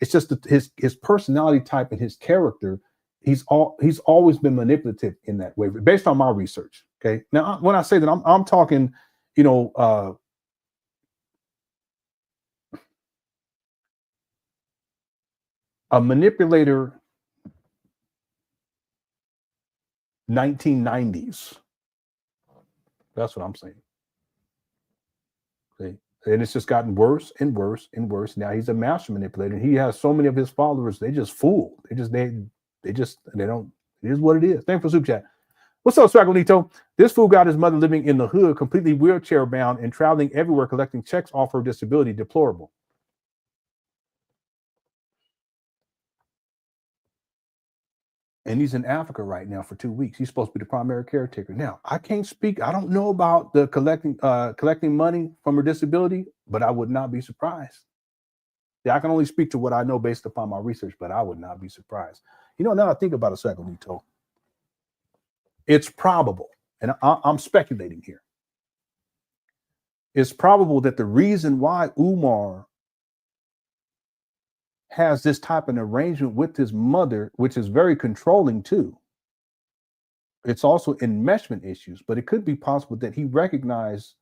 It's just that his personality type and his character. He's always been manipulative in that way, based on my research. Okay. Now, when I say that, I'm talking, a manipulator. 1990s. That's what I'm saying. See? And it's just gotten worse and worse and worse. Now he's a master manipulator. He has so many of his followers. They just fool. They don't. It is what it is. Thanks for super chat. What's up, Swagonito? This fool got his mother living in the hood, completely wheelchair bound and traveling everywhere, collecting checks off her disability. Deplorable. And he's in Africa right now for 2 weeks. He's supposed to be the primary caretaker. Now, I can't speak. I don't know about the collecting money from her disability, but I would not be surprised. Yeah, I can only speak to what I know based upon my research, but I would not be surprised. Now I think about it, Swagonito. It's probable, and I'm speculating here. It's probable that the reason why Umar has this type of arrangement with his mother, which is very controlling too. It's also enmeshment issues, but it could be possible that he recognized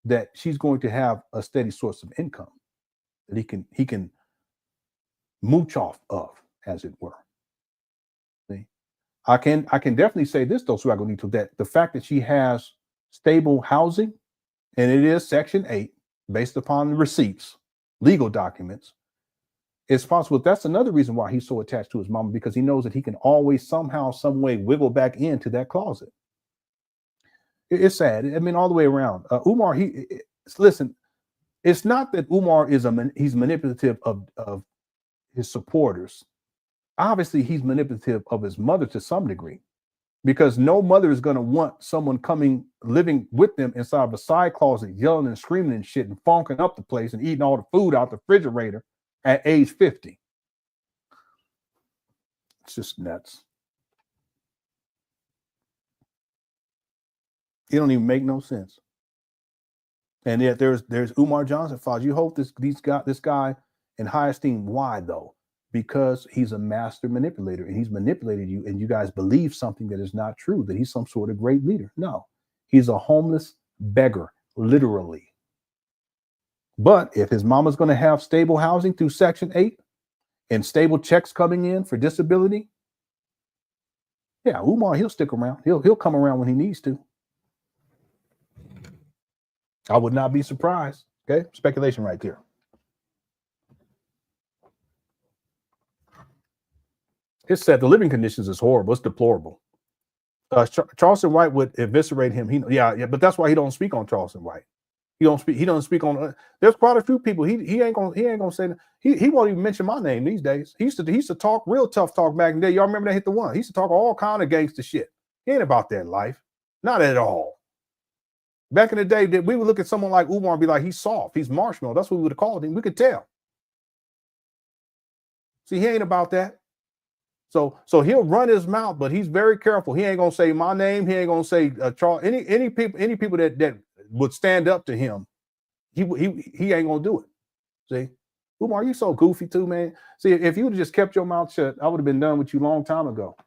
that she's going to have a steady source of income that he can mooch off of, as it were. See? I can definitely say this though, Swagonito, that the fact that she has stable housing, and it is Section 8, based upon the receipts, legal documents. It's possible that's another reason why he's so attached to his mama, because he knows that he can always somehow, some way wiggle back into that closet. It's sad. I mean, all the way around. Umar, listen, it's not that Umar is he's manipulative of his supporters. Obviously, he's manipulative of his mother to some degree, because no mother is going to want someone living with them inside of a side closet, yelling and screaming and shit and funking up the place and eating all the food out the refrigerator at age 50. It's just nuts. It don't even make no sense. And yet there's Umar Johnson files. You hold this guy in high esteem. Why though? Because he's a master manipulator, and he's manipulated you, and you guys believe something that is not true, that he's some sort of great leader. No, he's a homeless beggar, literally. But if his mama's going to have stable housing through Section 8 and stable checks coming in for disability, yeah, Umar, he'll stick around. He'll come around when he needs to. I would not be surprised. Okay, speculation right there. It said the living conditions is horrible. It's deplorable. Charleston White would eviscerate him. But that's why he don't speak on Charleston White. He doesn't speak on. There's quite a few people. He ain't gonna say. He won't even mention my name these days. He used to talk real tough talk back in the day. Y'all remember that Hit the One? He used to talk all kind of gangster shit. He ain't about that life, not at all. Back in the day, we would look at someone like Umar and be like, he's soft, he's marshmallow. That's what we would have called him. We could tell. See, he ain't about that. So he'll run his mouth, but he's very careful. He ain't gonna say my name. He ain't gonna say Charles. Any people that would stand up to him, he ain't gonna do it. See, Umar, you so goofy too, man. See, if you would have just kept your mouth shut, I would have been done with you a long time ago.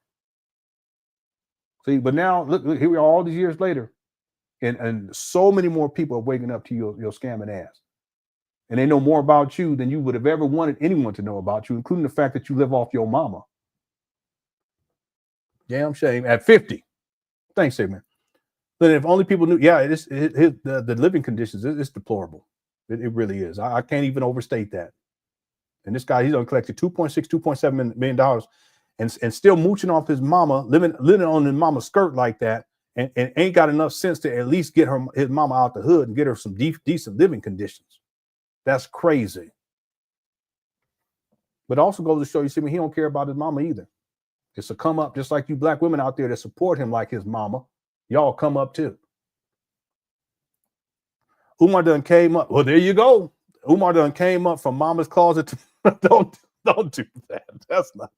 See, but now look, here we are all these years later, and so many more people are waking up to your scamming ass. And they know more about you than you would have ever wanted anyone to know about you, including the fact that you live off your mama. Damn shame. At 50. Thanks, Sigmund. But if only people knew, yeah, the living conditions, it's deplorable. It really is. I can't even overstate that. And this guy, he's on collected $2.7 million and still mooching off his mama, living on his mama's skirt like that, and ain't got enough sense to at least get his mama out the hood and get her some decent living conditions. That's crazy. But also goes to show you, see, he don't care about his mama either. It's a come up, just like you black women out there that support him like his mama. Y'all come up too. Umar done came up. Well, there you go. Umar done came up from mama's closet. Don't do that. That's not.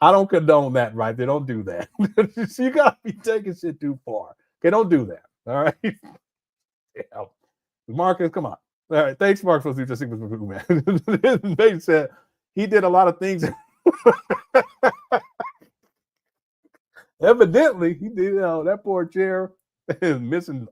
I don't condone that right there. Don't do that. You gotta be taking shit too far. Okay, don't do that. All right. Yeah. Marcus, come on. All right, thanks, Mark, for man. They said he did a lot of things. Evidently, he did. That poor chair is missing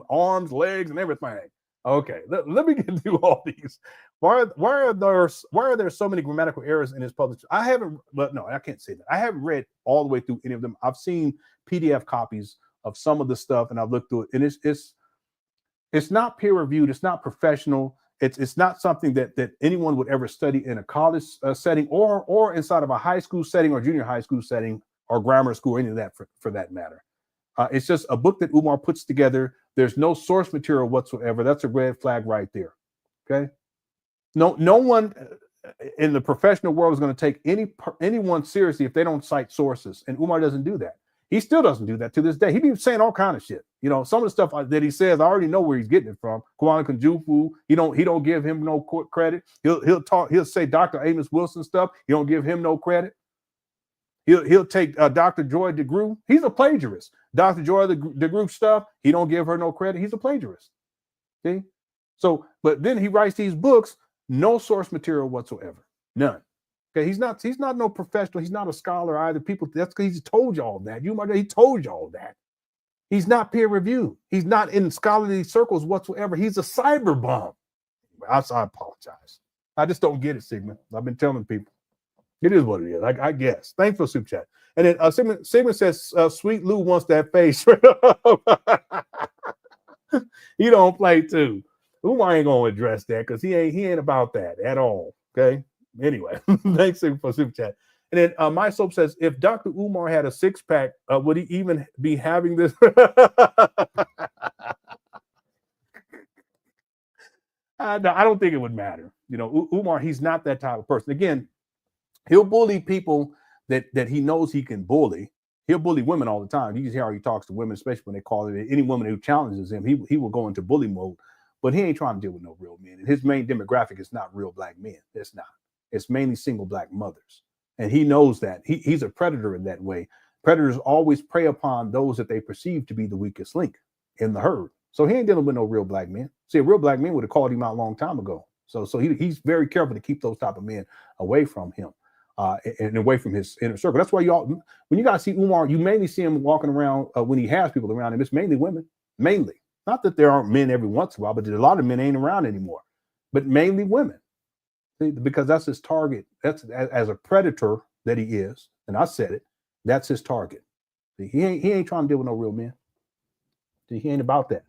arms, legs, and everything. Okay, let me get through all these. Why are there so many grammatical errors in his published? I haven't, but no, I can't say that. I haven't read all the way through any of them. I've seen PDF copies of some of the stuff, and I've looked through it, and it's not peer reviewed. It's not professional. It's not something that anyone would ever study in a college setting or inside of a high school setting or junior high school setting or grammar school, or any of that for that matter. It's just a book that Umar puts together. There's no source material whatsoever. That's a red flag right there. Okay. No one in the professional world is going to take anyone seriously if they don't cite sources. And Umar doesn't do that. He still doesn't do that to this day. He be saying all kind of shit. You know, some of the stuff that he says, I already know where he's getting it from. Kwana Kunjufu, he don't give him no credit. He'll say Dr. Amos Wilson stuff. He don't give him no credit. He'll take Dr. Joy DeGruy. He's a plagiarist. Dr. Joy DeGruy stuff, he don't give her no credit. He's a plagiarist. See? So, but then he writes these books, no source material whatsoever. None. Okay, he's not no professional. He's not a scholar either. People, that's because he's told you all that. He told you all that. He's not peer reviewed. He's not in scholarly circles whatsoever. He's a cyber bomb. I apologize. I just don't get it, Sigmund. I've been telling people. It is what it is. I guess. Thanks for the super chat. And then Sigmund says, Sweet Lou wants that face. He don't play too. Umar ain't gonna address that because he ain't about that at all. Okay. Anyway, thanks for super chat. And then my soap says, if Dr. Umar had a six-pack, would he even be having this? No, I don't think it would matter. You know, Umar, he's not that type of person. Again, he'll bully people that he knows he can bully. He'll bully women all the time. You can hear how he talks to women, especially when they call it any woman who challenges him. He will go into bully mode, but he ain't trying to deal with no real men. And his main demographic is not real black men. It's not. It's mainly single black mothers. And he knows that. He's a predator in that way. Predators always prey upon those that they perceive to be the weakest link in the herd. So he ain't dealing with no real black men. See, a real black man would have called him out a long time ago. So he's very careful to keep those type of men away from him and away from his inner circle. That's why when you guys see Umar, you mainly see him walking around when he has people around him. It's mainly women, mainly. Not that there aren't men every once in a while, but a lot of men ain't around anymore. But mainly women. Because that's his target. That's as a predator that he is, and I said it. That's his target. He ain't trying to deal with no real men. He ain't about that.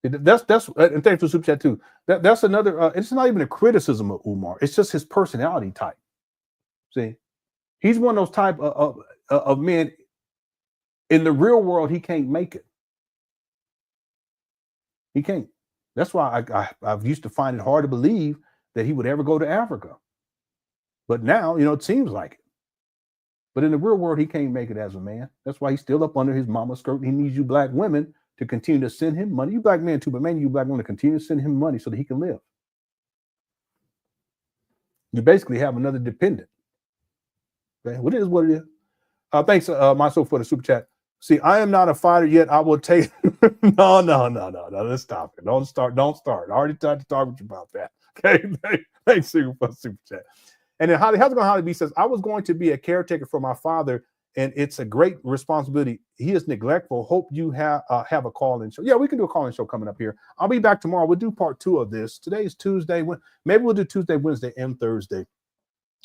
That's and thanks for super chat too. That's another. It's not even a criticism of Umar. It's just his personality type. See, he's one of those type of men. In the real world, he can't make it. He can't. That's why I've used to find it hard to believe that he would ever go to Africa. But now, you know, it seems like it. But in the real world, he can't make it as a man. That's why he's still up under his mama's skirt. He needs you black women to continue to send him money. You black men too, but mainly you black women to continue to send him money so that he can live. You basically have another dependent. Okay, what it is what it is. Thanks, myself, for the super chat. See, I am not a fighter yet. I will take. No. Let's stop it. Don't start. I already tried to talk with you about that. Okay, thanks for super chat. And then Holly B says, I was going to be a caretaker for my father and it's a great responsibility. He is neglectful. Hope you have a call-in show. Yeah, we can do a call-in show coming up here. I'll be back tomorrow. We'll do part 2 of this. Today is Tuesday. Maybe we'll do Tuesday, Wednesday, and Thursday.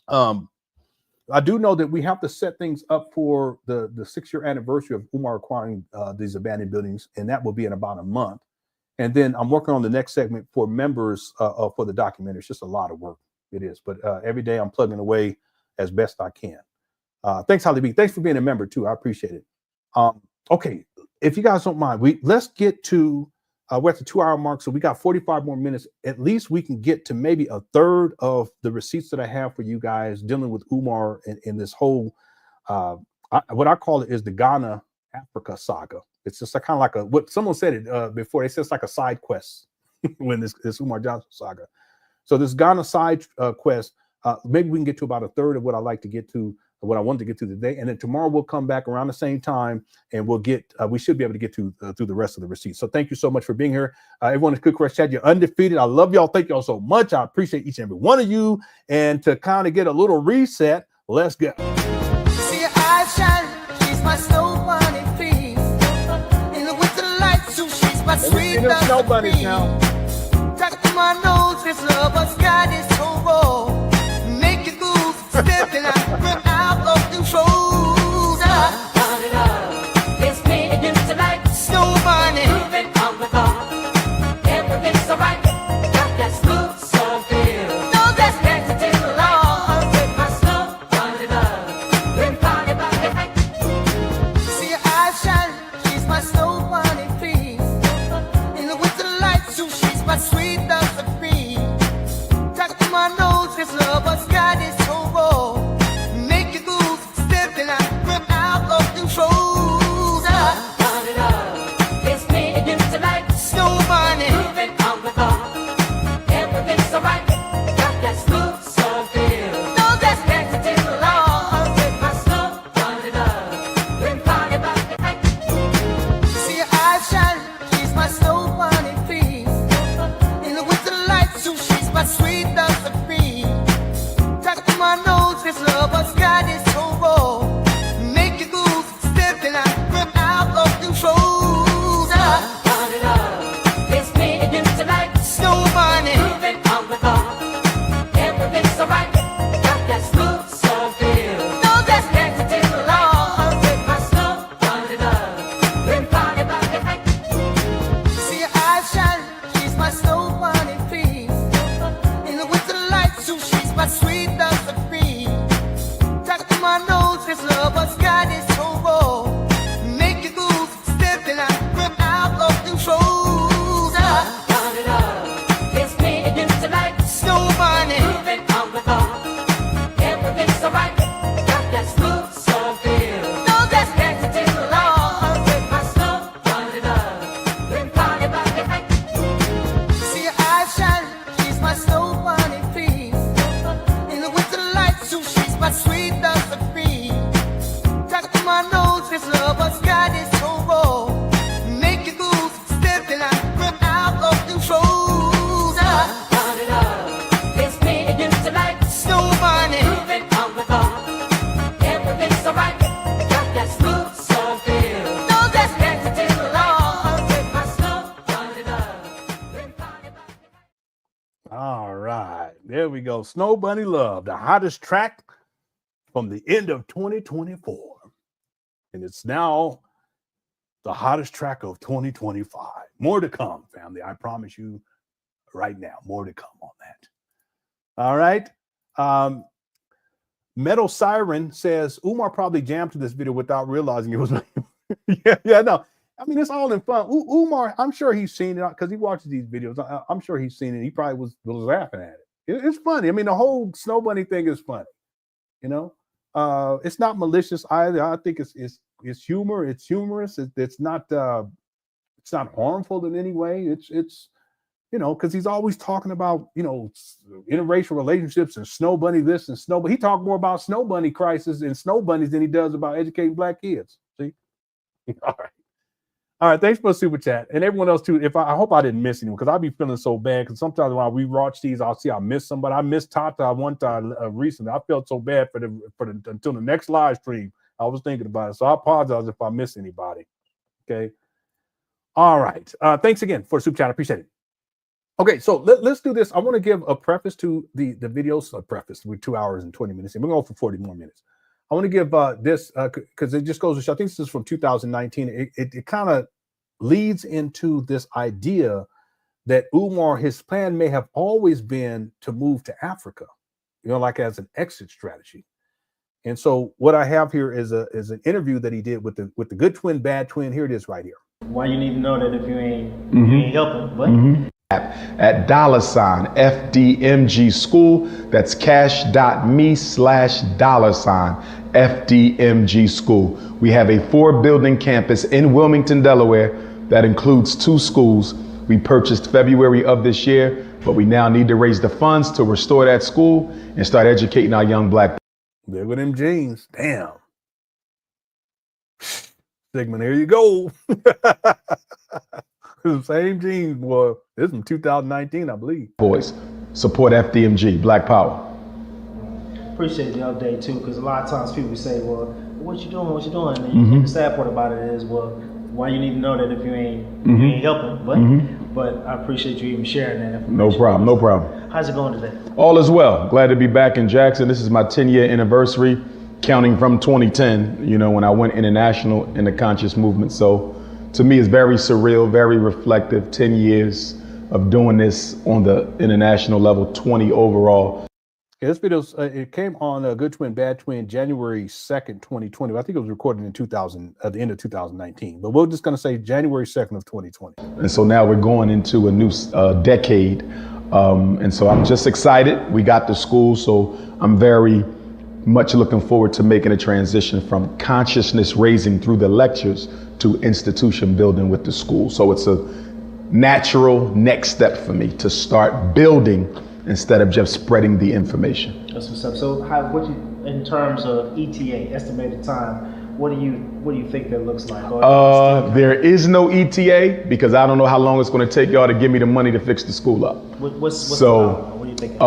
I do know that we have to set things up for the 6-year anniversary of Umar acquiring these abandoned buildings, and that will be in about a month. And then I'm working on the next segment for members for the documentary. It's just a lot of work. It is. But every day I'm plugging away as best I can. Thanks, Holly B. Thanks for being a member, too. I appreciate it. Okay, if you guys don't mind, let's get to, we're at the 2-hour mark, so we got 45 more minutes. At least we can get to maybe a third of the receipts that I have for you guys dealing with Umar in this whole, what I call it is the Ghana Africa saga. It's just kind of like what someone said it before. They said it's like a side quest when this Umar Johnson saga. So this Ghana side quest, maybe we can get to about a third of what I like to get to, what I wanted to get to today. And then tomorrow we'll come back around the same time and we'll get, we should be able to get to through the rest of the receipts. So thank you so much for being here. Everyone is Good Crush Chat. You're undefeated. I love y'all. Thank y'all so much. I appreciate each and every one of you. And to kind of get a little reset, let's go. See her eyes shine, she's my snow bunny queen. In the winter light, so she's my sweet snow bunnies now. Tuck to my nose, this lover's got is so raw. Make you lose, stepping out of control. It's me and you tonight. Snow bunny. Moving on the car. Everything's alright. Got that smooth soul feel. No, that's Connected to the law. With my snow bunny love. Been party by the night. see her eyes shine, she's my snow bunny queen. In the winter light, so she's my sweet dove of green. Tuck to my nose, this lover's got is so raw. Make you lose, stepping out of control. Bunny love. It's me and you tonight. Snow bunny. Moving on the car. Everything's alright. Got that smooth soul feel. No, that's Connected to the law. With my snow bunny love. Been party by the night. see her eyes shine, she's my snow bunny queen. In the winter light, so she's my sweet dove of green. Tuck to my nose, this lover's got is so raw. Make you lose, stepping out of control. Bunny love. It's me and you tonight. Snow bunny. Moving on the car. Everything's alright. Got that smooth soul feel. No, that's Connected to the law. With my snow bunny love. Been party by the night. see her eyes shine, she's my snow bunny queen. In the winter light, so she's my sweet dove of green. Tuck to my nose, this lover's got is so raw. Make you lose, stepping out of control. Bunny love. It's me and you tonight. Snow bunny. Moving on the car. Everything's alright. Got that smooth soul feel. No, that's Connected to the law. With my snow bunny love. Been party by the night. see her eyes shine, she's my snow bunny queen. In the winter light, so she's my sweet dove of green. Tuck to my nose, this lover's got is so raw. Make you lose, stepping out of control. Bunny love. It's me and you tonight. Snow bunny. Moving on the car. Everything's alright. Got that smooth soul feel. No, that's Connected to the law. With my snow bunny love. Been party by the night. All right, there we go. Snow Bunny Love, the hottest track from the end of 2024. And it's now the hottest track of 2025. More to come, family. I promise you right now, more to come on that. All right. Metal Siren says Umar probably jammed to this video without realizing it was. No. I mean, it's all in fun. Umar, I'm sure he's seen it because he watches these videos. I'm sure he's seen it. He probably was laughing at it. It's funny. I mean, the whole Snow Bunny thing is funny. You know, it's not malicious either. I think it's humor. It's humorous. It's not harmful in any way. It's you know, because he's always talking about, you know, interracial relationships and Snow Bunny this and Snow. But he talks more about Snow Bunny crisis and Snow Bunnies than he does about educating Black kids. See, all right. All right, thanks for the super chat. And everyone else too. I hope I didn't miss anyone, because I'll be feeling so bad, because sometimes when I rewatch these, I'll see I missed somebody. I missed Tata one time recently. I felt so bad for the until the next live stream. I was thinking about it. So I apologize if I miss anybody. Okay. All right. Thanks again for the super chat. I appreciate it. Okay, so let's do this. I want to give a preface to the videos. A preface. We're 2 hours and 20 minutes, and we're going for 40 more minutes. I want to give this because it just goes to show. I think this is from 2019. It kind of leads into this idea that Umar, his plan may have always been to move to Africa, you know, like as an exit strategy. And so what I have here is an interview that he did with the good twin, bad twin. Here it is right here. Why you need to know that if you ain't helping, but at $ FDMG school, that's cash.me/$ school. We have a 4-building campus in Wilmington, Delaware that includes 2 schools. We purchased February of this year, but we now need to raise the funds to restore that school and start educating our young black people. There with them jeans. Damn. Sigmund, here you go. Same jeans, boy. This is from 2019, I believe. Boys, support FDMG, Black Power. Appreciate the update too, because a lot of times people say, well, what you doing? What you doing? And the sad part about it is, well, why you need to know that if you ain't helping, but I appreciate you even sharing that information. No problem, no problem. How's it going today? All is well. Glad to be back in Jackson. This is my 10-year anniversary, counting from 2010, you know, when I went international in the conscious movement. So to me, it's very surreal, very reflective. 10 years of doing this on the international level, 20 overall. Yeah, this video, it came on Good Twin, Bad Twin, January 2nd, 2020. I think it was recorded in at the end of 2019, but we're just going to say January 2nd of 2020. And so now we're going into a new decade. And so I'm just excited. We got the school, so I'm very much looking forward to making a transition from consciousness raising through the lectures to institution building with the school. So it's a natural next step for me to start building instead of just spreading the information. That's what's up. So in terms of ETA, estimated time, what do you think that looks like? There is no ETA because I don't know how long it's going to take y'all to give me the money to fix the school up. What's so what are you thinking?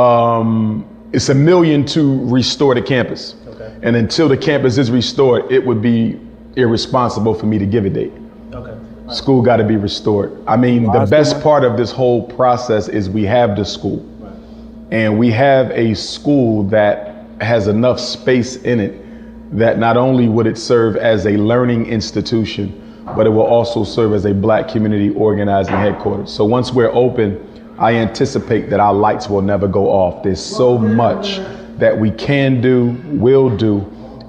It's $1 million to restore the campus. Okay. And until the campus is restored, it would be irresponsible for me to give a date. Okay. Right. School got to be restored. I mean, the best part of this whole process is we have the school. Right. And we have a school that has enough space in it that not only would it serve as a learning institution, but it will also serve as a black community organizing headquarters. So once we're open, I anticipate that our lights will never go off. There's so much that we can do, will do,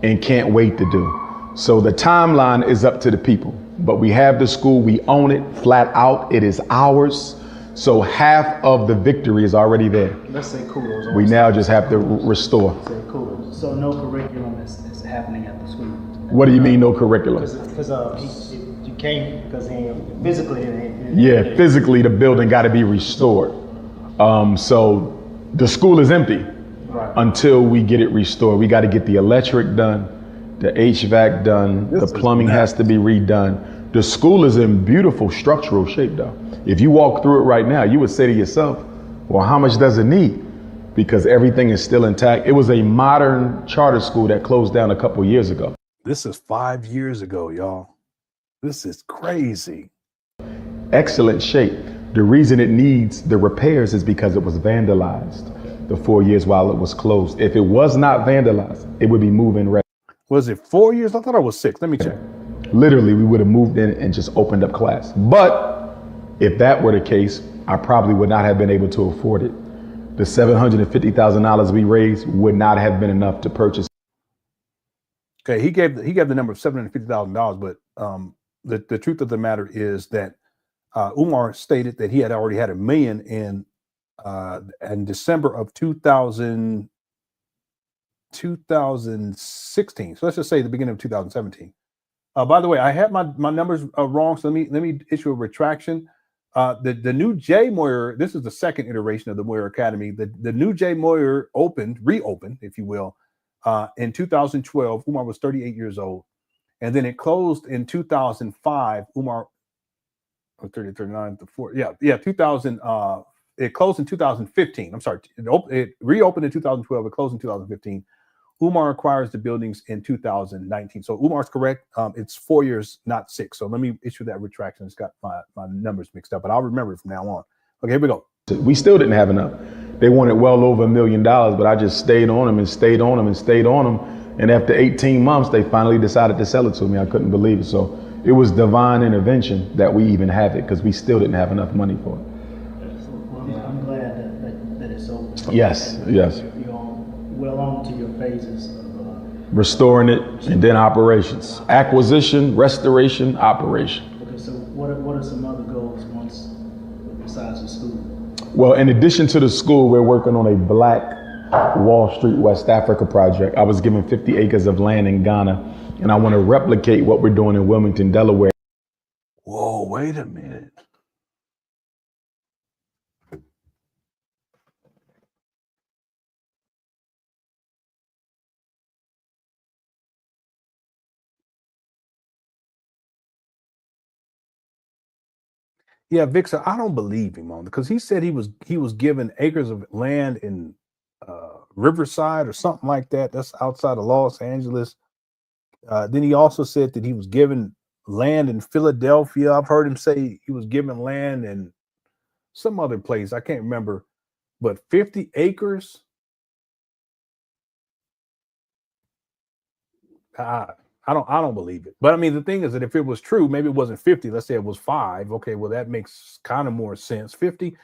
and can't wait to do. So the timeline is up to the people, but we have the school, we own it flat out, it is ours. So half of the victory is already there. Let's say kudos. We now just have to restore. Say kudos. So no curriculum is happening at the school. What do you mean no curriculum? Because you can't, because physically. Yeah, physically the building got to be restored. So the school is empty until we get it restored. We got to get the electric done, the HVAC done, the plumbing has to be redone. The school is in beautiful structural shape though. If you walk through it right now, you would say to yourself, well, how much does it need? Because everything is still intact. It was a modern charter school that closed down a couple years ago. This is 5 years ago, y'all. This is crazy. Excellent shape. The reason it needs the repairs is because it was vandalized the 4 years while it was closed. If it was not vandalized, it would be moving ready. Was it 4 years? I thought it was 6. Let me check. Literally, we would have moved in and just opened up class. But if that were the case, I probably would not have been able to afford it. The $750,000 we raised would not have been enough to purchase. Okay, he gave the number of $750,000, but the truth of the matter is that Umar stated that he had already had $1 million in December of 2016. So let's just say the beginning of 2017. By the way, I have my numbers wrong, so let me issue a retraction. The new J Moyer, this is the second iteration of the Moyer Academy. The new J Moyer reopened, if you will, in 2012. Umar was 38 years old. And then it closed in 2005. Umar, 30, 39, 40. Yeah, 2000. It closed in 2015. I'm sorry. It reopened in 2012. It closed in 2015. Umar acquires the buildings in 2019. So Umar's correct. It's 4 years, not 6. So let me issue that retraction. It's got my numbers mixed up, but I'll remember it from now on. Okay, here we go. We still didn't have enough. They wanted well over $1 million, but I just stayed on them and stayed on them and stayed on them. And after 18 months, they finally decided to sell it to me. I couldn't believe it. So it was divine intervention that we even have it, because we still didn't have enough money for it. I'm glad that it's over. Yes, yes. You're well on to your phases of Restoring it, and then operations. Acquisition, restoration, operation. Okay, so what are some other goals once, besides the school? Well, in addition to the school, we're working on a Black Wall Street, West Africa project. I was given 50 acres of land in Ghana, and I want to replicate what we're doing in Wilmington, Delaware. Whoa, wait a minute. Yeah, Victor, I don't believe him on, because he said he was given acres of land in Riverside or something like that. That's outside of Los Angeles. Then he also said that he was given land in Philadelphia. I've heard him say he was given land in some other place. I can't remember, but 50 acres. I don't believe it. But I mean, the thing is that if it was true, maybe it wasn't 50. Let's say it was 5. Okay, well, that makes kind of more sense. 50,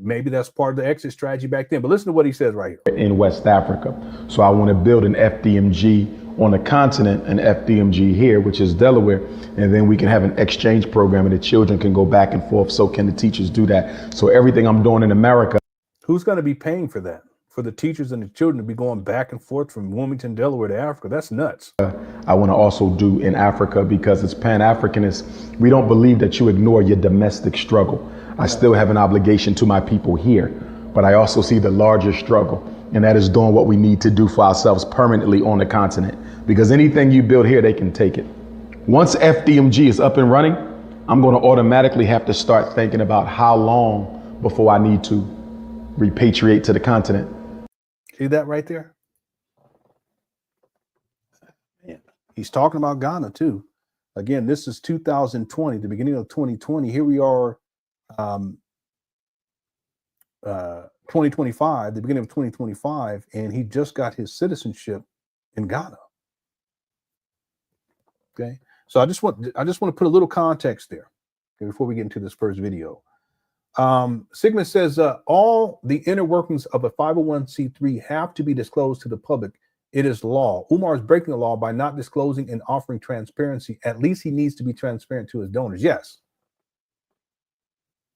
maybe that's part of the exit strategy back then. But listen to what he says right here. In West Africa. So I want to build an FDMG on the continent, an FDMG here, which is Delaware. And then we can have an exchange program, and the children can go back and forth. So can the teachers do that? So everything I'm doing in America. Who's going to be paying for that? For the teachers and the children to be going back and forth from Wilmington, Delaware to Africa? That's nuts. I want to also do in Africa, because it's Pan-Africanist. We don't believe that you ignore your domestic struggle. I still have an obligation to my people here, but I also see the larger struggle, and that is doing what we need to do for ourselves permanently on the continent, because anything you build here, they can take it. Once FDMG is up and running, I'm going to automatically have to start thinking about how long before I need to repatriate to the continent. See that right there? Man, he's talking about Ghana too. Again, this is 2020, the beginning of 2020. Here we are, 2025, the beginning of 2025, and he just got his citizenship in Ghana. Okay, so I just want to put a little context there, okay, before we get into this first video. Sigmund says all the inner workings of a 501c3 have to be disclosed to the public. It is law. Umar is breaking the law by not disclosing and offering transparency. At least he needs to be transparent to his donors. Yes,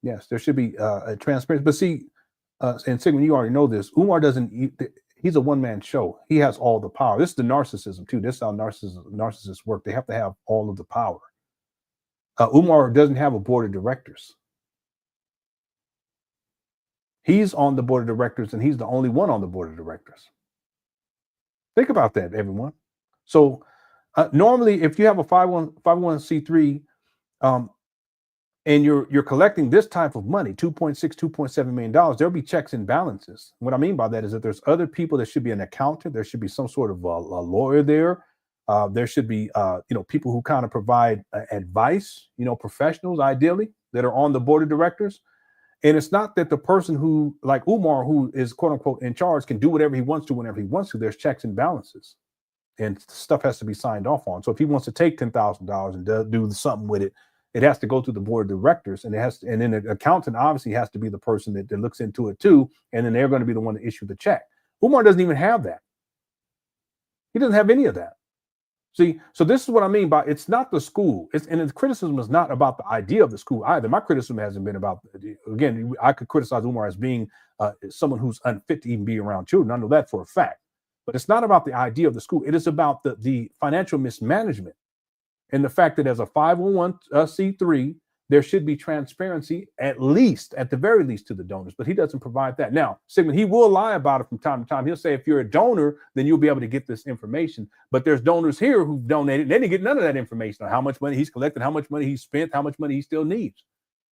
there should be a transparency. But see, and Sigmund, you already know this. Umar doesn't. He's a one-man show. He has all the power. This is the narcissism too. This is how narcissists work. They have to have all of the power. Umar doesn't have a board of directors. He's on the board of directors, and he's the only one on the board of directors. Think about that, everyone. So normally, if you have a 501c3 and you're collecting this type of money, $2.7 million, there'll be checks and balances. What I mean by that is that there's other people. There should be an accountant. There should be some sort of a lawyer there. There should be people who kind of provide advice, professionals ideally that are on the board of directors. And it's not that the person who, like Umar, who is quote unquote in charge, can do whatever he wants to whenever he wants to. There's checks and balances, and stuff has to be signed off on. So if he wants to take $10,000 and do something with it, it has to go through the board of directors, and and then the accountant obviously has to be the person that looks into it too, and then they're going to be the one to issue the check. Umar doesn't even have that. He doesn't have any of that. See, so this is what I mean by it's not the school. And the criticism is not about the idea of the school either. My criticism hasn't been about, again, I could criticize Umar as being someone who's unfit to even be around children. I know that for a fact. But it's not about the idea of the school. It is about the financial mismanagement and the fact that as a 501c3, there should be transparency, at the very least, to the donors, but he doesn't provide that. Now, Sigmund, he will lie about it from time to time. He'll say, if you're a donor, then you'll be able to get this information. But there's donors here who've donated. They didn't get none of that information on how much money he's collected, how much money he's spent, how much money he still needs.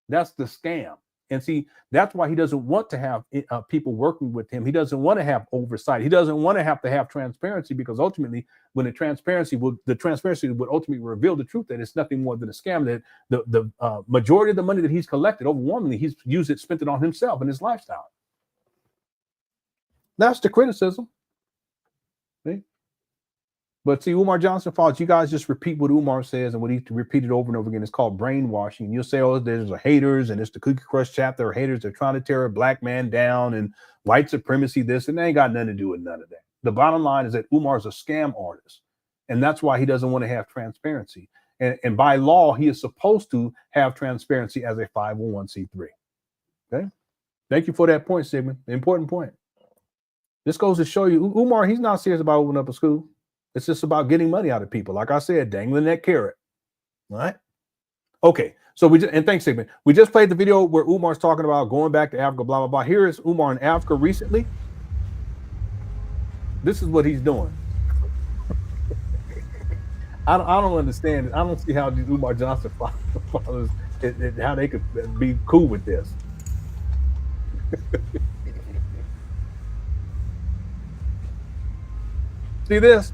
That's the scam. And see, that's why he doesn't want to have people working with him. He doesn't want to have oversight. He doesn't want to have transparency, because ultimately, when the transparency would ultimately reveal the truth that it's nothing more than a scam. That the majority of the money that he's collected, overwhelmingly, he's spent it on himself and his lifestyle. That's the criticism. See? But see, Umar Johnson faults, you guys just repeat what Umar says and what he repeated over and over again. It's called brainwashing. You'll say, oh, there's a haters and it's the Cookie Crush chapter of haters. They're trying to tear a black man down and white supremacy, this, and they ain't got nothing to do with none of that. The bottom line is that Umar's a scam artist. And that's why he doesn't want to have transparency. And by law, he is supposed to have transparency as a 501c3. Okay. Thank you for that point, Sigmund. Important point. This goes to show you, Umar, he's not serious about opening up a school. It's just about getting money out of people. Like I said, dangling that carrot. All right. Okay. So and thanks, Sigmund. We just played the video where Umar's talking about going back to Africa, blah, blah, blah. Here is Umar in Africa recently. This is what he's doing. I don't understand it. I don't see how these Umar Johnson followers, how they could be cool with this. See this?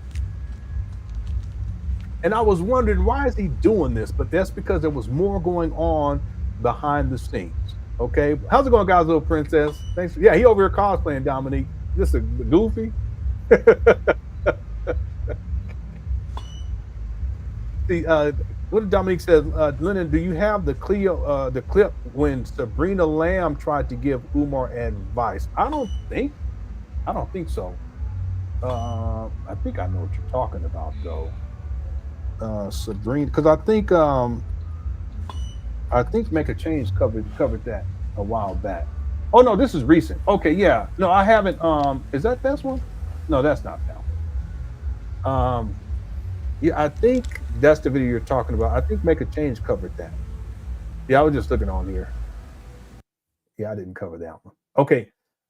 And I was wondering, why is he doing this? But that's because there was more going on behind the scenes. Okay. How's it going, guys? Little princess. Thanks. Yeah, he over here cosplaying Dominique. This a goofy. See, what did Dominique says? Lenon, do you have the clip when Sabrina Lamb tried to give Umar advice? I don't think so. I think I know what you're talking about, though. Sabrina, because I think Make a Change covered that a while back. Oh no, this is recent. Okay, yeah. No, I haven't. Is that this one? No, that's not that one. Yeah, I think that's the video you're talking about. I think Make a Change covered that. Yeah, I was just looking on here. Yeah, I didn't cover that one. Okay,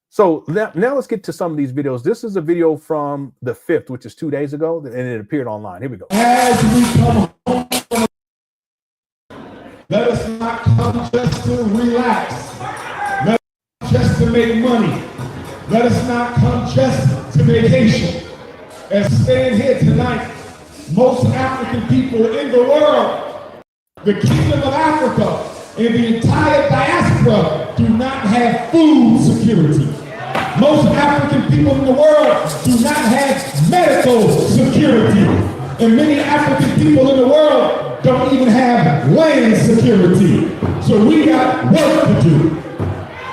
so now let's get to some of these videos. This is a video from the 5th, which is 2 days ago, and it appeared online. Here we go. As we come home, let us not come just to relax. Let us come just to make money. Let us not come just to vacation. And stand here tonight, most African people in the world, the Kingdom of Africa, and the entire diaspora do not have food security. Most African people in the world do not have medical security. And many African people in the world don't even have land security. So we got work to do.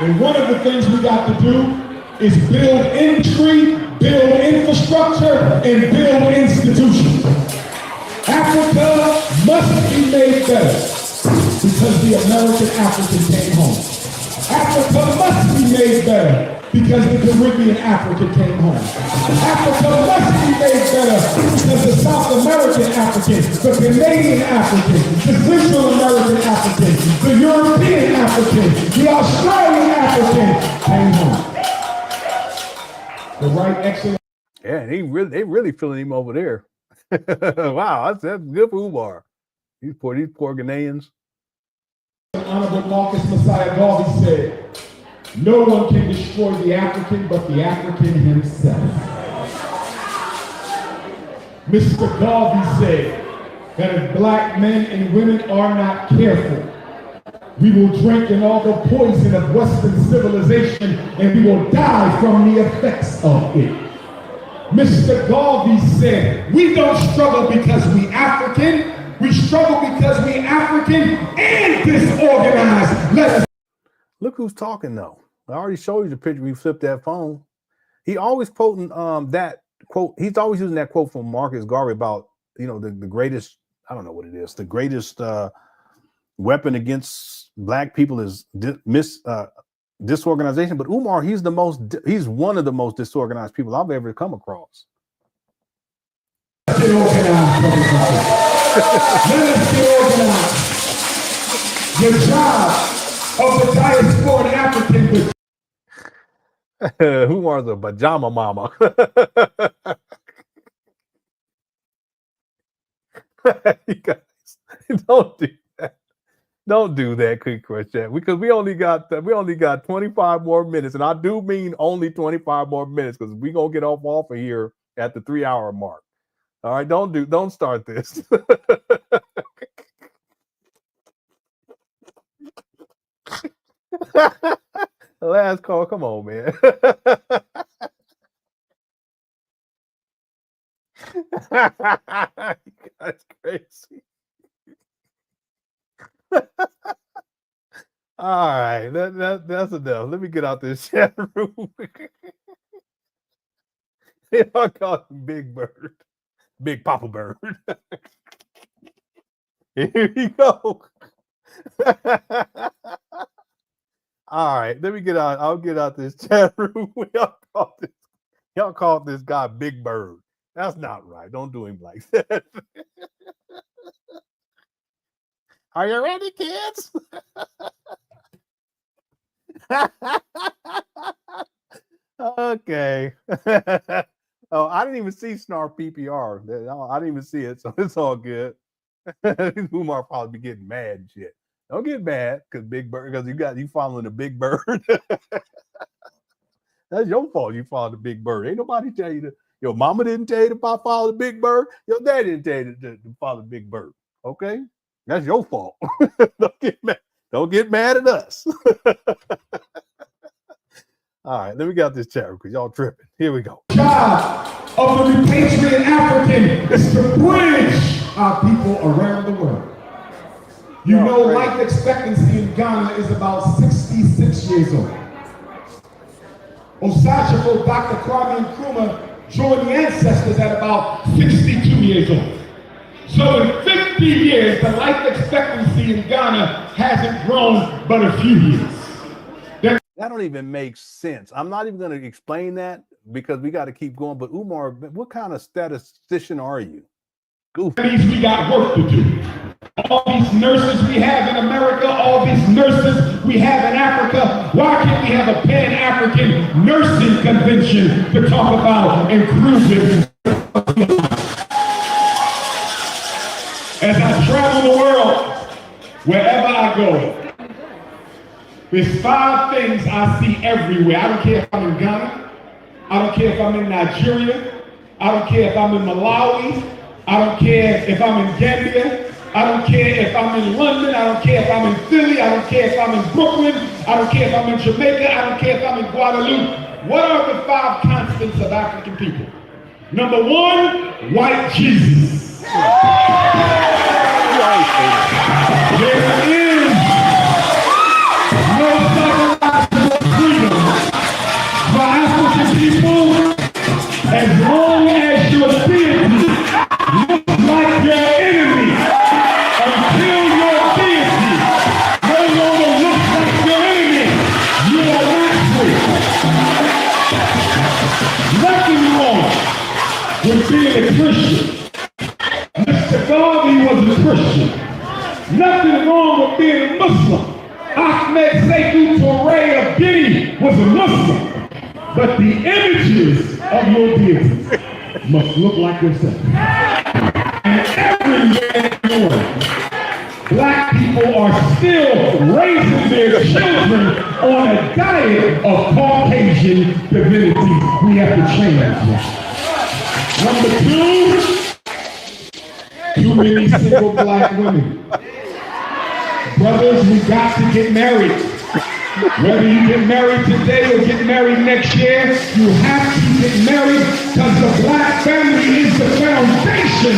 And one of the things we got to do is build industry, build infrastructure, and build institutions. Africa must be made better because the American African came home. Africa must be made better because the Caribbean African came home. Africa must be made better because the South American African, the Canadian African, the Central American African, the European African, the Australian African came home. The right excellent. Yeah, they really feeling him over there. Wow, that's good for Umar. These poor Ghanaians. Honorable Marcus Messiah Garvey said, no one can destroy the African but the African himself. Mr. Garvey said that if black men and women are not careful, we will drink in all the poison of Western civilization and we will die from the effects of it. Mr. Garvey said, we don't struggle because we African, we struggle because we African and disorganized. Let us. Look who's talking though. I already showed you the picture when you flip that phone. He always quoting that quote. He's always using that quote from Marcus Garvey about, you know, the greatest, I don't know what it is, the greatest weapon against black people is disorganization. But Umar, he's one of the most disorganized people I've ever come across. Let us get organized. The job of the diaspora African. Umar's a pajama mama. You guys, don't do that. Don't do that, quick question, because we only got 25 more minutes, and I do mean only 25 more minutes, because we're gonna get off of here at the 3-hour mark. All right, don't start this. Last call, come on, man. That's crazy. All right, that's enough. Let me get out this chat room. I call him Big Bird, Big Papa Bird. Here you go. All right, let me get out. I'll get out this chat room. Y'all called this guy Big Bird. That's not right. Don't do him like that. Are you ready, kids? Okay. Oh, I didn't even see Snarf PPR. I didn't even see it, so it's all good. Umar probably be getting mad and shit. Don't get mad because Big Bird, because you following the Big Bird. That's your fault. You followed the Big Bird. Ain't nobody tell you to. Your mama didn't tell you to follow the Big Bird. Your dad didn't tell you to follow the Big Bird. Okay, that's your fault. Don't get mad. Don't get mad at us. All right, let me get out this chat because y'all tripping. Here we go. Job of the repatriated African is to bridge our people around the world. You know, life expectancy in Ghana is about 66 years old. Osachifo, Dr. Kwame Nkrumah joined the ancestors at about 62 years old. So in 50 years, the life expectancy in Ghana hasn't grown but a few years. That don't even make sense. I'm not even going to explain that because we got to keep going. But Umar, what kind of statistician are you? Goofy. That means we got work to do. All these nurses we have in America, all these nurses we have in Africa, why can't we have a Pan-African nursing convention to talk about improving? As I travel the world, wherever I go, there's 5 things I see everywhere. I don't care if I'm in Ghana. I don't care if I'm in Nigeria. I don't care if I'm in Malawi. I don't care if I'm in Gambia. I don't care if I'm in London. I don't care if I'm in Philly. I don't care if I'm in Brooklyn. I don't care if I'm in Jamaica. I don't care if I'm in Guadeloupe. What are the 5 constants of African people? Number 1, white Jesus. There is no psychological freedom for African people as long as your deity looks like your enemy. Until your deity no longer looks like your enemy, you are not free. Nothing wrong with being a Christian. Mr. Garvey was a Christian. Nothing wrong with being a Muslim. Ahmed Sekou Touré of Guinea was a Muslim. But the images of your deity must look like yourself. And everywhere in the world, black people are still raising their children on a diet of Caucasian divinity. We have to change that. Number 2, too many single black women. Brothers, we got to get married. Whether you get married today or get married next year, you have to get married because the black family is the foundation.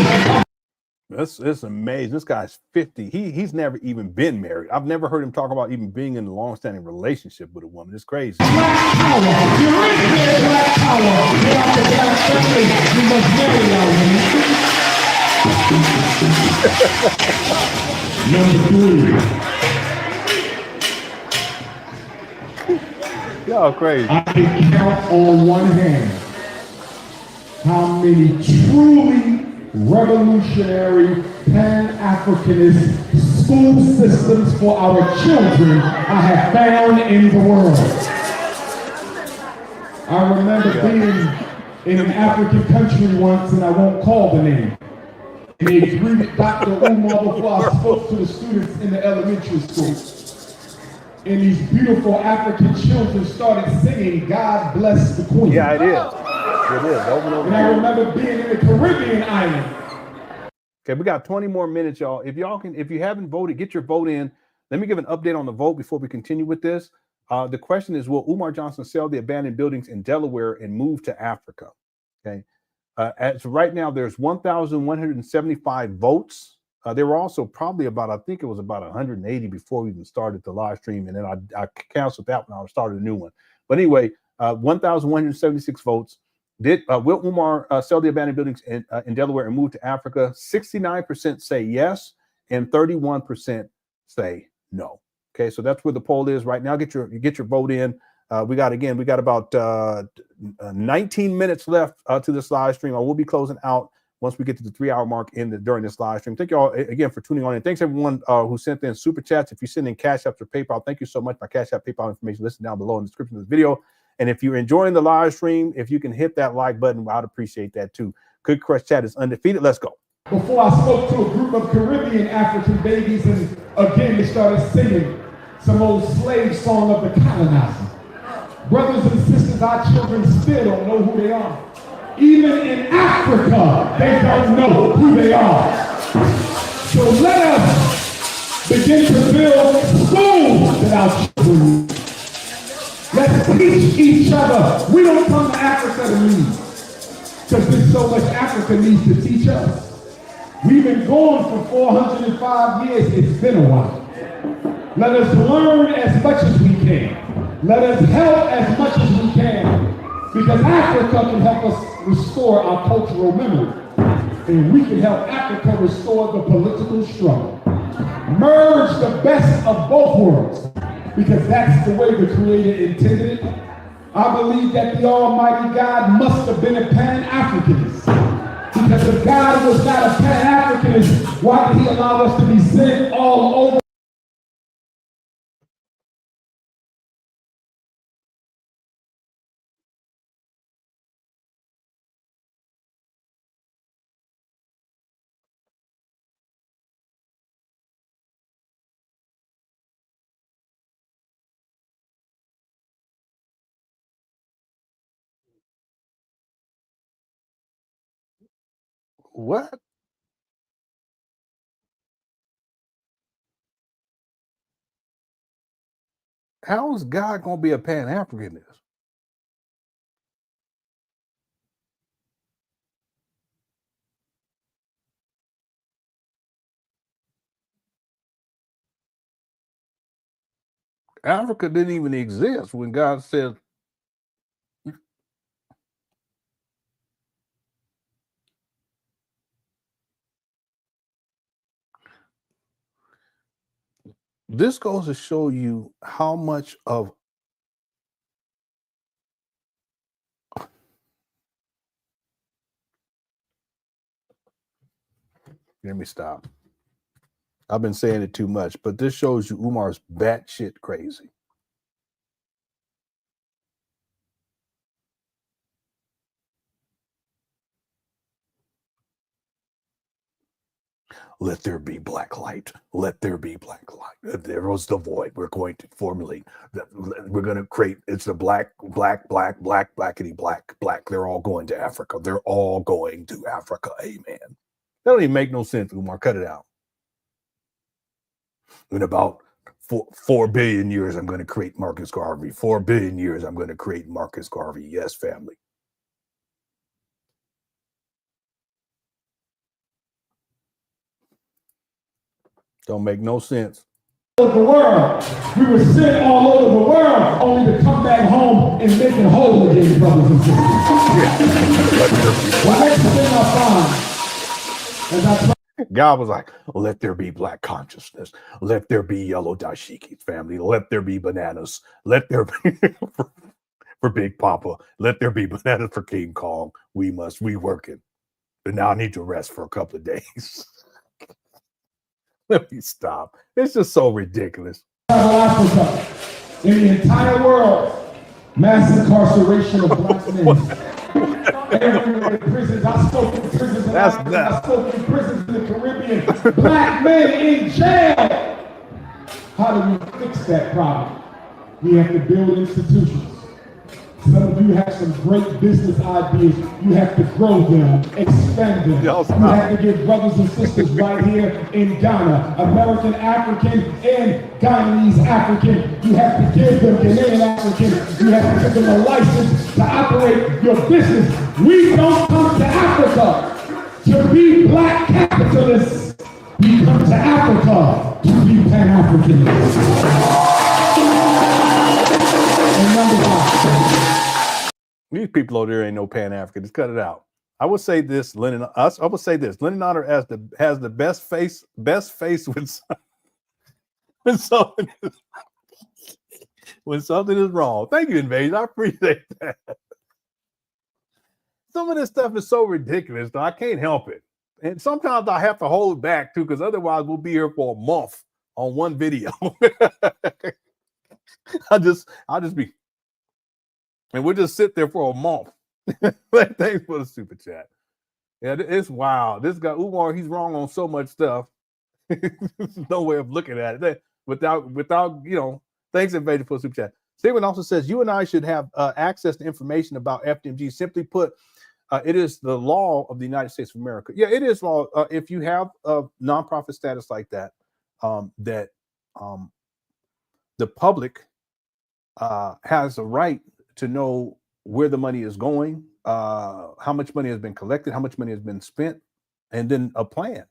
It's amazing. This guy's 50. He's never even been married. I've never heard him talk about even being in a long-standing relationship with a woman. It's crazy. Black power. There is no black power without the black family. You must marry our women. Number 3. Y'all crazy. I can count on one hand how many truly revolutionary Pan-Africanist school systems for our children I have found in the world. I remember being in an African country once, and I won't call the name, They greeted Dr. Umar before I spoke to the students in the elementary school. And these beautiful African children started singing, God Bless the Queen. Yeah, it is. It is. Over and over. And I remember being in the Caribbean island. Okay, we got 20 more minutes, y'all. If you haven't voted, get your vote in. Let me give an update on the vote before we continue with this. The question is, will Umar Johnson sell the abandoned buildings in Delaware and move to Africa? Okay. As right now, there's 1,175 votes. There were also probably about, I think it was about 180 before we even started the live stream. And then I canceled that one. I started a new one. But anyway, 1,176 votes. Will Umar sell the abandoned buildings in Delaware and move to Africa? 69% say yes, and 31% say no. Okay, so that's where the poll is right now. Get your vote in. We got about 19 minutes left to this live stream. I will be closing out once we get to the 3-hour mark during this live stream. Thank you all again for tuning on in. Thanks everyone who sent in super chats. If you send in Cash Apps or PayPal, thank you so much. My Cash App, PayPal information listed down below in the description of this video. And if you're enjoying the live stream, if you can hit that like button, I'd appreciate that too. Cookie Crush Chat is undefeated. Let's go. Before I spoke to a group of Caribbean African babies, and again they started singing some old slave song of the colonizer. Brothers and sisters, our children still don't know who they are. Even in Africa, they don't know who they are. So let us begin to build schools that our children need. Let's teach each other. We don't come to Africa to lead, because there's so much Africa needs to teach us. We've been going for 405 years. It's been a while. Let us learn as much as we can. Let us help as much as we can, because Africa can help us restore our cultural memory, and we can help Africa restore the political struggle. Merge the best of both worlds, because that's the way the Creator intended it. I believe that the Almighty God must have been a Pan-Africanist, because if God was not a Pan-Africanist, why did he allow us to be sent all over? What? How is God going to be a Pan-Africanist? Africa didn't even exist when God said, this goes to show you how much of let me stop. I've been saying it too much, but this shows you Umar's batshit crazy. Let there be black light. Let there be black light. There was the void. We're going to formulate that. We're going to create. It's the blackity black. They're all going to Africa. They're all going to Africa. Amen. That don't even make no sense, Umar. Cut it out. In about 4 billion years, I'm going to create Marcus Garvey. 4 billion years, I'm going to create Marcus Garvey. Yes, family. Don't make no sense. The world. We were sent all over the world only to come back home and make it whole again, brothers and sisters. The next thing I find, as I God was like, let there be black consciousness. Let there be yellow dashikis, family. Let there be bananas. Let there be for Big Papa. Let there be bananas for King Kong. We working. But now I need to rest for a couple of days. Let me stop. It's just so ridiculous. Africa, in the entire world, mass incarceration of black men. Everywhere in prisons, I spoke to prisons in That's Africa. nuts. I spoke in prisons in the Caribbean. Black men in jail. How do we fix that problem? We have to build institutions. Some of you have some great business ideas. You have to grow them, expand them. Y'all You stop. have to give brothers and sisters right here in Ghana, American African and Guyanese African. You have to give them Ghanaian African. You have to give them a license to operate your business. We don't come to Africa to be black capitalists. We come to Africa to be Pan-Africanists. And number 5. These people over there ain't no Pan-Africanists. Cut it out. I would say this, Lenon. I would say this. LenonHonor has the best face when something is wrong. Thank you, Invasion. I appreciate that. Some of this stuff is so ridiculous, though. I can't help it. And sometimes I have to hold back too, because otherwise we'll be here for a month on one video. I'll just be. And we'll just sit there for a month. Thanks for the super chat. Yeah, it's wild. This guy, Umar, he's wrong on so much stuff. There's no way of looking at it. Without thanks, Invasion, for the super chat. Stephen also says, you and I should have access to information about FDMG. Simply put, it is the law of the United States of America. Yeah, it is law. If you have a nonprofit status like that, the public has a right to know where the money is going, how much money has been collected, how much money has been spent, and then a plan.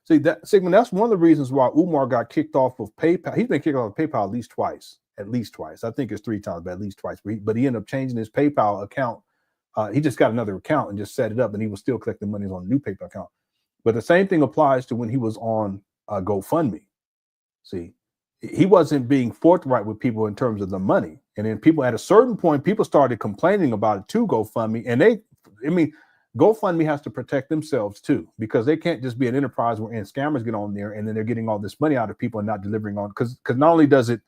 See, Sigmund, that's one of the reasons why Umar got kicked off of PayPal. He's been kicked off of PayPal at least twice. I think it's 3 times, but at least twice. But he ended up changing his PayPal account. He just got another account and just set it up, and he was still collecting money on a new PayPal account. But the same thing applies to when he was on GoFundMe. See, he wasn't being forthright with people in terms of the money. And then people at a certain point, people started complaining about it to GoFundMe. And GoFundMe has to protect themselves too, because they can't just be an enterprise where scammers get on there and then they're getting all this money out of people and not delivering on, because not only does it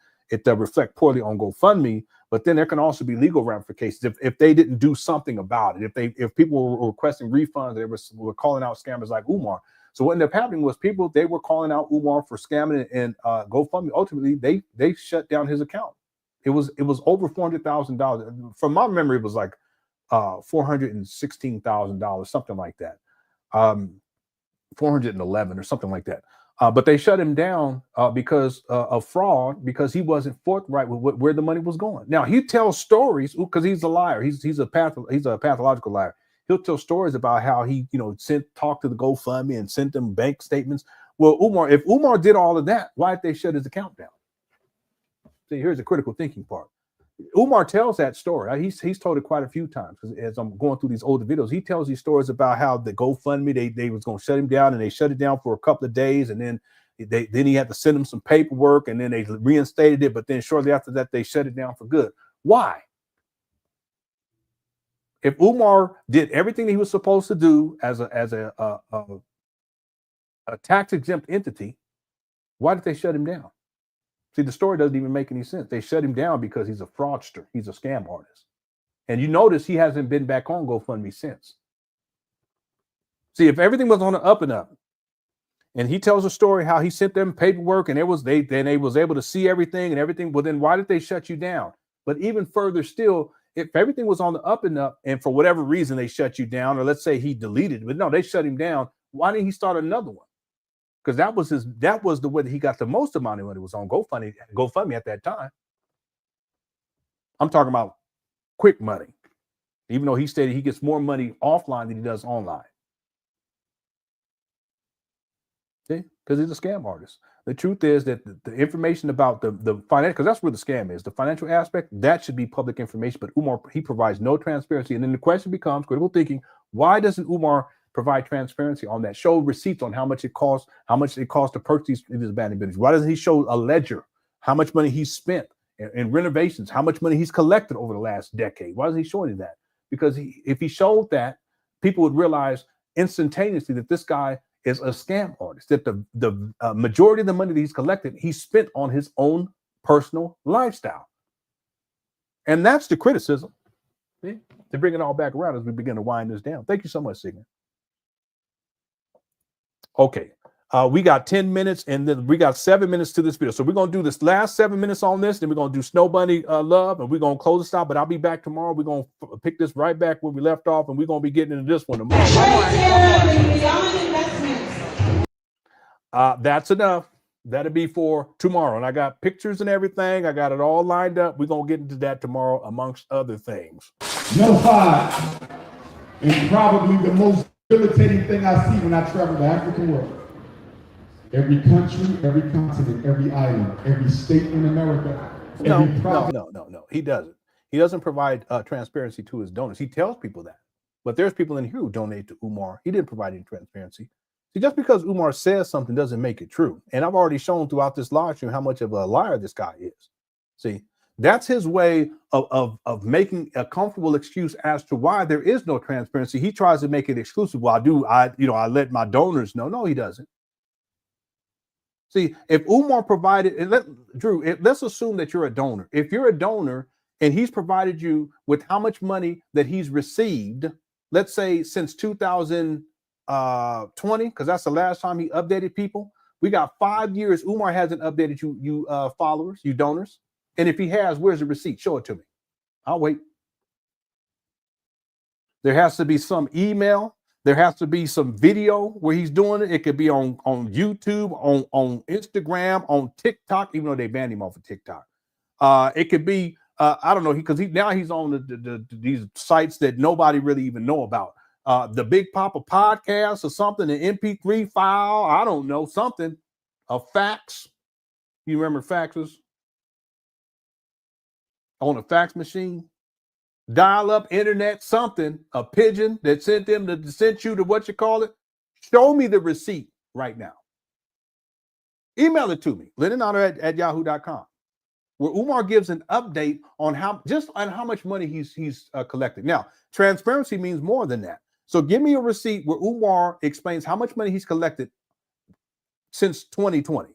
reflect poorly on GoFundMe, but then there can also be legal ramifications if they didn't do something about it. If people were requesting refunds, they were calling out scammers like Umar. So what ended up happening was they were calling out Umar for scamming, and GoFundMe ultimately they shut down his account. It was over $400,000. From my memory, it was like $416,000, something like that. 411 or something like that. But they shut him down because of fraud, because he wasn't forthright with where the money was going. Now he tells stories because he's a liar. He's a pathological liar. He'll tell stories about how he talked to the GoFundMe and sent them bank statements. Well, if Umar did all of that, why did they shut his account down? See, here's the critical thinking part. Umar tells that story. He's told it quite a few times, because as I'm going through these older videos, he tells these stories about how the GoFundMe, they was going to shut him down, and they shut it down for a couple of days, and then he had to send him some paperwork, and then they reinstated it, but then shortly after that they shut it down for good. Why? If Umar did everything he was supposed to do as a tax exempt entity, why did they shut him down? See, the story doesn't even make any sense. They shut him down because he's a fraudster. He's a scam artist. And you notice he hasn't been back on GoFundMe since. See, if everything was on the up and up, and he tells a story how he sent them paperwork and they was able to see everything and everything, well, then why did they shut you down? But even further still, if everything was on the up and up, and for whatever reason they shut you down, or let's say he deleted it, but no, they shut him down, why didn't he start another one? Because that was the way that he got the most amount of money, was on GoFundMe at that time. I'm talking about quick money, even though he stated he gets more money offline than he does online. See, because he's a scam artist. The truth is that the information about the financial, because that's where the scam is, the financial aspect, that should be public information. But Umar, he provides no transparency. And then the question becomes, critical thinking, why doesn't Umar provide transparency on that? Show receipts on how much it costs to purchase these abandoned buildings. Why doesn't he show a ledger, how much money he's spent in renovations, how much money he's collected over the last decade? Why doesn't he show any of that? Because if he showed that, people would realize instantaneously that this guy is a scam artist, that the majority of the money that he's collected, he spent on his own personal lifestyle. And that's the criticism. See? To bring it all back around as we begin to wind this down. Thank you so much, Sigmund. Okay. We got 10 minutes and then we got 7 minutes to this video. So we're going to do this last 7 minutes on this. Then we're going to do Snow Bunny Love and we're going to close this out. But I'll be back tomorrow. We're going to pick this right back where we left off and we're going to be getting into this one tomorrow. That's enough. That'll be for tomorrow. And I got pictures and everything. I got it all lined up. We're going to get into that tomorrow amongst other things. Number 5 is probably the most debilitating thing I see when I travel the African world. Every country, every continent, every island, every state in America. No. He doesn't. He doesn't provide transparency to his donors. He tells people that. But there's people in here who donate to Umar. He didn't provide any transparency. See, just because Umar says something doesn't make it true. And I've already shown throughout this live stream how much of a liar this guy is. See, that's his way of making a comfortable excuse as to why there is no transparency. He tries to make it exclusive. Well, I let my donors know. No, he doesn't. See, if Umar provided, let's assume that you're a donor. If you're a donor and he's provided you with how much money that he's received, let's say since 2020, because that's the last time he updated people. We got 5 years. Umar hasn't updated you followers, you donors. And if he has, where's the receipt? Show it to me. I'll wait. There has to be some email. There has to be some video where he's doing it. It could be on YouTube, on Instagram, on TikTok, even though they banned him off of TikTok. It could be, I don't know, because now he's on these sites that nobody really even know about. The Big Papa podcast or something, an MP3 file, I don't know, something, a fax. You remember faxes? On a fax machine? Dial-up internet, something, a pigeon that sent you to what you call it. Show me the receipt right now. Email it to me, LenonHonor at yahoo.com, where Umar gives an update on how much money he's collected. Now, transparency means more than that. So give me a receipt where Umar explains how much money he's collected since 2020.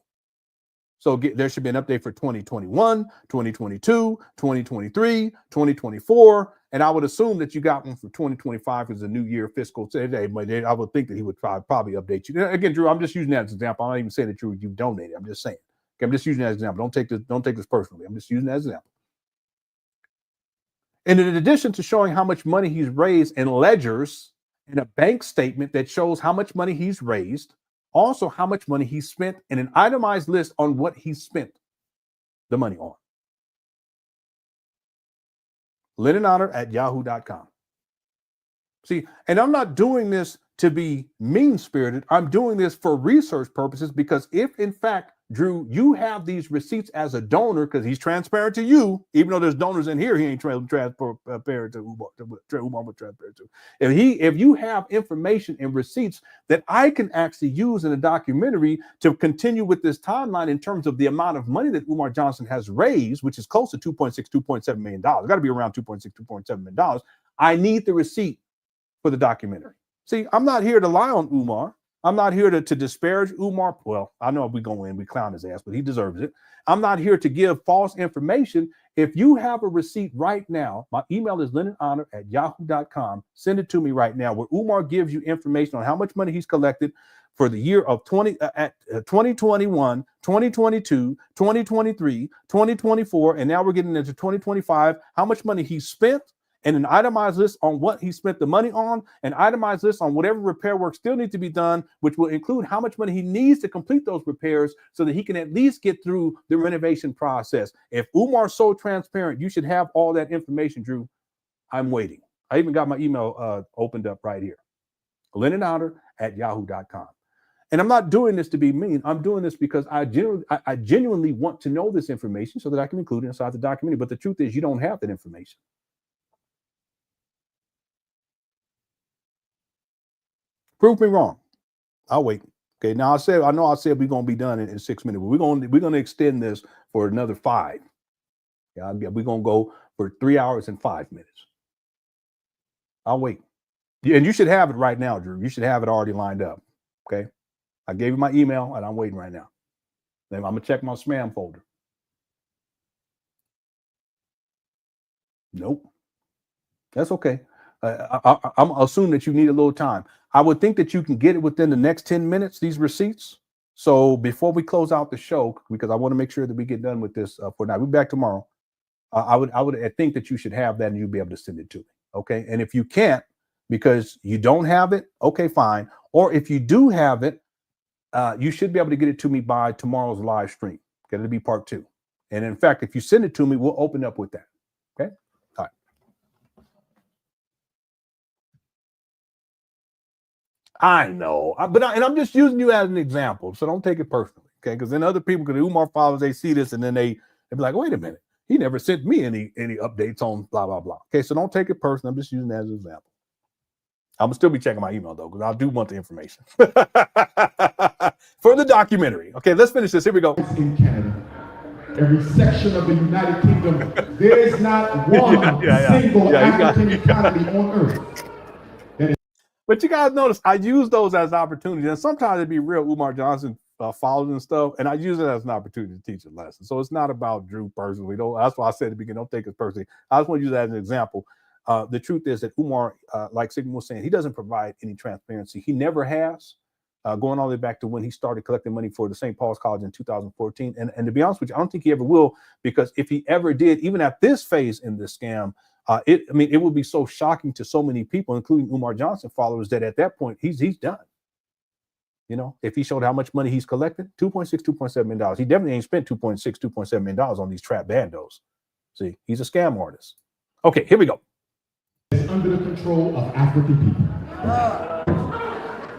So there should be an update for 2021, 2022, 2023, 2024. And I would assume that you got one for 2025 as a new year fiscal. But I would think that he would probably update you. Again, Drew, I'm just using that as an example. I'm not even saying that you donated. I'm just saying. Okay, I'm just using that as an example. Don't take this personally. I'm just using that as an example. And in addition to showing how much money he's raised in ledgers and a bank statement that shows how much money he's raised, also how much money he spent, and an itemized list on what he spent the money on. LenonHonor at yahoo.com. See, and I'm not doing this to be mean-spirited. I'm doing this for research purposes because if, in fact, Drew, you have these receipts as a donor because he's transparent to you, even though there's donors in here he ain't transparent to Umar. If you have information and receipts that I can actually use in a documentary to continue with this timeline in terms of the amount of money that Umar Johnson has raised, which is close to $2.7 million. Got to be around $2.7 million. I need the receipt for the documentary. See, I'm not here to lie on Umar. I'm not here to disparage Umar. Well, I know we go in, we clown his ass, but he deserves it. I'm not here to give false information. If you have a receipt right now, my email is LenonHonor at yahoo.com. Send it to me right now, where Umar gives you information on how much money he's collected for the year of 2021, 2022, 2023, 2024, and now we're getting into 2025, how much money he spent, and an itemized list on what he spent the money on, an itemized list on whatever repair work still needs to be done, which will include how much money he needs to complete those repairs so that he can at least get through the renovation process. If Umar's so transparent, you should have all that information, Drew. I'm waiting. I even got my email opened up right here. LenonHonor at yahoo.com. And I'm not doing this to be mean. I'm doing this because I genuinely want to know this information so that I can include it inside the documentary. But the truth is, you don't have that information. Prove me wrong. I'll wait. Okay. Now I know I said we're gonna be done in 6 minutes, but we're gonna extend this for another 5. Yeah, we're gonna go for 3 hours and 5 minutes. I'll wait. And you should have it right now, Drew. You should have it already lined up. Okay. I gave you my email and I'm waiting right now. Then I'm gonna check my spam folder. Nope. That's okay. I'm assuming that you need a little time. I would think that you can get it within the next 10 minutes, these receipts. So before we close out the show, because I want to make sure that we get done with this for now, we'll be back tomorrow. I think that you should have that and you'll be able to send it to me. Okay. And if you can't, because you don't have it, okay, fine. Or if you do have it, you should be able to get it to me by tomorrow's live stream. Okay, it'll be part 2. And in fact, if you send it to me, we'll open up with that. Okay. All right. I know, but I'm just using you as an example, so don't take it personally, okay? Because then other people, because Umar followers, they see this and then they be like, wait a minute, he never sent me any updates on blah blah blah. Okay, so don't take it personally. I'm just using that as an example. I'm gonna still be checking my email though, because I do want the information for the documentary. Okay, let's finish this. Here we go. In Canada, every section of the United Kingdom, there is not one single African economy on earth. But you guys notice I use those as opportunities, and sometimes it'd be real Umar Johnson followers and stuff, and I use it as an opportunity to teach a lesson. So it's not about Drew personally. That's why I said at the beginning, don't take it personally. I just want to use that as an example. The truth is that Umar, like Sigmund was saying, he doesn't provide any transparency. He never has, going all the way back to when he started collecting money for the St. Paul's College in 2014. And to be honest with you, I don't think he ever will, because if he ever did, even at this phase in this scam, it would be so shocking to so many people, including Umar Johnson followers, that at that point he's done. You know, if he showed how much money he's collected, $2.7 million. He definitely ain't spent $2.7 million on these trap bandos. See, he's a scam artist. Okay, here we go. It's under the control of African people.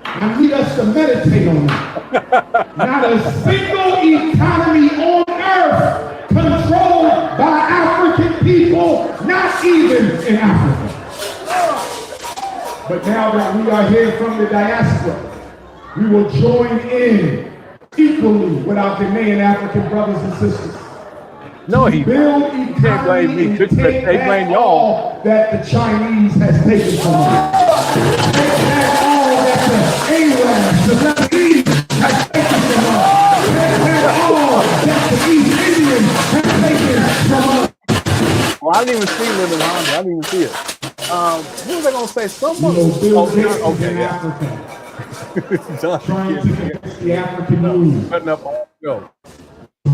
I need us to meditate on that. Not a single economy on earth controlled by African people, not even in Africa. But now that we are here from the diaspora, we will join in equally with our Ghanaian African brothers and sisters. No, he build economy and take back all that the Chinese has taken from us. Take back all that the Arabs, the Lebanese has taken from us. Take back all that the East Indians have taken from us. Well, I didn't even see LenonHonor. I didn't even see it. What was I going to say? Someone. Africa. Trying to convince the African Union. Cutting up all go.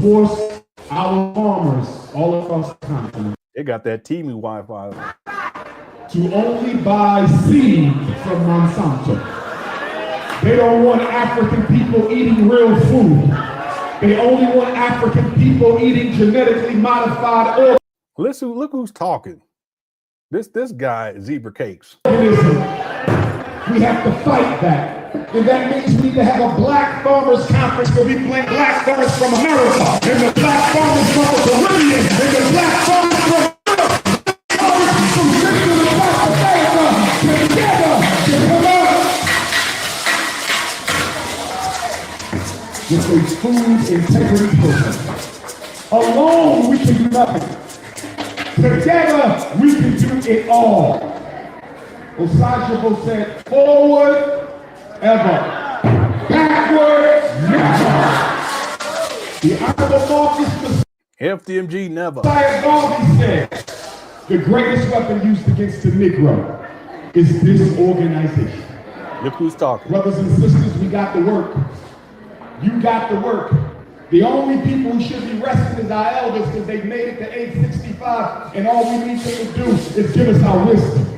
Force our farmers all across the continent. They got that teamy Wi-Fi. To only buy seed from Monsanto. They don't want African people eating real food. They only want African people eating genetically modified oil. Listen, look who's talking. This guy, Zebra Cakes. We have to fight that. And that means we need to have a black farmers conference where we bring black farmers from America, and the black farmers from the Caribbean, and the black farmers from Central and South America together to come out with a food integrity program. Alone we can do nothing. Together we can do it all. Osajabo said, forward ever, backwards never. The Honorable Marcus FDMG never. Garvey said, the greatest weapon used against the Negro is disorganization. Look who's talking. Brothers and sisters, we got the work. You got the work. The only people who should be resting is our elders, because they've made it to age 65, and all we need them to do is give us our wisdom.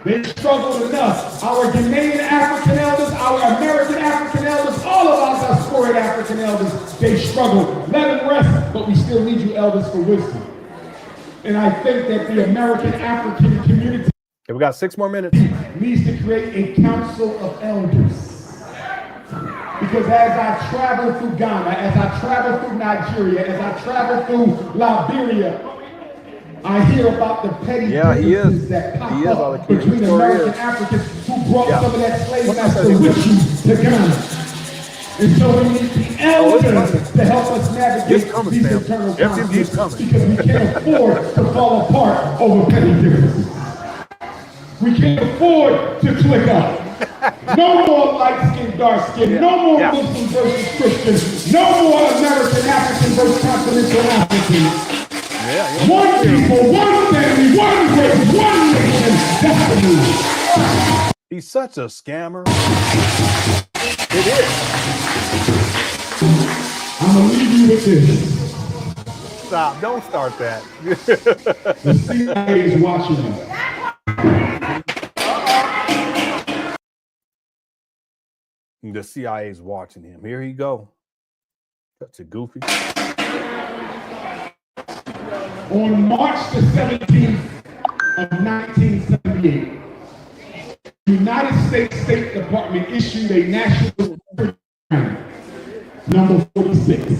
They struggled enough. Our Ghanaian African elders, our American African elders, all of our diasporic African elders, they struggled. Let them rest, but we still need you elders for wisdom. And I think that the American African community, okay, we got 6 more minutes, needs to create a council of elders. Because as I travel through Ghana, as I travel through Nigeria, as I travel through Liberia, I hear about the petty differences that pop up between American Africans who brought some of that slave master with you to Ghana. And so we need the elders to help us navigate these internal conflicts, because we can't afford to fall apart over petty differences. We can't afford to click up. No more light skin, dark skin. No more Muslim versus Christian. No more American African versus continental African. One people, one family, one race, one nation. That's the move. He's He's such a scammer. It is. I'm gonna leave you with this. Stop! Don't start that. The CIA is watching us. The CIA is watching him. Here he go. That's a goofy. On March the 17th of 1978, the United States State Department issued a national security plan, number 46.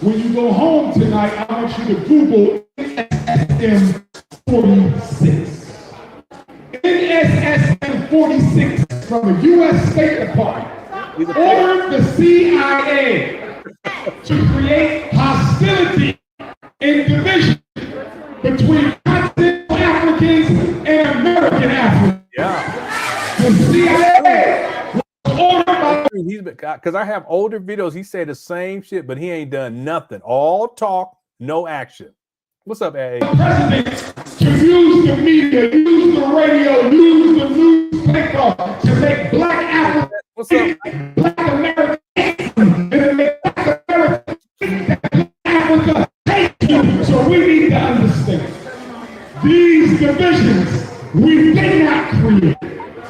When you go home tonight, I want you to Google NSSM 46. NSSM 46 from the U.S. State Department ordered the CIA to create hostility and division between continental Africans and American Africans. Yeah. The CIA was ordered by Because I have older videos. He said the same shit, but he ain't done nothing. All talk, no action. What's up, A.A.? president to use the media, use the radio, use the newspaper to make black Africans, What's up? black Americans, and to make black Americans, Africa hate you. So we need to understand these divisions we did not create.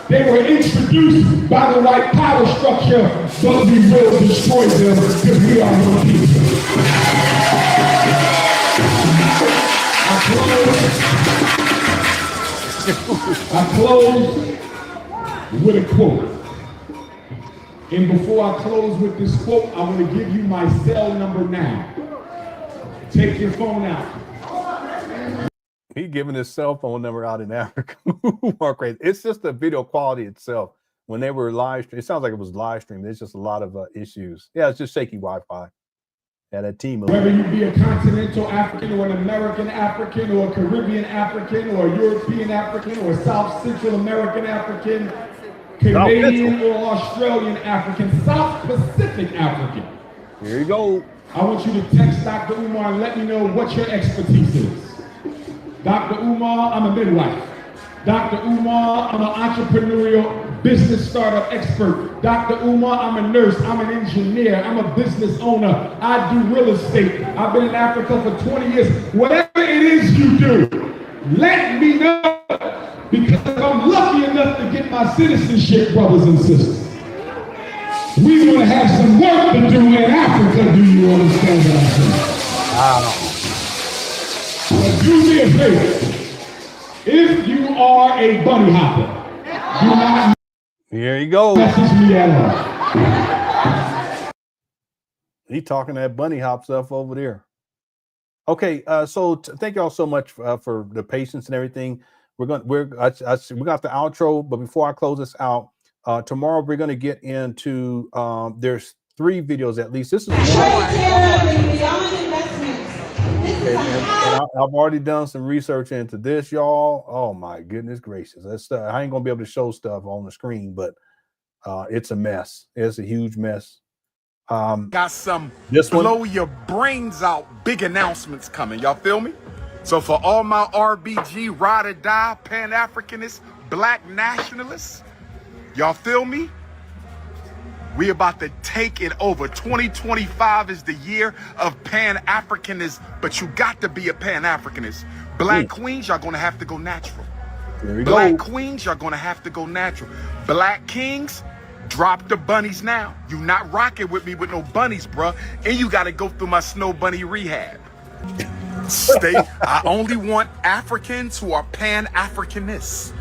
They were introduced by the white power structure, but we will destroy them because we are one people. I close with a quote. And before I close with this quote, I want to give you my cell number now. Take your phone out. He giving his cell phone number out in Africa. More crazy. It's just the video quality itself. When they were live stream, it sounds like it was live streamed. There's just a lot of issues. Yeah, it's just shaky Wi-Fi. Yeah, that team. Whether you be a continental African or an American African or a Caribbean African or a European African or a South Central American African, Canadian or Australian African, South Pacific African. Here you go. I want you to text Dr. Umar and let me know what your expertise is. Dr. Umar, I'm a midwife. Dr. Umar, I'm an entrepreneurial business startup expert. Dr. Umar, I'm a nurse, I'm an engineer, I'm a business owner, I do real estate. I've been in Africa for 20 years. Whatever it is you do, let me know, because I'm lucky enough to get my citizenship, brothers and sisters. We're gonna have some work to do in Africa, do you understand what I'm saying? But do me a favor. If you are a bunny hopper, do not Here you go. message me at all. He talking that bunny hop stuff over there. Okay, so thank y'all so much for the patience and everything. We got the outro, but before I close this out, tomorrow we're going to get into there's 3 videos at least. This is and I've already done some research into this, y'all. Oh my goodness gracious. That's I ain't gonna be able to show stuff on the screen, but it's a mess. It's a huge mess. Got some this one, blow your brains out big announcements coming. Y'all feel me? So for all my RBG ride or die Pan-Africanists, black nationalists, y'all feel me? We about to take it over. 2025 is the year of Pan-Africanism, but you got to be a Pan-Africanist. Black queens, y'all gonna have to go natural. There we Black go. queens, y'all gonna have to go natural. Black kings, drop the bunnies now. You not rocking with me with no bunnies, bruh. And you gotta go through my snow bunny rehab. I only want Africans who are Pan-Africanists.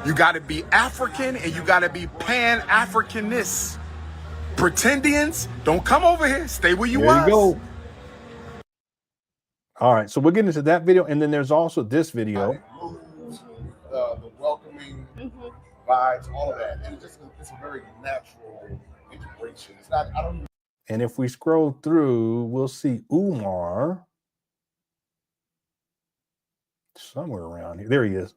You gotta be African and you gotta be Pan-Africanists. Pretendians, don't come over here. Stay where you there was. You go. All right, so we're getting into that video, and then there's also this video. The welcoming vibes, all of that, and it's a very natural integration. It's not. I don't. And if we scroll through, we'll see Umar somewhere around here. There he is.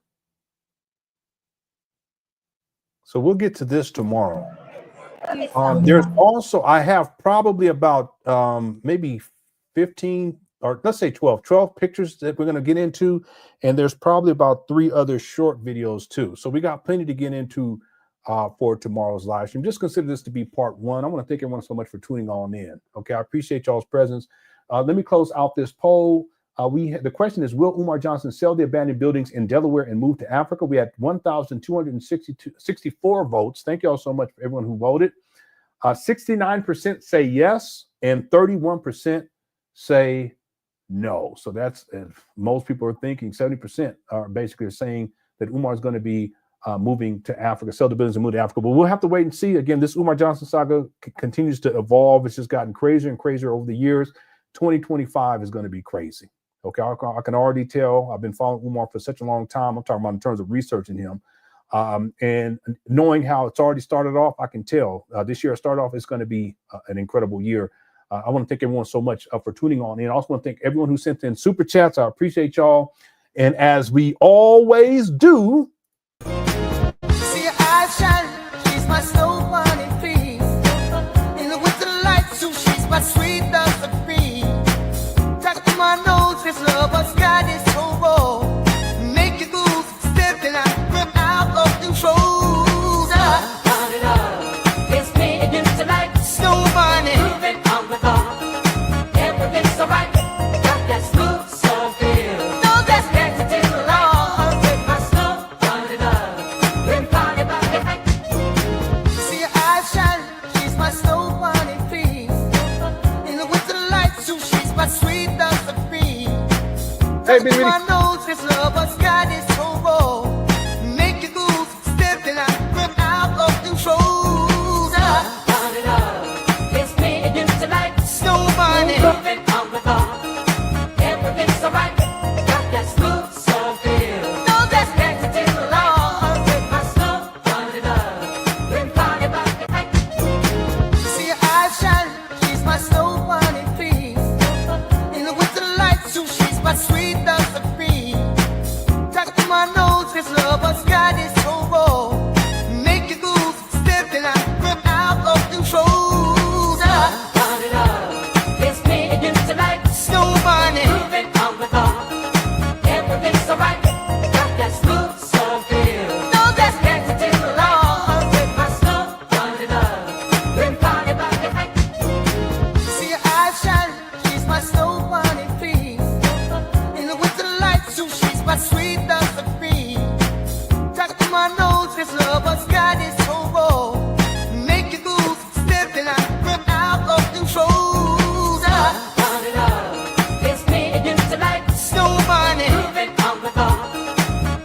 So we'll get to this tomorrow. There's also, I have probably about maybe 15 or let's say 12 pictures that we're going to get into. And there's probably about 3 other short videos too. So we got plenty to get into for tomorrow's live stream. Just consider this to be part 1. I want to thank everyone so much for tuning on in. Okay, I appreciate y'all's presence. Let me close out this poll. The question is, will Umar Johnson sell the abandoned buildings in Delaware and move to Africa? We had 1,264 votes. Thank y'all so much for everyone who voted. 69% say yes, and 31% say no. So that's, most people are thinking, 70% are basically saying that Umar is going to be moving to Africa, sell the buildings and move to Africa. But we'll have to wait and see. Again, this Umar Johnson saga continues to evolve. It's just gotten crazier and crazier over the years. 2025 is going to be crazy. Okay, I can already tell. I've been following Umar for such a long time. I'm talking about in terms of researching him. And knowing how it's already started off, I can tell this year started off, it's going to be an incredible year. I want to thank everyone so much for tuning on in. I also want to thank everyone who sent in super chats. I appreciate y'all. And as we always do, See her eyes shine, she's my snow bunny please. In the winter light, so she's my sweet dove of free. Talk to my nose, this love of sky is so raw. Make you goose, step and I rip out of control. It's me against the light. Snow bunny, Moving on the bar. Everything's alright. Got that smooth soul feel. no, that's Dancing in the light. With my snow bunny love. Been party by the night. see her eyes shine, she's my snow bunny please. In the winter light, so she's my sweet dove of free. Hey, Talk to baby. my nose, this love of sky is so raw. Make you goose, step and I rip out of control. Bunny love. It's me against the light. Snow bunny, Moving on the bar. Everything's alright. Got that smooth soul feel. no, that's Dancing in the light. With my snow bunny love. Been party by the night. see her eyes shine, she's my snow bunny please. In the winter light, so she's my sweet dove of free. Talk to my nose, this love of sky is so raw. Make you goose, step and I rip out of control. Bunny love. It's me against the light. Snow bunny, Moving on the bar. Everything's alright. Got that smooth soul feel. no, that's Dancing in the light. With my snow bunny love. Been party by the night. see her eyes shine, she's my snow bunny please. In the winter light, so she's my sweet dove of free. Talk to my nose, this love of sky is so raw. Make you goose, step and I rip out of control. Bunny love. It's me against the light. Snow bunny, Moving on the bar.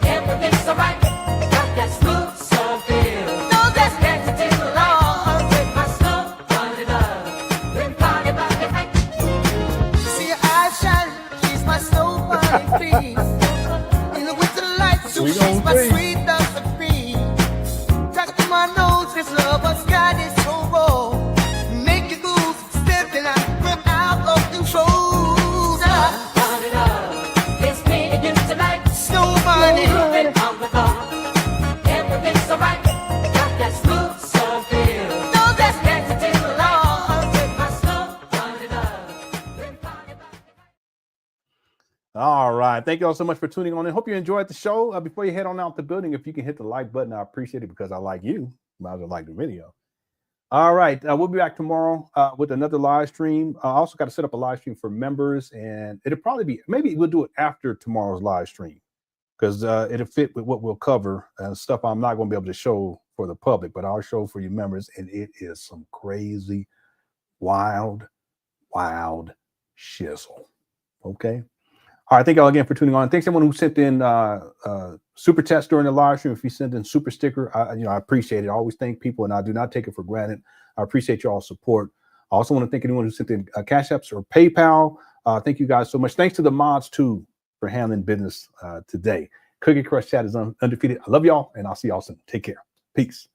Everything's alright. Got that smooth soul feel. no, that's Dancing in the light. With my snow bunny love. Been party by the night. see her eyes shine, she's my snow bunny please. In the winter light, so We she's gon' my see. sweet dove of free. Talk to my nose, this love of sky is so raw. Make you goose, step and I rip out of control. Bunny love. It's me against the light. Snow bunny, Moving on the bar. Everything's alright. Got that smooth soul feel. no, that's Dancing in the light. With my snow bunny love. Been party by the night. all right. Thank you all so much for tuning on in. Hope you enjoyed the show. Before you head on out the building, if you can hit the like button, I appreciate it because I like you. Might as well like the video. All right. We'll be back tomorrow with another live stream. I also got to set up a live stream for members, and it'll probably be, maybe we'll do it after tomorrow's live stream because it'll fit with what we'll cover and stuff I'm not going to be able to show for the public, but I'll show for you members. And it is some crazy, wild shizzle. Okay. All right, thank y'all again for tuning on. Thanks everyone who sent in super chats during the live stream. If you sent in super sticker, I appreciate it. I always thank people, and I do not take it for granted. I appreciate y'all's support. I also want to thank anyone who sent in Cash Apps or PayPal. Thank you guys so much. Thanks to the mods too for handling business today. Cookie Crush Chat is undefeated. I love y'all, and I'll see y'all soon. Take care. Peace.